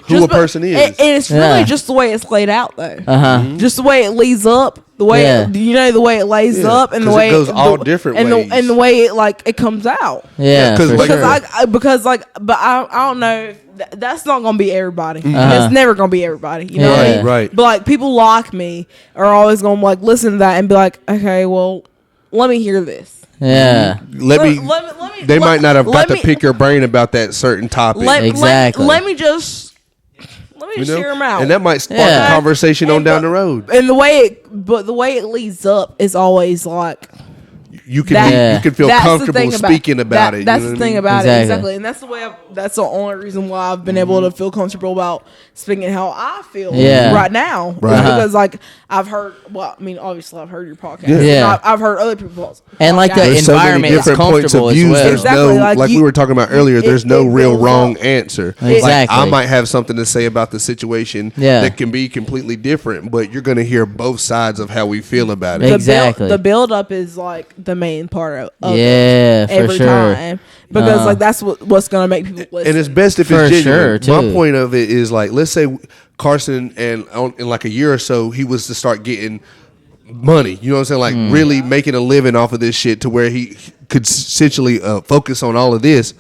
who a person is. And it's really just the way it's laid out, though. Just the way it leads up, the way the way it lays up, and the way it goes all different ways, and the way it it comes out. Yeah, because I don't know. That's not gonna be everybody. It's never gonna be everybody. You know what I mean? Right. But like people like me are always gonna like listen to that and be like, okay, well, let me hear this. Yeah. They might not have got to pick your brain about that certain topic. Exactly. Let me just hear them out, and that might spark a conversation on down the road. And the way it leads up is always like you can feel comfortable speaking about it. That's the thing about it, exactly. And that's the way. That's the only reason why I've been able to feel comfortable about speaking how I feel right now. Right. Because like I've heard. Well, I mean, obviously I've heard your podcast. Yeah. I've heard other people's. And like the environment is comfortable as well. There's no, like we were talking about earlier. There's no real wrong answer. Exactly. Like, I might have something to say about the situation that can be completely different, but you're going to hear both sides of how we feel about it. Exactly. The build up is like the main part of it every time, because like that's what's going to make people listen. And it's best if it's genuine. My point of it is like, let's say Carson and in like a year or so he was to start getting money, you know what I'm saying, like really making a living off of this shit to where he could essentially focus on all of this.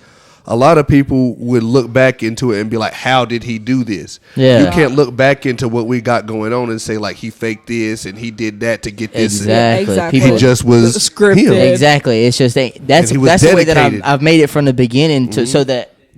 A lot of people would look back into it and be like, how did he do this? Yeah. You can't look back into what we got going on and say like he faked this and he did that to get this. Exactly. He just was scripted. Him. Exactly. It's just that's the way that I've made it from the beginning to so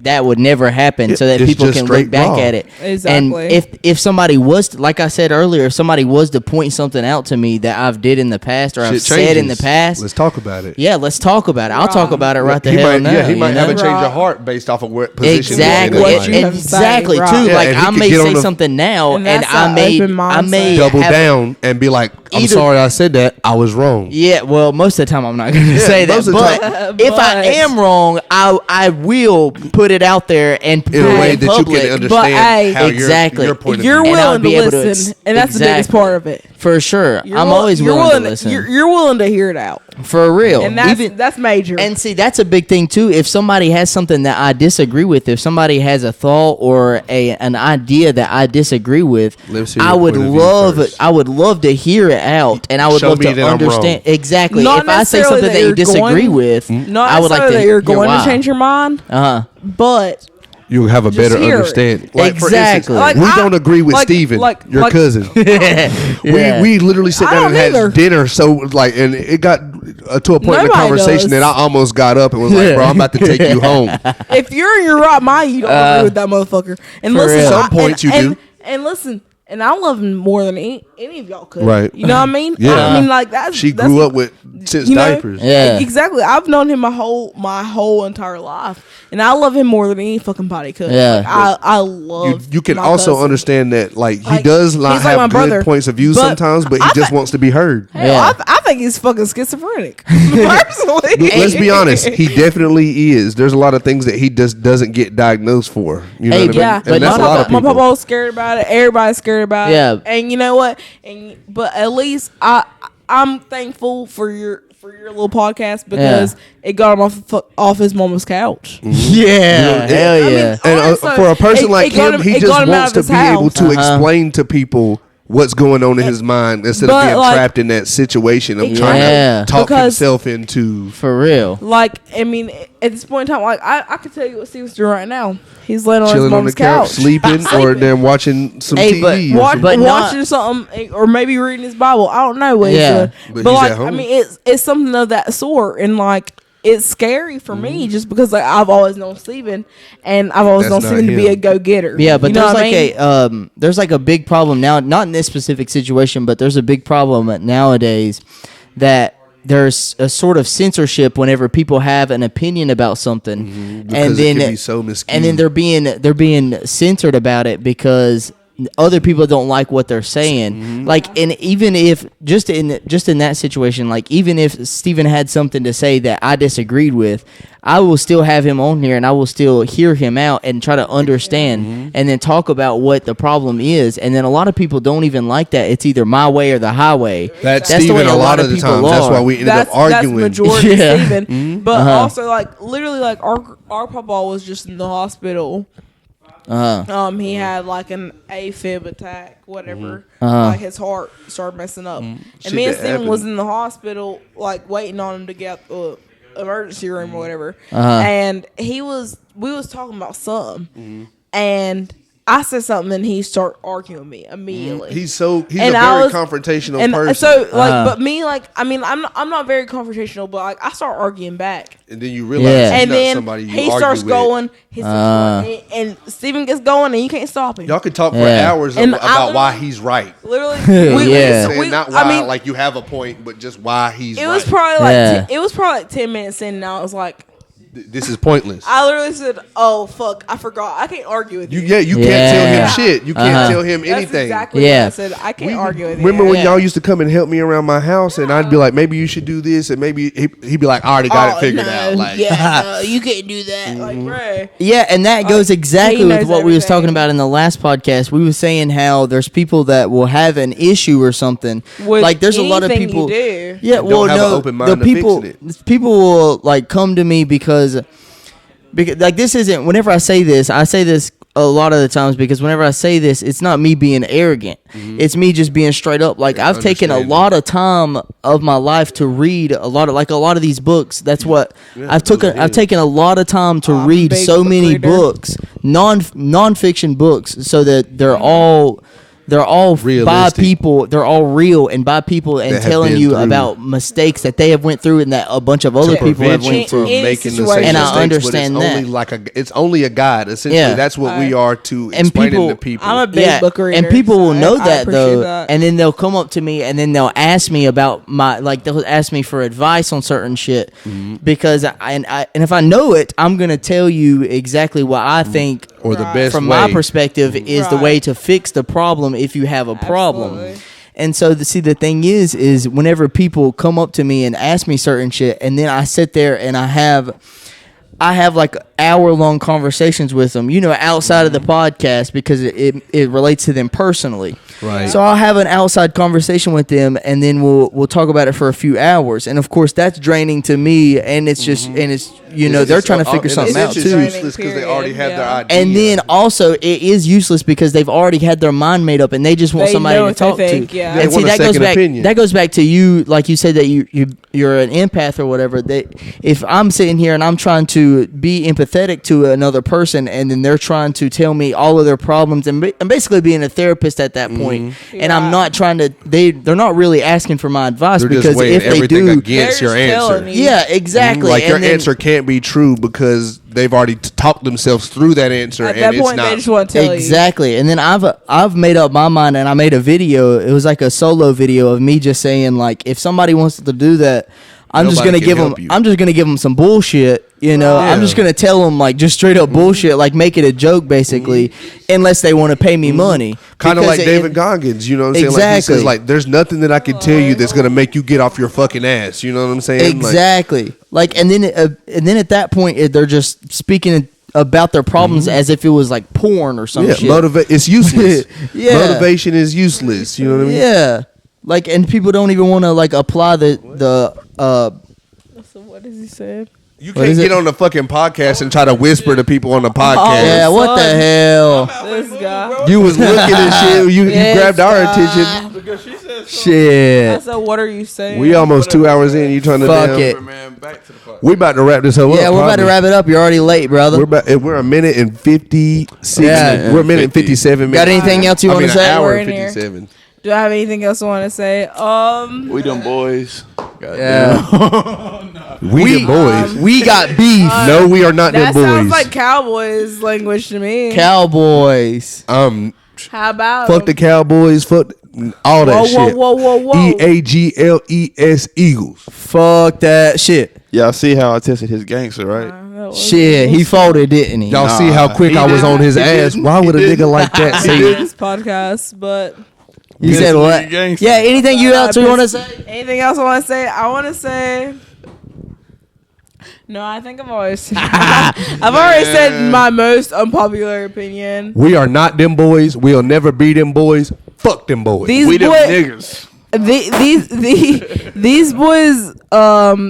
that would never happen, so that people can look back at it. Exactly. And if somebody was to, like I said earlier, if somebody was to point something out to me that I've did in the past or I've said in the past, let's talk about it. Yeah, let's talk about it. I'll talk about it right the hell now. Yeah, he might have a change of heart based off of what position. Exactly. Too. Like I may say something now, and I may double down and be like, I'm sorry I said that. I was wrong. Yeah. Well, most of the time I'm not going to say that, but if I am wrong, I will put it out there and in a way that public. You can understand how your point of view. You're willing to listen, and that's the biggest part of it. For sure. I'm always willing to listen. You're willing to hear it out. For real. And that's major. And see, that's a big thing too. If somebody has something that I disagree with, if somebody has a thought or an idea that I disagree with, I would love to hear it out, and I would love to understand exactly. Not if I say something that you disagree with, I would like to that you're going to change your mind. But you have a better understanding. Like, exactly. For instance, we don't agree with Steven, your cousin. We literally sit down and had dinner. So like, and it got to a point in the conversation that I almost got up and was like, "Bro, I'm about to take you home." If you're in your right mind, you don't agree with that motherfucker. And listen, at some points you do. And listen. And I love him more than any of y'all could. Right. You know what I mean? Yeah. I mean, like that's she grew up with since diapers. Yeah. Exactly. I've known him my whole entire life, and I love him more than any fucking body could. Yeah. Like, I love. You can also cousin. Understand that, like he does not have good brother, points of view sometimes, but he just wants to be heard. Hell, I think he's fucking schizophrenic. Personally, let's be honest. He definitely is. There's a lot of things that he just doesn't get diagnosed for. You know what I mean? But that's a lot of people. My papa was scared about it. Everybody's scared about it. And you know what? But at least I'm thankful for your little podcast because it got him off his mama's couch. Yeah, hell yeah. And for a person like him, he just wants to be able to explain to people what's going on in his mind instead of being trapped in that situation of trying to talk himself into. For real. Like, I mean, at this point in time, like I can tell you what Steven's doing right now. He's laying on chilling his mom's on the couch, sleeping, or then watching some TV. But watching something, or maybe reading his Bible. I don't know what he's doing. But like, I mean, it's something of that sort, and like, it's scary for me just because like I've always known Steven, and I've always known Steven to be a go-getter. Yeah, but there's like a big problem now, not in this specific situation, but there's a big problem nowadays that there's a sort of censorship whenever people have an opinion about something, and then it can be so miscued. and then they're being censored about it because other people don't like what they're saying. Like, and even if just in that situation, like even if Steven had something to say that I disagreed with, I will still have him on here and I will still hear him out and try to understand and then talk about what the problem is. And then a lot of people don't even like that. It's either my way or the highway. That's Steven a lot of the times. That's why we ended up arguing. That's majority Steven. But also, like, literally, like, our papa was just in the hospital. He had like an AFib attack, whatever. Like his heart started messing up, and me and Steven was in the hospital, like waiting on him to get the emergency room or whatever. And we was talking about something, and I said something, and he started arguing with me immediately. He's a very confrontational person. So like, but me, like, I mean, I'm not very confrontational, but like I start arguing back. And then you realize he's and not then somebody you he argue starts with. going, and Steven gets going, and you can't stop him. Y'all can talk for hours about why he's right. Literally, not why like you have a point, but just why he's right. It was probably like 10 minutes in, and I was like, this is pointless. I literally said, "Oh fuck, I forgot. I can't argue with you." You can't tell him shit. You can't tell him anything. That's exactly what I said. I can't argue with you. Remember when y'all used to come and help me around my house, and I'd be like, maybe you should do this, and maybe he'd be like, I already got it figured out. Like, no, you can't do that. Like, bruh. Yeah, and that goes exactly with what we was talking about in the last podcast. We were saying how there's people that will have an issue or something. With like there's a lot of people. Yeah, well, no, the people will like come to me because like this isn't. Whenever I say this a lot of the times because whenever I say this, it's not me being arrogant. It's me just being straight up. Like I've taken a lot of time of my life to read a lot of these books. That's what I've taken a lot of time to read so many books, non-fiction books, so that they're all realistic. By people. They're all real and by people and telling you about mistakes that they have went through and that a bunch of other people have went through. Making the same and mistakes, I understand but it's only a guide. Essentially, that's what we are to explaining to people. I'm a big book reader, and people will know that though. That. And then they'll come up to me and then they'll ask me about they'll ask me for advice on certain shit because and if I know it, I'm gonna tell you exactly what I think or the best from my perspective is the way to fix the problem if you have a problem. Absolutely. And so the thing is whenever people come up to me and ask me certain shit, and then I sit there and I have like hour-long conversations with them, outside of the podcast because it relates to them personally. Right. So I'll have an outside conversation with them, and then we'll talk about it for a few hours. And of course, that's draining to me, and it's just and it's they're trying to figure something out too. It's useless because they already have their idea. And then also it is useless because they've already had their mind made up, and they just want somebody to talk to. Yeah. And see, that goes back to you, like you said that you're an empath or whatever. That if I'm sitting here and I'm trying to be empathetic to another person, and then they're trying to tell me all of their problems, and I'm basically being a therapist at that point. And I'm not trying to. They're not really asking for my advice because if they do, against your answer. Yeah, exactly. Like your answer can't be true because they've already talked themselves through that answer. At that point, they just want to tell you. And then I've made up my mind, and I made a video. It was like a solo video of me just saying like, if somebody wants to do that, I'm just gonna give them some bullshit. I'm just gonna tell them like just straight up bullshit, like make it a joke basically, unless they want to pay me money. Kind of like David Goggins, you know what I'm saying? Exactly. Like he says, like there's nothing that I can tell you that's gonna make you get off your fucking ass. You know what I'm saying? Exactly. And then at that point they're just speaking about their problems as if it was like porn or some shit. It's useless. Motivation is useless. You know what I mean? Yeah. Like, and people don't even want to like apply the. So what does he say? You can't get on the fucking podcast and try to whisper to people on the podcast. Yeah, what the hell? This guy. You was looking at shit. You grabbed our attention. Because she said shit. I said, what are you saying? We almost 2 hours in. You trying to fuck it? We about to wrap this up. Yeah, we're about to wrap it up. You're already late, brother. We're a minute and 56. Yeah, we're a minute and 57 minutes. Got anything else you want to say? An hour and 57. Do I have anything else I want to say? We them boys. Yeah. We them boys. We got beef. No, we are not them boys. That sounds like Cowboys language to me. Cowboys. How about fuck the Cowboys? Fuck All that shit. Whoa. EAGLES Eagles. Fuck that shit. Y'all see how I tested his gangster, right? Shit, he folded, didn't he? Y'all see how quick I was on his ass? Why would a nigga like that say this podcast? But you said what? Yeah. Anything you else want to say? Anything else I want to say? I want to say. No, I think I've always said my most unpopular opinion. We are not them boys. We'll never be them boys. Fuck them boys. We them niggas. These boys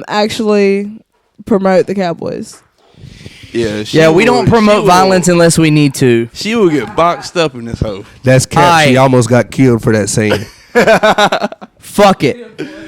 actually promote the Cowboys. Yeah, we don't promote violence unless we need to. She will get boxed up in this hoe. That's cap. She almost got killed for that saying. Fuck it.